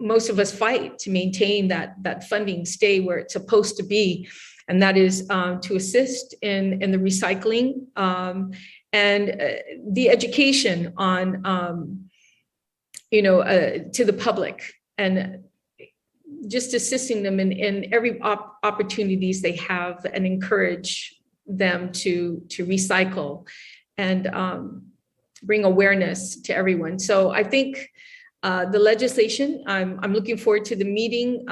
most of us fight to maintain that funding stay where it's supposed to be, and that is to assist in the recycling and the education on, to the public, and just assisting them in every opportunities they have, and encourage them to recycle and bring awareness to everyone. So I think the legislation, I'm looking forward to the meeting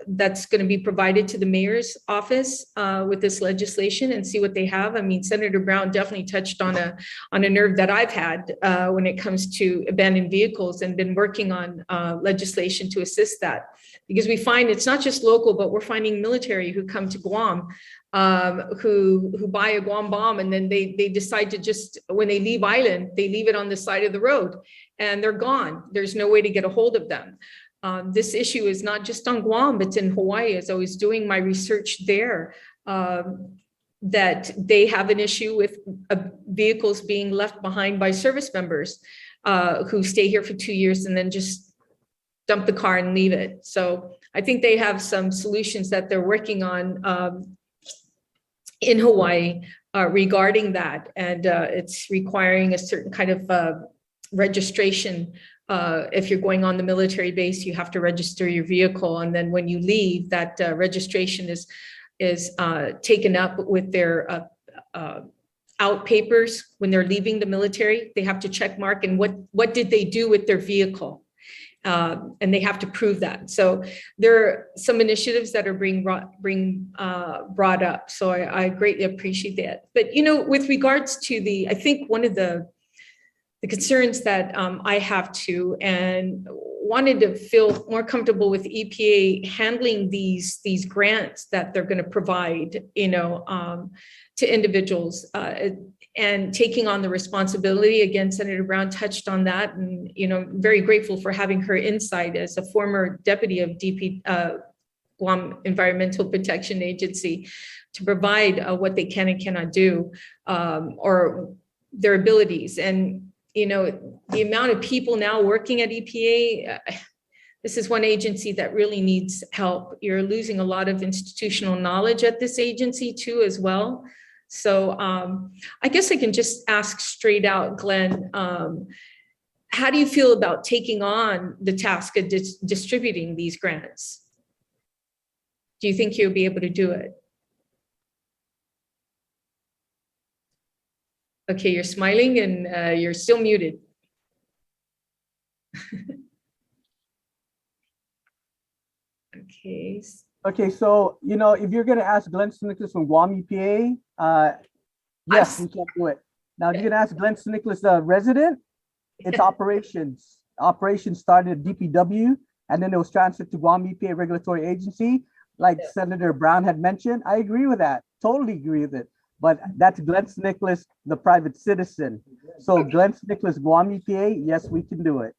that's going to be provided to the mayor's office with this legislation and see what they have. I mean, Senator Brown definitely touched on a nerve that I've had when it comes to abandoned vehicles, and been working on legislation to assist that, because we find it's not just local, but we're finding military who come to Guam who buy a Guam bomb, and then they decide to just, when they leave island, they leave it on the side of the road and they're gone. There's no way to get a hold of them. This issue is not just on Guam, but it's in Hawaii. As I was doing my research there, that they have an issue with vehicles being left behind by service members who stay here for 2 years and then just dump the car and leave it. So I think they have some solutions that they're working on in Hawaii regarding that. And it's requiring a certain kind of registration. If you're going on the military base, you have to register your vehicle. And then when you leave, that registration is taken up with their out papers when they're leaving the military. They have to check mark and what did they do with their vehicle, and they have to prove that. So there are some initiatives that are being brought up. So I greatly appreciate that. But with regards to I think one of the concerns that I have too, and wanted to feel more comfortable with EPA handling these grants that they're going to provide, to individuals and taking on the responsibility. Again, Senator Brown touched on that, and very grateful for having her insight as a former deputy of Guam Environmental Protection Agency to provide what they can and cannot do, or their abilities. And the amount of people now working at EPA, this is one agency that really needs help. You're losing a lot of institutional knowledge at this agency too, as well. So I guess I can just ask straight out, Glenn, how do you feel about taking on the task of distributing these grants? Do you think you'll be able to do it? Okay, you're smiling and you're still muted. Okay. Okay, so if you're gonna ask Glenn Nicholas from Guam EPA, yes, we can do it. Now, if you're gonna ask Glenn Nicholas, the resident, it's operations. Operations started at DPW, and then it was transferred to Guam EPA regulatory agency, like Senator Brown had mentioned. I agree with that. Totally agree with it. But that's Glenn Nicholas, the private citizen. So Glenn Nicholas, Guam EPA, yes, we can do it.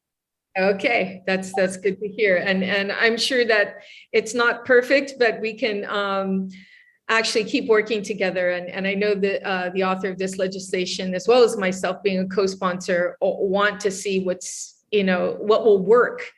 Okay, that's good to hear. And I'm sure that it's not perfect, but we can actually keep working together. And I know that the author of this legislation, as well as myself being a co-sponsor, want to see what will work,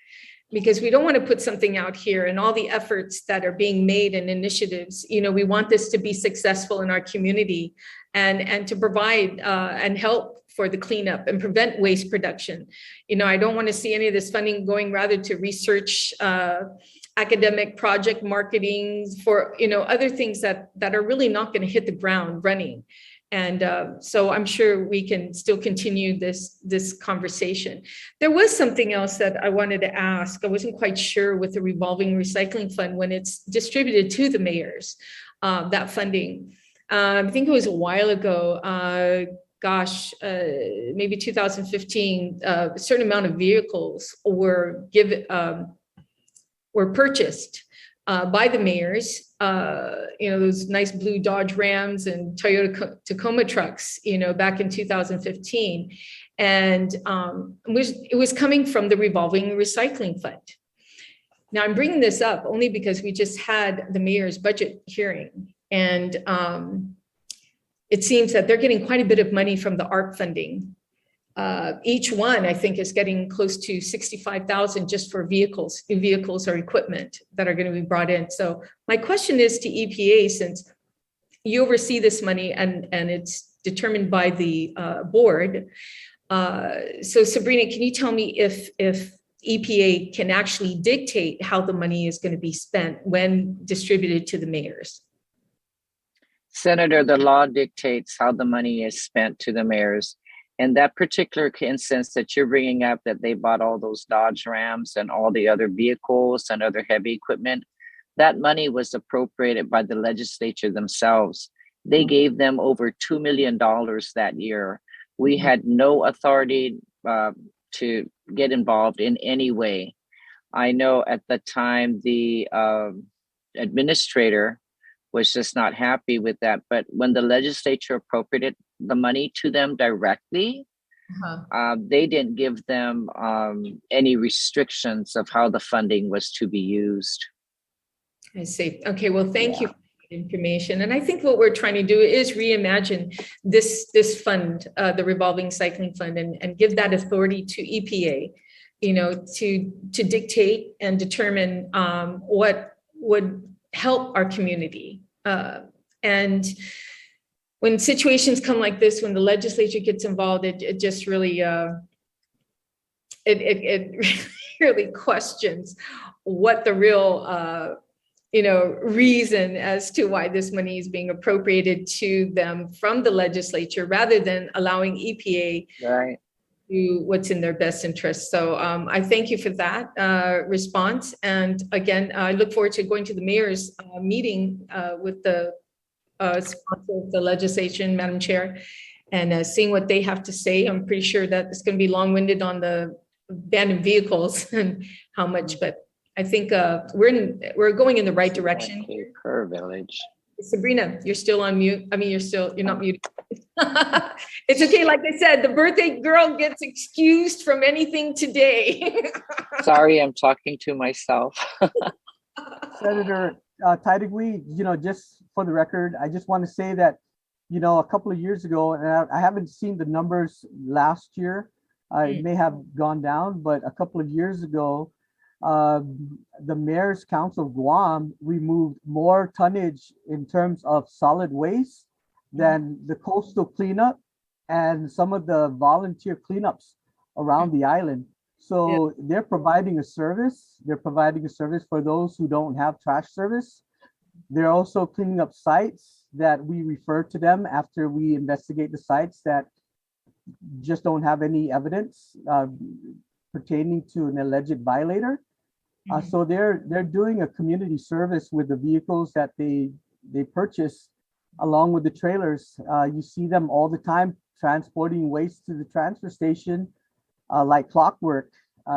because we don't want to put something out here and all the efforts that are being made and initiatives. We want this to be successful in our community and to provide and help for the cleanup and prevent waste production. I don't want to see any of this funding going rather to research, academic project marketing for, other things that are really not going to hit the ground running. And so I'm sure we can still continue this conversation. There was something else that I wanted to ask. I wasn't quite sure with the revolving recycling fund when it's distributed to the mayors, that funding. I think it was a while ago, maybe 2015, a certain amount of vehicles were purchased by the mayors, those nice blue Dodge Rams and Toyota Tacoma trucks, back in 2015. And it was coming from the revolving recycling fund. Now I'm bringing this up only because we just had the mayor's budget hearing, and it seems that they're getting quite a bit of money from the ARP funding. Each one, I think, is getting close to $65,000 just for new vehicles or equipment that are going to be brought in. So my question is to EPA, since you oversee this money and it's determined by the board. So Sabrina, can you tell me if EPA can actually dictate how the money is going to be spent when distributed to the mayors? Senator, the law dictates how the money is spent to the mayors. In that particular instance that you're bringing up, that they bought all those Dodge Rams and all the other vehicles and other heavy equipment, that money was appropriated by the legislature themselves. They gave them over $2 million that year. We had no authority to get involved in any way. I know at the time the administrator was just not happy with that. But when the legislature appropriated the money to them directly, they didn't give them any restrictions of how the funding was to be used. I see. Okay, well, thank you for information. And I think what we're trying to do is reimagine this fund, the revolving cycling fund, and give that authority to EPA, to dictate and determine what would help our community. And when situations come like this, when the legislature gets involved, it just really, it really questions what the real reason as to why this money is being appropriated to them from the legislature, rather than allowing EPA Right. do what's in their best interest. So I thank you for that response. And again, I look forward to going to the mayor's meeting with the sponsor of the legislation, Madam Chair, and seeing what they have to say. I'm pretty sure that it's going to be long-winded on the abandoned vehicles and how much, but I think we're going in the right direction. Per village. Sabrina, you're still on mute. I mean, you're not muted. It's okay. Like I said, the birthday girl gets excused from anything today. Sorry, I'm talking to myself. Senator Taitague, just for the record, I just want to say that, a couple of years ago, and I haven't seen the numbers last year, it may have gone down, but a couple of years ago, the Mayor's Council of Guam removed more tonnage in terms of solid waste than the coastal cleanup and some of the volunteer cleanups around the island. So they're providing a service. They're providing a service for those who don't have trash service. They're also cleaning up sites that we refer to them after we investigate the sites that just don't have any evidence pertaining to an alleged violator. So they're doing a community service with the vehicles that they purchase along with the trailers. You see them all the time transporting waste to the transfer station like clockwork.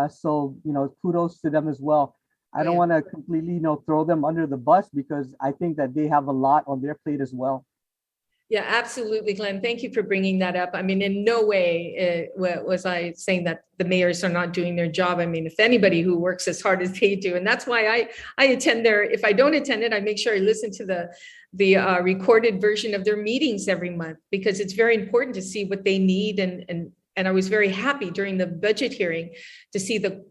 So kudos to them as well. I don't want to completely throw them under the bus, because I think that they have a lot on their plate as well. Yeah, absolutely, Glenn. Thank you for bringing that up. I mean, in no way was I saying that the mayors are not doing their job. I mean, if anybody who works as hard as they do, and that's why I attend their, if I don't attend it, I make sure I listen to the recorded version of their meetings every month, because it's very important to see what they need. And I was very happy during the budget hearing to see the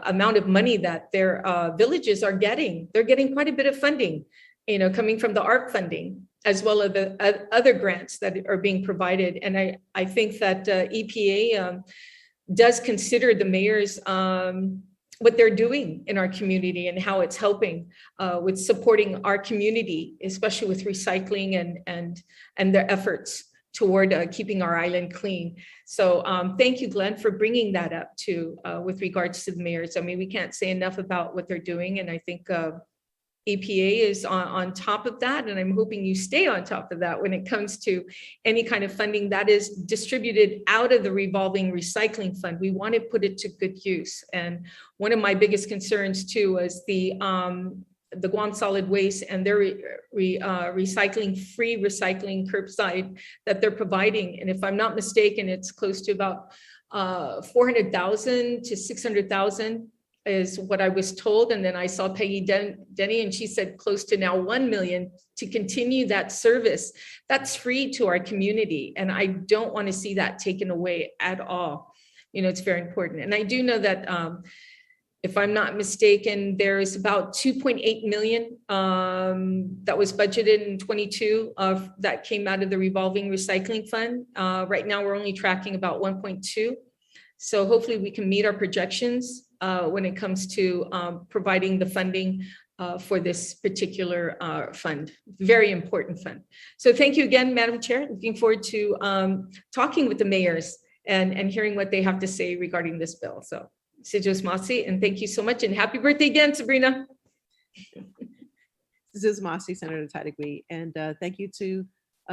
amount of money that their villages are getting. They're getting quite a bit of funding, coming from the ARP funding, as well as the other grants that are being provided. And I think that EPA does consider the mayors what they're doing in our community and how it's helping with supporting our community, especially with recycling and their efforts toward keeping our island clean. So thank you, Glenn, for bringing that up too, with regards to the mayors. I mean, we can't say enough about what they're doing. And I think EPA is on top of that, and I'm hoping you stay on top of that when it comes to any kind of funding that is distributed out of the revolving recycling fund. We want to put it to good use. And one of my biggest concerns too was the Guam Solid Waste and their free recycling curbside that they're providing. And if I'm not mistaken, it's close to about 400,000 to 600,000. Is what I was told. And then I saw Peggy Denny, and she said close to now 1 million to continue that service. That's free to our community. And I don't want to see that taken away at all. It's very important. And I do know that if I'm not mistaken, there's about 2.8 million that was budgeted in 22 that came out of the revolving recycling fund. Right now, we're only tracking about 1.2. So hopefully we can meet our projections when it comes to providing the funding for this particular fund. Very important fund. So thank you again, Madam Chair. Looking forward to talking with the mayors and hearing what they have to say regarding this bill. So Sijos Masi, and thank you so much, and happy birthday again, Sabrina. This is Masi, Senator Taitague, and thank you to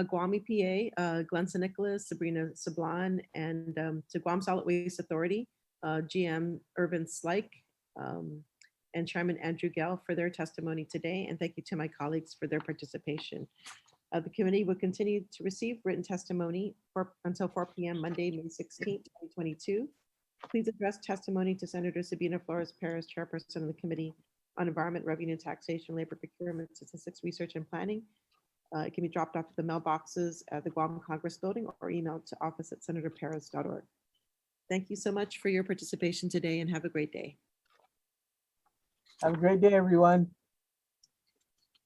Guam EPA, Glenn San Nicolas, Sabrina Sablan, and to Guam Solid Waste Authority, GM Irvin Slyke, and Chairman Andrew Gale for their testimony today. And thank you to my colleagues for their participation. The committee will continue to receive written testimony until 4 p.m. Monday, May 16, 2022. Please address testimony to Senator Sabina Flores Perez, Chairperson of the committee, on environment, revenue, taxation, labor, procurement, statistics, research, and planning. It can be dropped off at the mailboxes at the Guam Congress Building or emailed to office@senatorperez.org. Thank you so much for your participation today and have a great day. Have a great day, everyone.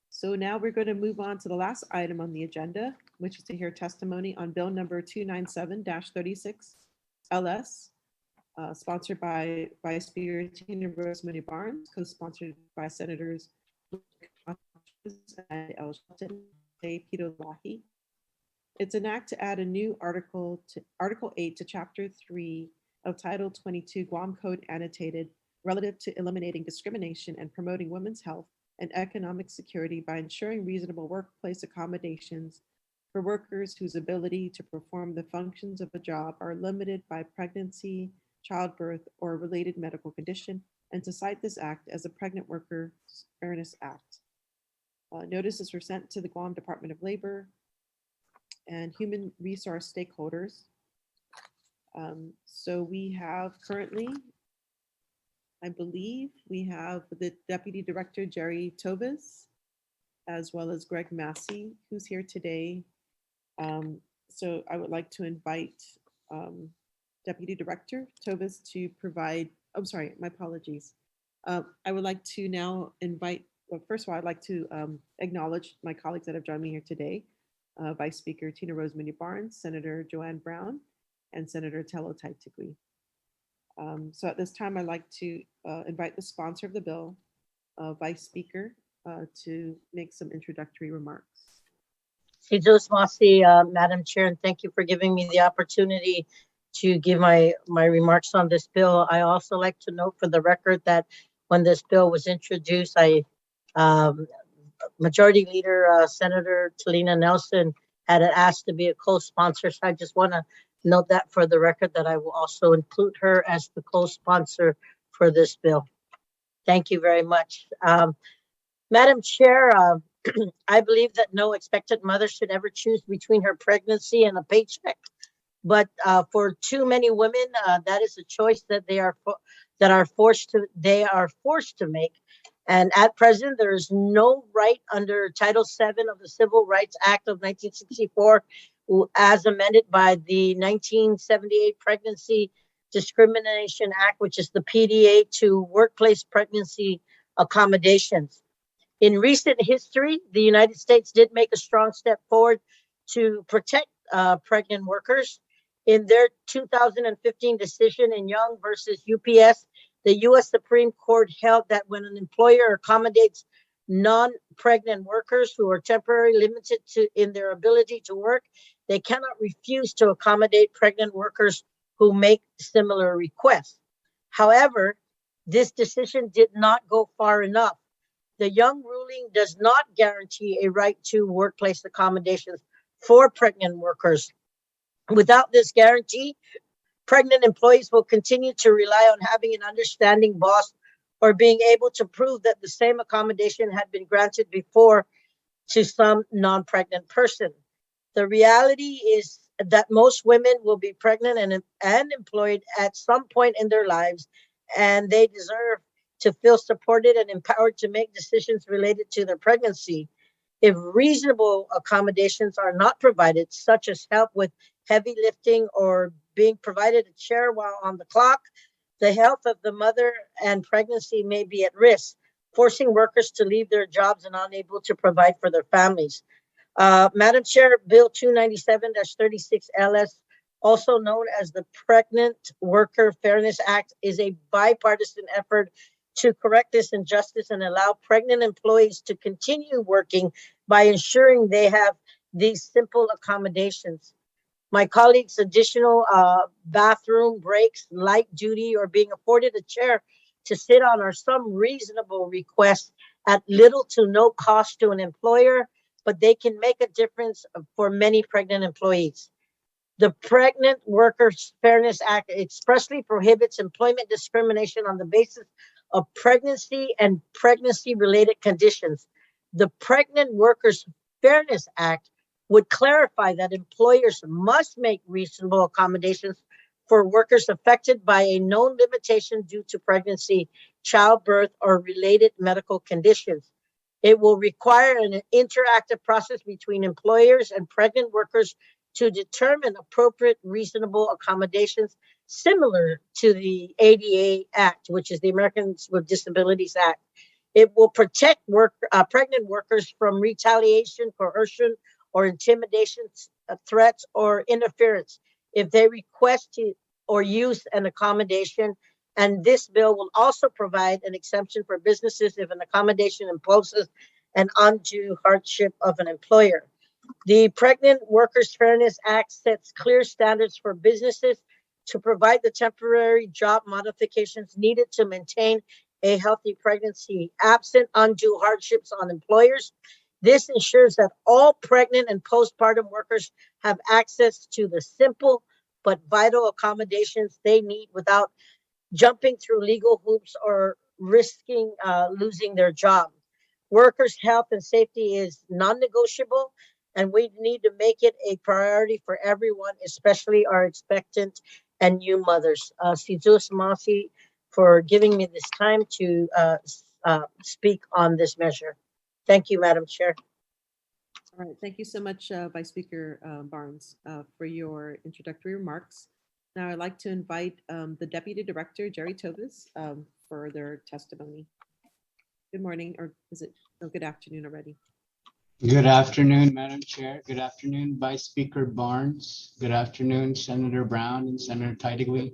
So now we're going to move on to the last item on the agenda, which is to hear testimony on Bill number 297-36 LS, sponsored by Vice Speaker Tina Rose MuñaBarnes, co-sponsored by Senators and Shelton, Pedo. It's an act to add a new Article 8 to Chapter 3 of Title 22 Guam Code Annotated relative to eliminating discrimination and promoting women's health and economic security by ensuring reasonable workplace accommodations for workers whose ability to perform the functions of a job are limited by pregnancy, childbirth, or a related medical condition, and to cite this act as a Pregnant Workers Fairness Act. Notices were sent to the Guam Department of Labor and Human Resource stakeholders. So we have currently, I believe we have the Deputy Director, Jerry Tovis, as well as Greg Massey, who's here today. So I would like to invite Deputy Director Tovis to provide, I'm sorry, my apologies. I would like to now invite, well, first of all, I'd like to acknowledge my colleagues that have joined me here today. Vice Speaker Tina Rose MuñaBarnes, Senator Joanne Brown, and Senator Telo Taitague. So at this time, I'd like to invite the sponsor of the bill, Vice Speaker, to make some introductory remarks. Jesus Masi, Madam Chair, and thank you for giving me the opportunity to give my remarks on this bill. I also like to note for the record that when this bill was introduced, Majority Leader Senator Talina Nelson had asked to be a co-sponsor. So I just want to note that for the record that I will also include her as the co-sponsor for this bill. Thank you very much. Madam Chair, I believe that no expectant mother should ever choose between her pregnancy and a paycheck. But for too many women, that is a choice that they are forced to make. And at present, there is no right under Title VII of the Civil Rights Act of 1964, as amended by the 1978 Pregnancy Discrimination Act, which is the PDA, to workplace pregnancy accommodations. In recent history, the United States did make a strong step forward to protect pregnant workers. In their 2015 decision in Young versus UPS, the U.S. Supreme Court held that when an employer accommodates non-pregnant workers who are temporarily limited in their ability to work, they cannot refuse to accommodate pregnant workers who make similar requests. However, this decision did not go far enough. The Young ruling does not guarantee a right to workplace accommodations for pregnant workers. Without this guarantee, pregnant employees will continue to rely on having an understanding boss or being able to prove that the same accommodation had been granted before to some non-pregnant person. The reality is that most women will be pregnant and employed at some point in their lives, and they deserve to feel supported and empowered to make decisions related to their pregnancy. If reasonable accommodations are not provided, such as help with heavy lifting or being provided a chair while on the clock, the health of the mother and pregnancy may be at risk, forcing workers to leave their jobs and unable to provide for their families. Madam Chair, Bill 297-36 LS, also known as the Pregnant Worker Fairness Act, is a bipartisan effort to correct this injustice and allow pregnant employees to continue working by ensuring they have these simple accommodations. My colleagues' additional bathroom breaks, light duty, or being afforded a chair to sit on are some reasonable requests at little to no cost to an employer, but they can make a difference for many pregnant employees. The Pregnant Workers Fairness Act expressly prohibits employment discrimination on the basis of pregnancy and pregnancy-related conditions. The Pregnant Workers Fairness Act would clarify that employers must make reasonable accommodations for workers affected by a known limitation due to pregnancy, childbirth, or related medical conditions. It will require an interactive process between employers and pregnant workers to determine appropriate, reasonable accommodations similar to the ADA Act, which is the Americans with Disabilities Act. It will protect pregnant workers from retaliation, coercion, or intimidation, threats, or interference if they request to or use an accommodation. And this bill will also provide an exemption for businesses if an accommodation imposes an undue hardship of an employer. The Pregnant Workers Fairness Act sets clear standards for businesses to provide the temporary job modifications needed to maintain a healthy pregnancy, absent undue hardships on employers. This ensures that all pregnant and postpartum workers have access to the simple but vital accommodations they need without jumping through legal hoops or risking losing their job. Workers' health and safety is non-negotiable, and we need to make it a priority for everyone, especially our expectant and new mothers. Sizos Masi for giving me this time to speak on this measure. Thank you, Madam Chair. All right, thank you so much, Vice Speaker Barnes, for your introductory remarks. Now I'd like to invite the Deputy Director, Jerry Tovis, for their testimony. Good morning, or is it, oh, good afternoon already. Good afternoon, Madam Chair. Good afternoon, Vice Speaker Barnes. Good afternoon, Senator Brown and Senator Taitague.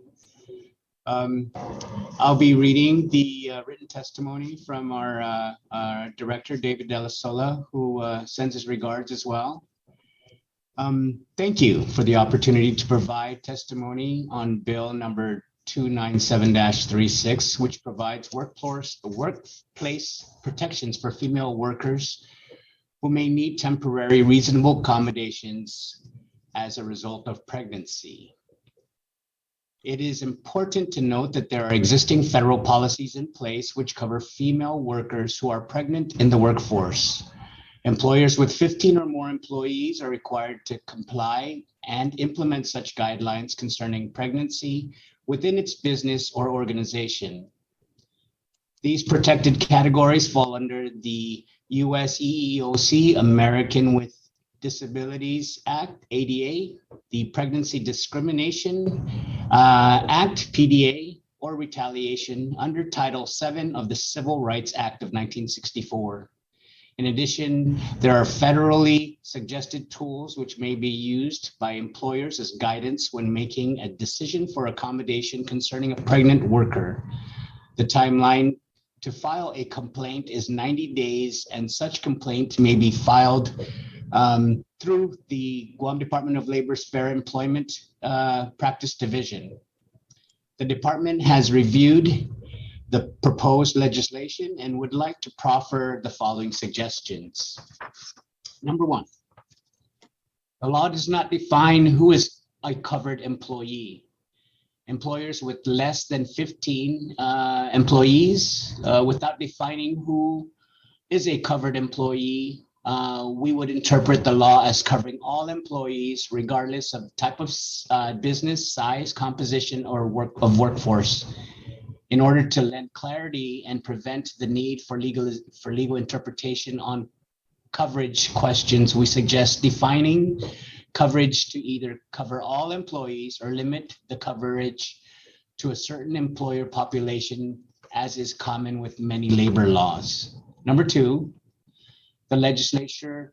I'll be reading the written testimony from our Director, David De La Sola, who sends his regards as well. Thank you for the opportunity to provide testimony on Bill number 297-36, which provides workplace protections for female workers who may need temporary reasonable accommodations as a result of pregnancy. It is important to note that there are existing federal policies in place which cover female workers who are pregnant in the workforce. Employers with 15 or more employees are required to comply and implement such guidelines concerning pregnancy within its business or organization. These protected categories fall under the US EEOC American with Disabilities Act, ADA, the Pregnancy Discrimination Act, PDA, or retaliation under Title VII of the Civil Rights Act of 1964. In addition, there are federally suggested tools which may be used by employers as guidance when making a decision for accommodation concerning a pregnant worker. The timeline to file a complaint is 90 days, and such complaint may be filed through the Guam Department of Labor's Fair Employment Practice Division. The department has reviewed the proposed legislation and would like to proffer the following suggestions. Number one, the law does not define who is a covered employee. Employers with less than 15 employees, without defining who is a covered employee, we would interpret the law as covering all employees regardless of type of business, size, composition, or workforce. In order to lend clarity and prevent the need for legal interpretation on coverage questions, we suggest defining coverage to either cover all employees or limit the coverage to a certain employer population, as is common with many labor laws. Number two, the legislature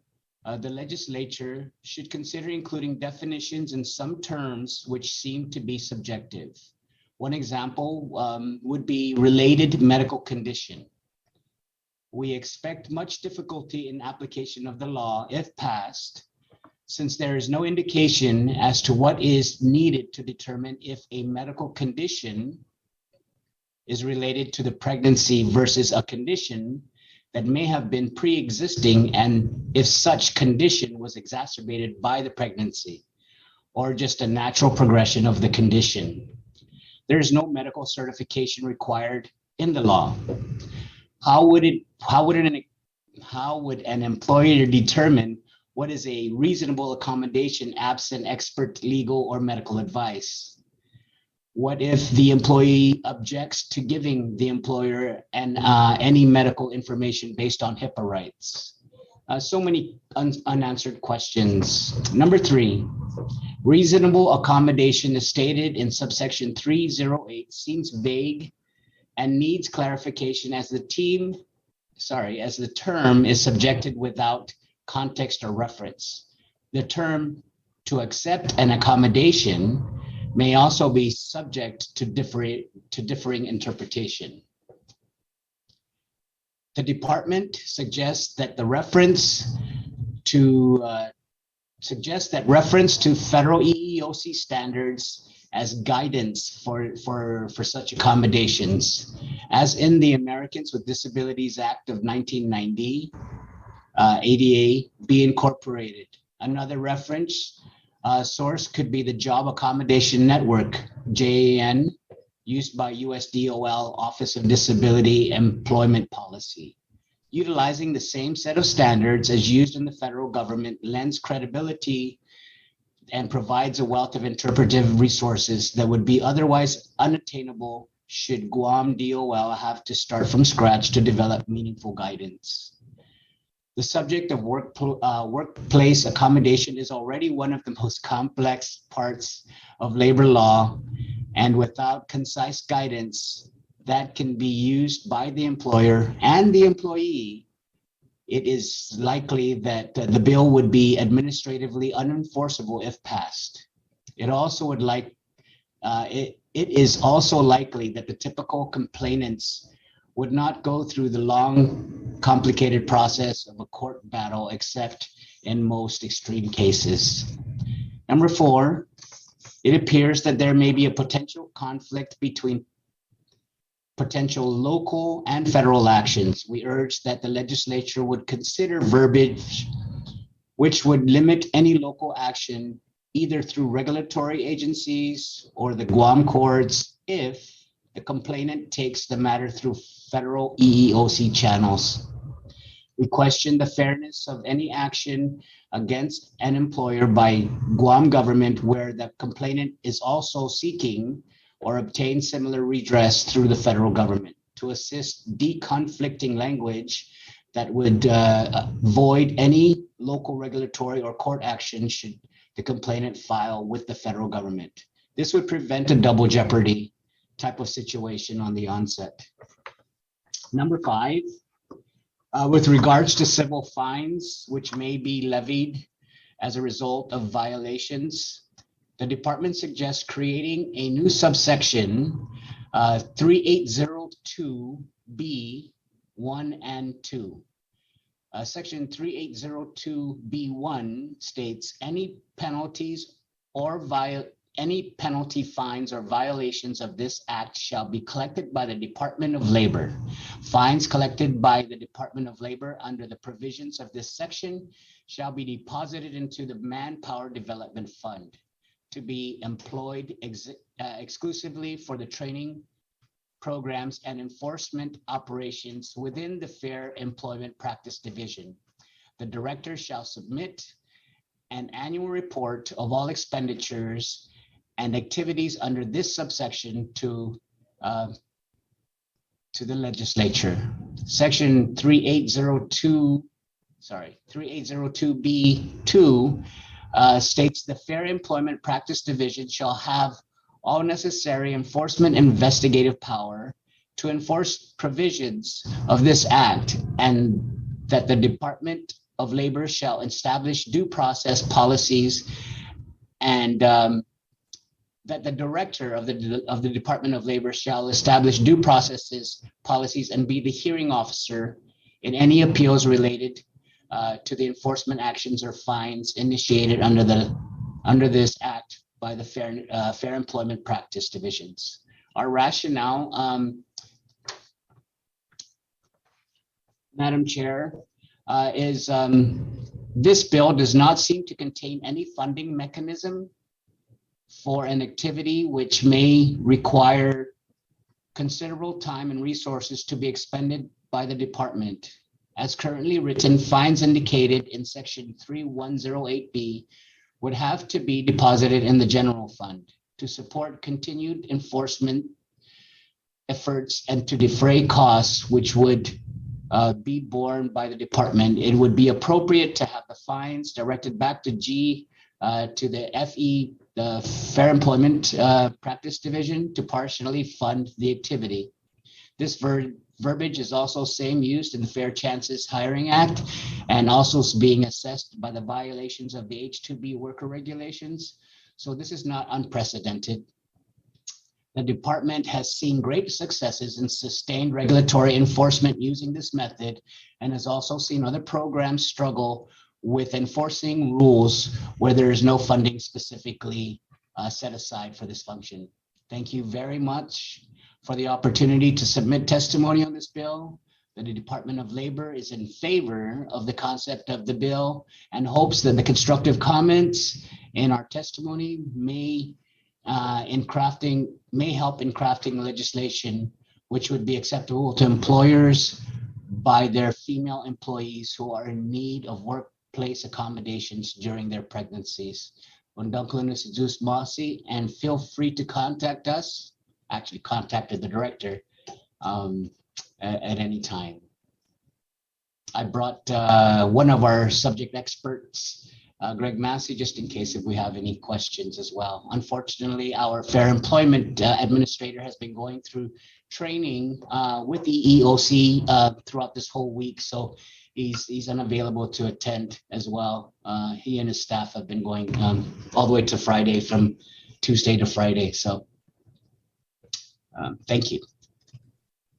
should consider including definitions in some terms which seem to be subjective. One example would be related medical condition. We expect much difficulty in application of the law if passed, since there is no indication as to what is needed to determine if a medical condition is related to the pregnancy versus a condition that may have been pre-existing, and if such condition was exacerbated by the pregnancy or just a natural progression of the condition. There is no medical certification required in the law. How would an employer determine what is a reasonable accommodation absent expert legal or medical advice? What if the employee objects to giving the employer any medical information based on HIPAA rights? So many unanswered questions. Number 3, reasonable accommodation is stated in subsection 308 seems vague and needs clarification as the term is subjected without context or reference. The term to accept an accommodation may also be subject to differing interpretation. The department suggests that reference to federal EEOC standards as guidance for such accommodations, as in the Americans with Disabilities Act of 1990, ADA, be incorporated. Another reference source could be the Job Accommodation Network, JAN, used by USDOL Office of Disability Employment Policy. Utilizing the same set of standards as used in the federal government lends credibility and provides a wealth of interpretive resources that would be otherwise unattainable should Guam DOL have to start from scratch to develop meaningful guidance. The subject of workplace accommodation is already one of the most complex parts of labor law, and without concise guidance that can be used by the employer and the employee, it is likely that the bill would be administratively unenforceable if passed. It is also likely that the typical complainants would not go through the long, complicated process of a court battle, except in most extreme cases. Number 4, it appears that there may be a potential conflict between potential local and federal actions. We urge that the legislature would consider verbiage which would limit any local action either through regulatory agencies or the Guam courts if the complainant takes the matter through federal EEOC channels. We question the fairness of any action against an employer by Guam government where the complainant is also seeking or obtain similar redress through the federal government. To assist deconflicting language that would void any local regulatory or court action should the complainant file with the federal government. This would prevent a double jeopardy type of situation on the onset. Number 5, with regards to civil fines, which may be levied as a result of violations, the department suggests creating a new subsection 3802B 1 and 2. Section 3802B1 states any penalties or any penalty, fines, or violations of this act shall be collected by the Department of Labor. Fines collected by the Department of Labor under the provisions of this section shall be deposited into the Manpower Development Fund to be employed exclusively for the training programs and enforcement operations within the Fair Employment Practice Division. The director shall submit an annual report of all expenditures and activities under this subsection to the legislature. Section 3802B2 states the Fair Employment Practice Division shall have all necessary enforcement investigative power to enforce provisions of this act, and that the Department of Labor shall establish due process policies, and that the director of the Department of Labor shall establish due processes, policies, and be the hearing officer in any appeals related to the enforcement actions or fines initiated under this act by the Fair Employment Practice Divisions. Our rationale, Madam Chair, is this bill does not seem to contain any funding mechanism for an activity which may require considerable time and resources to be expended by the department. As currently written, fines indicated in section 3108B would have to be deposited in the general fund to support continued enforcement efforts and to defray costs which would be borne by the department. It would be appropriate to have the fines directed back to to the FE, the Fair Employment Practice Division, to partially fund the activity. This verbiage is also same used in the Fair Chances Hiring Act and also is being assessed by the violations of the H-2B worker regulations. So this is not unprecedented. The department has seen great successes in sustained regulatory enforcement using this method and has also seen other programs struggle with enforcing rules where there is no funding specifically set aside for this function. Thank you very much for the opportunity to submit testimony on this bill. The Department of Labor is in favor of the concept of the bill and hopes that the constructive comments in our testimony may help in crafting legislation which would be acceptable to employers by their female employees who are in need of workplace accommodations during their pregnancies. And feel free to contact us. Actually contacted the director at any time. I brought one of our subject experts, Greg Massey, just in case if we have any questions as well. Unfortunately, our Fair Employment Administrator has been going through training with the EEOC throughout this whole week, so he's unavailable to attend as well. He and his staff have been going all the way to Friday, from Tuesday to Friday, so thank you.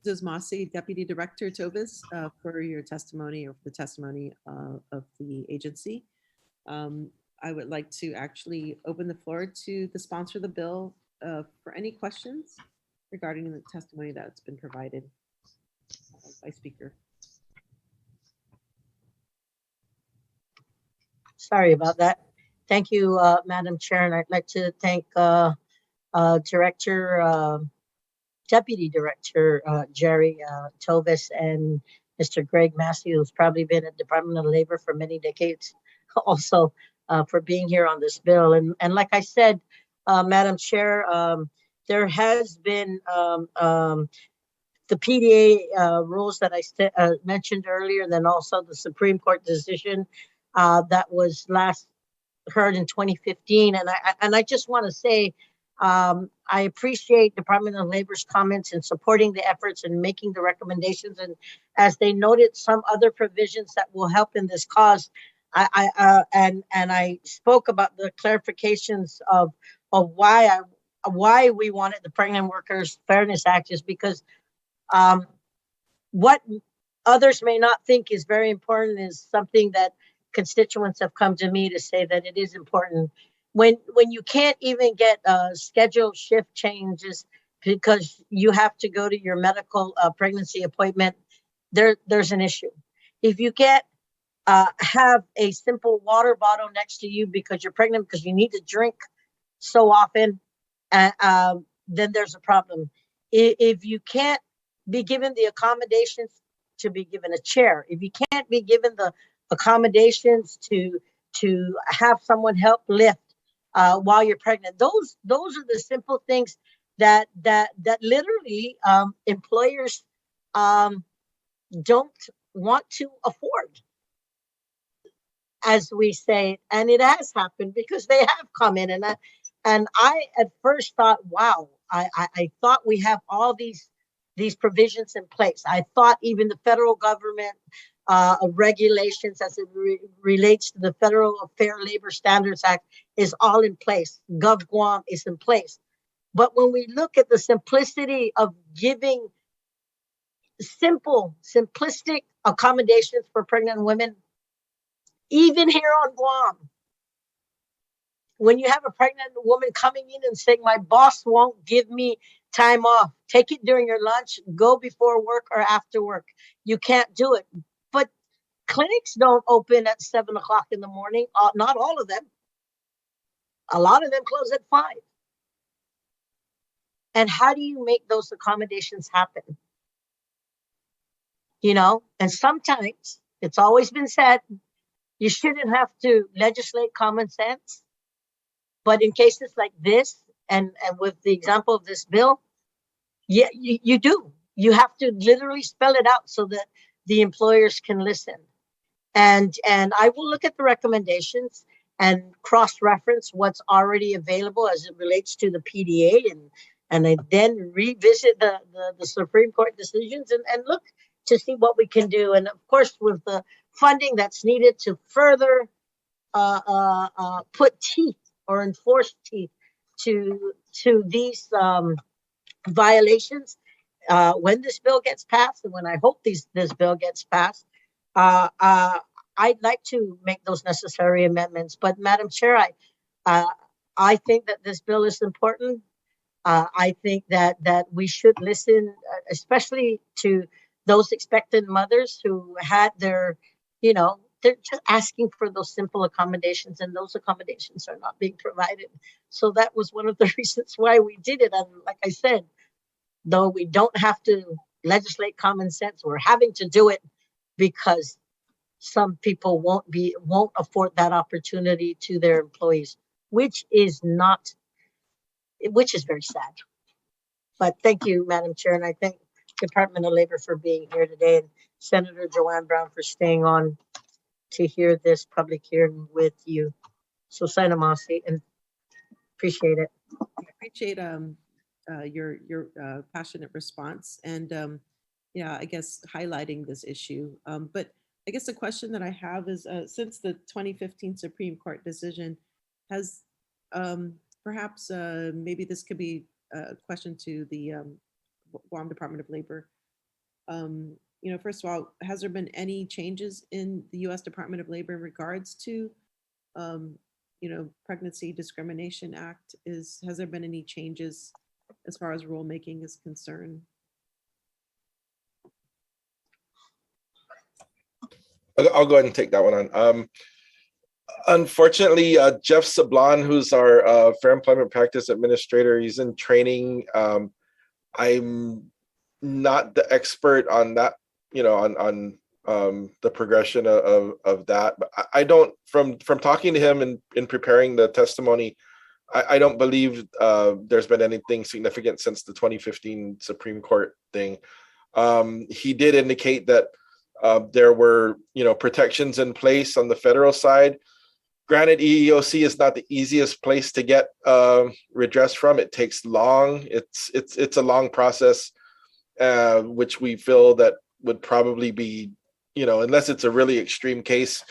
Mrs. Mossy, Deputy Director Tovis, for your testimony or for the testimony of the agency. I would like to actually open the floor to the sponsor of the bill for any questions regarding the testimony that's been provided by speaker. Sorry about that. Thank you, Madam Chair, and I'd like to thank Deputy Director Jerry Tovis and Mr. Greg Massey, who's probably been at Department of Labor for many decades, also for being here on this bill. And like I said, Madam Chair, there has been the PDA rules that I mentioned earlier, and then also the Supreme Court decision that was last heard in 2015. And I just want to say, I appreciate Department of Labor's comments in supporting the efforts and making the recommendations. And as they noted, some other provisions that will help in this cause. I spoke about the clarifications of why we wanted the Pregnant Workers Fairness Act, is because what others may not think is very important is something that constituents have come to me to say that it is important. When you can't even get scheduled shift changes because you have to go to your medical pregnancy appointment, there's an issue. If you can't have a simple water bottle next to you because you're pregnant, because you need to drink so often, then there's a problem. If you can't be given the accommodations to be given a chair, if you can't be given the accommodations to have someone help lift while you're pregnant, those are the simple things that literally employers don't want to afford, as we say. And it has happened because they have come in, and I at first thought, wow, I thought we have all these provisions in place. I thought even the federal government regulations as it relates to the Federal Fair Labor Standards Act is all in place. Gov Guam is in place. But when we look at the simplicity of giving simplistic accommodations for pregnant women, even here on Guam, when you have a pregnant woman coming in and saying, my boss won't give me time off, take it during your lunch, go before work or after work, you can't do it. But clinics don't open at 7 o'clock in the morning. Not all of them. A lot of them close at 5. And how do you make those accommodations happen? You know, and sometimes it's always been said, you shouldn't have to legislate common sense. But in cases like this, and with the example of this bill, yeah, you do. You have to literally spell it out so that the employers can listen. And I will look at the recommendations and cross-reference what's already available as it relates to the PDA, and I then revisit the Supreme Court decisions and look to see what we can do. And of course, with the funding that's needed to further put teeth or enforce teeth to these violations, when this bill gets passed, and when I hope this bill gets passed, I'd like to make those necessary amendments. But Madam Chair, I think that this bill is important. I think that we should listen, especially to those expectant mothers who had their, they're just asking for those simple accommodations, and those accommodations are not being provided. So that was one of the reasons why we did it. And like I said, though we don't have to legislate common sense, we're having to do it because some people won't afford that opportunity to their employees, which is very sad. But thank you, Madam Chair, and I thank Department of Labor for being here today, and Senator Joanne Brown for staying on to hear this public hearing with you. So Sana Masi, and appreciate it. I appreciate your passionate response, and yeah, I guess highlighting this issue. But I guess the question that I have is, since the 2015 Supreme Court decision, has perhaps maybe this could be a question to the Guam Department of Labor. First of all, has there been any changes in the U.S. Department of Labor in regards to, Pregnancy Discrimination Act? Has there been any changes as far as rulemaking is concerned? I'll go ahead and take that one on. Unfortunately, Jeff Sablon, who's our Fair Employment Practice Administrator, he's in training. I'm not the expert on that, on the progression of that. But I don't, from talking to him and in preparing the testimony, I don't believe there's been anything significant since the 2015 Supreme Court thing. He did indicate that there were, protections in place on the federal side. Granted, EEOC is not the easiest place to get redress from. It takes long. It's a long process, which we feel that would probably be, unless it's a really extreme case,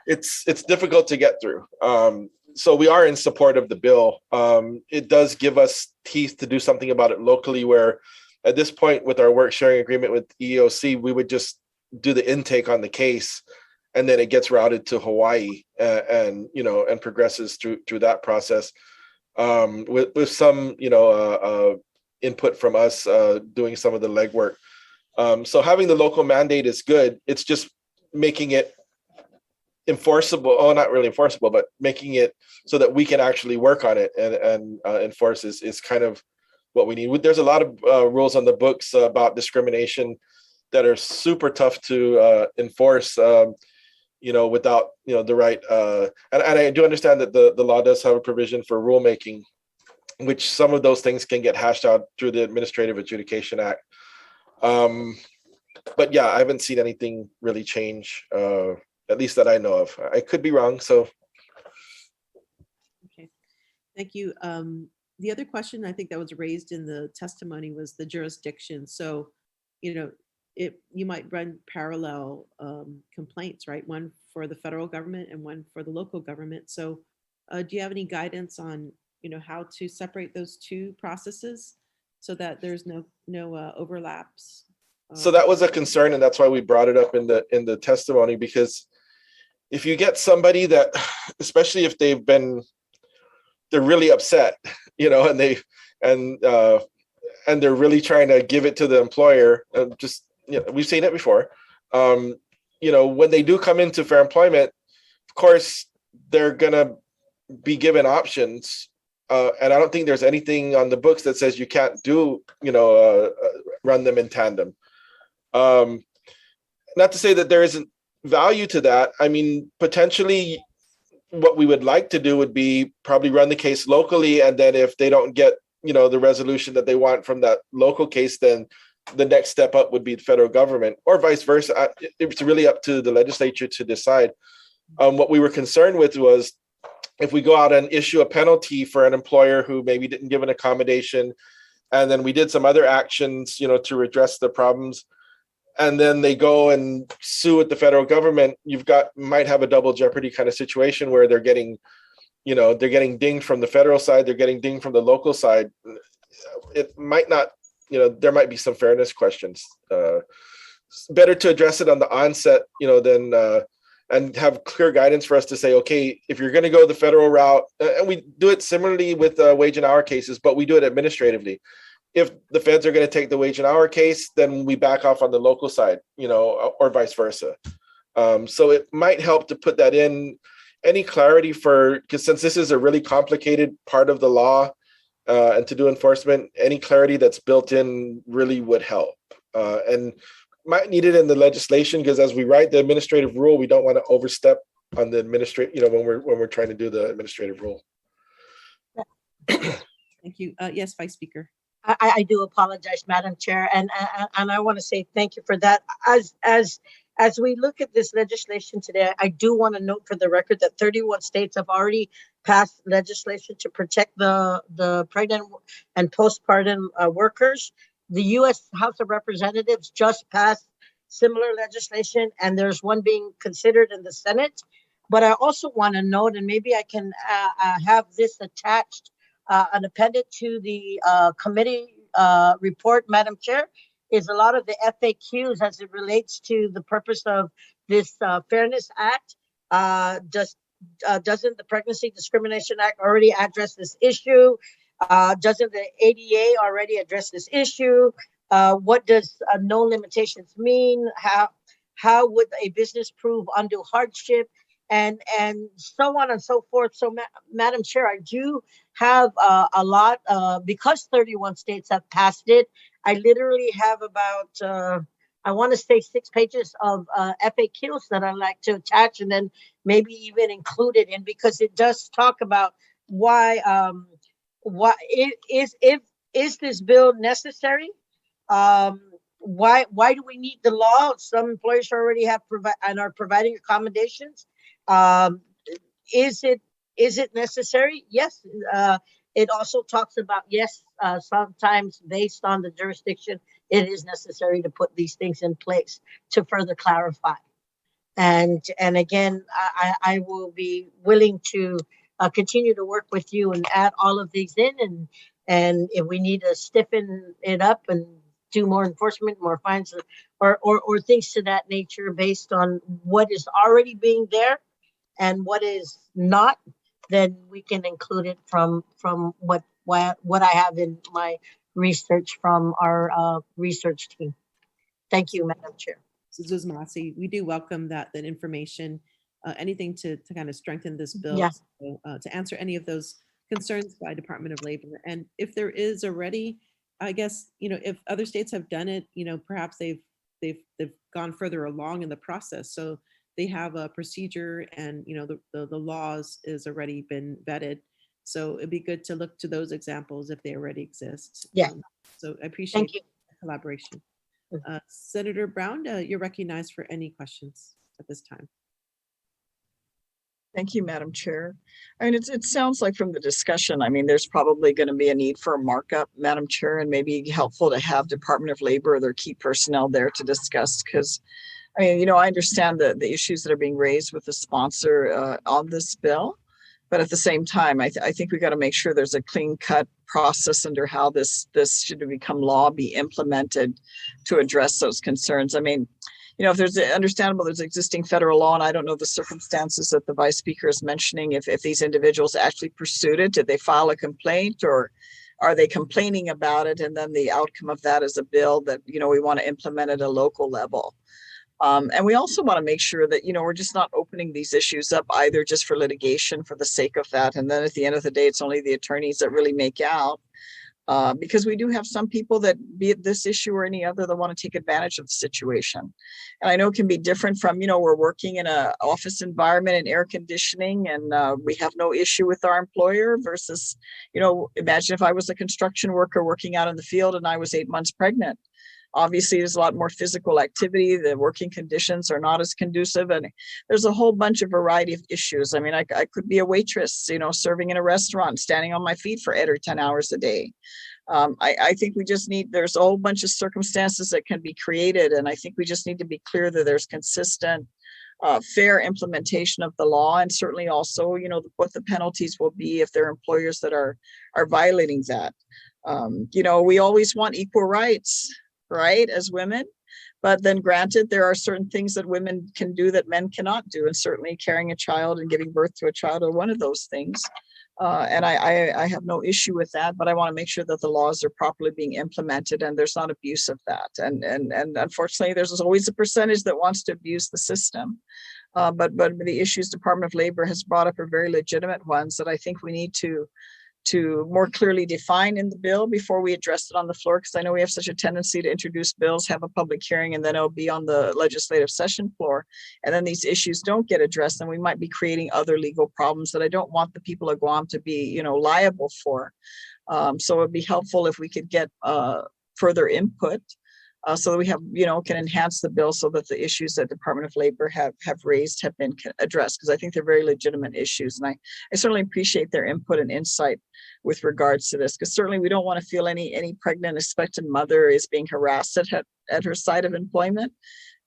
it's difficult to get through. So we are in support of the bill. It does give us teeth to do something about it locally, where at this point with our work sharing agreement with EEOC, we would just do the intake on the case, and then it gets routed to Hawaii and progresses through that process with some input from us doing some of the legwork. So having the local mandate is good. It's just making it enforceable. Oh, not really enforceable, but making it so that we can actually work on it and enforce is kind of what we need. There's a lot of rules on the books about discrimination that are super tough to enforce, without, the right, and I do understand that the law does have a provision for rulemaking, which some of those things can get hashed out through the Administrative Adjudication Act. But yeah, I haven't seen anything really change, at least that I know of. I could be wrong, so. Okay, thank you. The other question I think that was raised in the testimony was the jurisdiction. So, you might run parallel complaints, right? One for the federal government and one for the local government. So do you have any guidance on, how to separate those two processes so that there's no overlaps? So that was a concern, and that's why we brought it up in the testimony, because if you get somebody that, especially if they're really upset, and they're really trying to give it to the employer, we've seen it before. When they do come into fair employment, of course, they're gonna be given options. And I don't think there's anything on the books that says you can't do, run them in tandem. Not to say that there isn't value to that. I mean, potentially what we would like to do would be probably run the case locally, and then if they don't get, the resolution that they want from that local case, then the next step up would be the federal government, or vice versa. It's really up to the legislature to decide. What we were concerned with was if we go out and issue a penalty for an employer who maybe didn't give an accommodation, and then we did some other actions, to redress the problems, and then they go and sue with the federal government, might have a double jeopardy kind of situation where they're getting dinged from the federal side, they're getting dinged from the local side. It might not, there might be some fairness questions. Better to address it on the onset, than and have clear guidance for us to say, okay, if you're going to go the federal route, and we do it similarly with wage and hour cases, but we do it administratively. If the feds are going to take the wage and hour case, then we back off on the local side, or vice versa. So it might help to put that in. Any clarity because since this is a really complicated part of the law, and to do enforcement, any clarity that's built in really would help. And might need it in the legislation, because as we write the administrative rule, we don't want to overstep on the administrative, when we're trying to do the administrative rule. Thank you. Yes, Vice Speaker. I do apologize, Madam Chair, and I want to say thank you for that. As we look at this legislation today, I do want to note for the record that 31 states have already passed legislation to protect the pregnant and postpartum workers. The U.S. House of Representatives just passed similar legislation, and there's one being considered in the Senate. But I also want to note, and maybe I can have this attached and appended to the committee report, Madam Chair, is a lot of the FAQs as it relates to the purpose of this Fairness Act. Doesn't the Pregnancy Discrimination Act already address this issue? Doesn't the ADA already address this issue? What does no limitations mean? How would a business prove undue hardship? And so on and so forth. So, Madam Chair, I do have a lot, because 31 states have passed it. I literally have about, I want to say 6 pages of FAQs that I like to attach, and then maybe even include it in, because it does talk about why is this bill necessary? Why do we need the law? Some employers already have and are providing accommodations. Is it necessary? Yes. It also talks about, yes, sometimes based on the jurisdiction, it is necessary to put these things in place to further clarify. And again, I will be willing to continue to work with you and add all of these in, and if we need to stiffen it up and do more enforcement, more fines, or things to that nature based on what is already being there and what is not, then we can include it from what I have in my research from our research team. Thank you, Madam Chair. Ms. Masi, we do welcome that information, anything to kind of strengthen this bill, Yeah. so, to answer any of those concerns by Department of Labor. And if there is already, I guess, if other states have done it, perhaps they've gone further along in the process. So they have a procedure, and the laws is already been vetted. So it'd be good to look to those examples if they already exist. Yeah. So I appreciate you. the collaboration. Senator Brown, you're recognized for any questions at this time. Thank you, Madam Chair. I mean, it sounds like from the discussion, I mean, there's probably going to be a need for a markup, Madam Chair, and maybe helpful to have Department of Labor or their key personnel there to discuss, because I mean, I understand the issues that are being raised with the sponsor on this bill, but at the same time, I think we got to make sure there's a clean cut process under how this should become law, be implemented to address those concerns. I mean, if there's understandable, there's existing federal law, and I don't know the circumstances that the Vice Speaker is mentioning. If these individuals actually pursued it, did they file a complaint, or are they complaining about it? And then the outcome of that is a bill that, we want to implement at a local level. And we also want to make sure that, we're just not opening these issues up either just for litigation for the sake of that. And then at the end of the day, it's only the attorneys that really make out. Because we do have some people that, be it this issue or any other, that want to take advantage of the situation. And I know it can be different from, we're working in an office environment and air conditioning, and we have no issue with our employer versus, imagine if I was a construction worker working out in the field and I was 8 months pregnant. Obviously, there's a lot more physical activity. The working conditions are not as conducive, and there's a whole bunch of variety of issues. I mean, I could be a waitress, serving in a restaurant, standing on my feet for 8 or 10 hours a day. I think we just there's a whole bunch of circumstances that can be created, and I think we just need to be clear that there's consistent, fair implementation of the law, and certainly also, what the penalties will be if there are employers that are violating that. We always want equal rights, right, as women, but then granted, there are certain things that women can do that men cannot do, and certainly carrying a child and giving birth to a child are one of those things. And I have no issue with that, but I want to make sure that the laws are properly being implemented and there's not abuse of that. And unfortunately, there's always a percentage that wants to abuse the system. But the issues Department of Labor has brought up are very legitimate ones that I think we need to more clearly define in the bill before we address it on the floor, because I know we have such a tendency to introduce bills, have a public hearing, and then it'll be on the legislative session floor. And then these issues don't get addressed, and we might be creating other legal problems that I don't want the people of Guam to be, liable for. So it'd be helpful if we could get further input so that we have, can enhance the bill so that the issues that Department of Labor have raised have been addressed, because I think they're very legitimate issues. And I certainly appreciate their input and insight with regards to this, because certainly we don't want to feel any pregnant expectant mother is being harassed at her site of employment.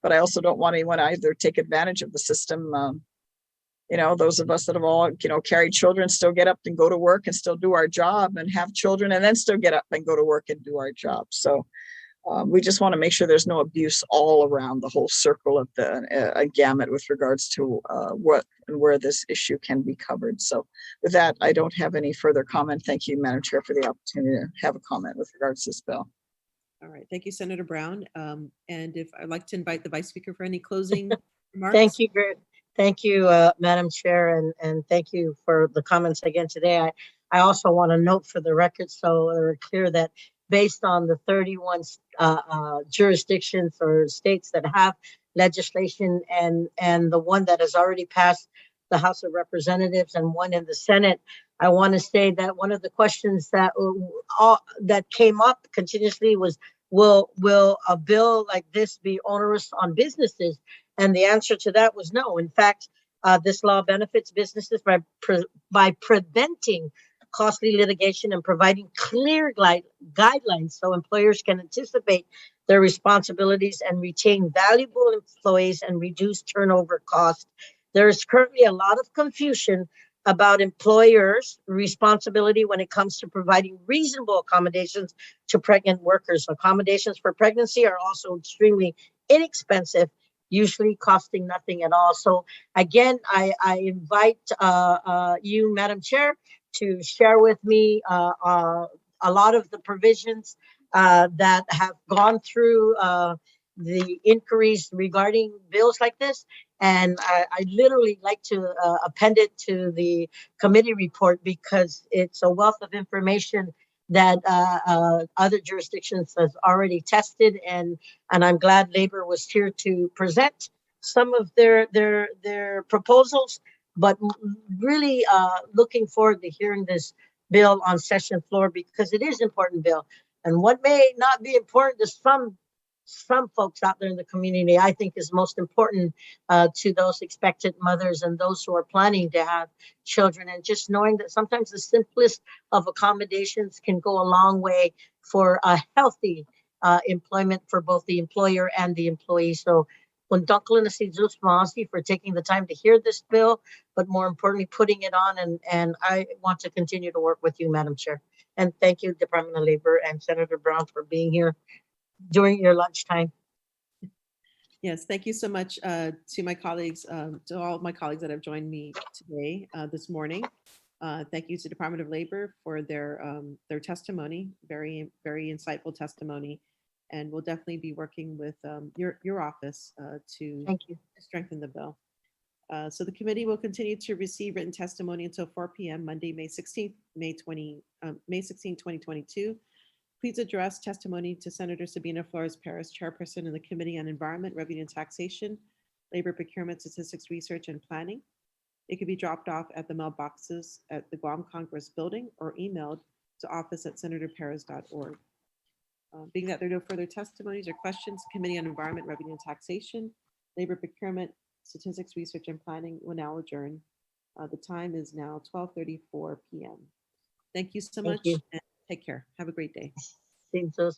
But I also don't want anyone either take advantage of the system. Those of us that have all, carried children still get up and go to work and still do our job, and have children and then still get up and go to work and do our job. So we just want to make sure there's no abuse all around the whole circle of a gamut with regards to what and where this issue can be covered. So with that, I don't have any further comment. Thank you, Madam Chair, for the opportunity to have a comment with regards to this bill. All right, thank you, Senator Brown. And if I'd like to invite the Vice Speaker for any closing remarks. Thank you, Madam Chair, and thank you for the comments again today. I also want to note for the record, so we're clear, that based on the 31 jurisdictions or states that have legislation, and the one that has already passed the House of Representatives and one in the Senate, I want to say that one of the questions that came up continuously was, will a bill like this be onerous on businesses? And the answer to that was no. In fact, this law benefits businesses by preventing costly litigation and providing clear guidelines so employers can anticipate their responsibilities and retain valuable employees and reduce turnover costs. There is currently a lot of confusion about employers' responsibility when it comes to providing reasonable accommodations to pregnant workers. Accommodations for pregnancy are also extremely inexpensive, usually costing nothing at all. So again, I invite you, Madam Chair, to share with me a lot of the provisions that have gone through the inquiries regarding bills like this. And I literally like to append it to the committee report, because it's a wealth of information that other jurisdictions has already tested. And I'm glad Labor was here to present some of their proposals, but really looking forward to hearing this bill on session floor, because it is an important bill. And what may not be important to some folks out there in the community, I think is most important to those expectant mothers and those who are planning to have children. And just knowing that sometimes the simplest of accommodations can go a long way for a healthy employment for both the employer and the employee. So for taking the time to hear this bill, but more importantly, putting it on. And I want to continue to work with you, Madam Chair. And thank you, Department of Labor and Senator Brown, for being here during your lunchtime. Yes, thank you so much to my colleagues, to all of my colleagues that have joined me today, this morning. Thank you to Department of Labor for their testimony, very, very insightful testimony. And we'll definitely be working with your office to strengthen the bill. So the committee will continue to receive written testimony until 4 p.m. Monday, May 16, 2022. Please address testimony to Senator Sabina Flores Perez, Chairperson in the Committee on Environment, Revenue and Taxation, Labor Procurement, Statistics, Research and Planning. It can be dropped off at the mailboxes at the Guam Congress Building or emailed to office@senatorperez.org. Being that there are no further testimonies or questions, Committee on Environment, Revenue and Taxation, Labor Procurement, Statistics, Research and Planning will now adjourn. The time is now 12:34 p.m. Thank you so Thank much you. and take care. Have a great day. Seems so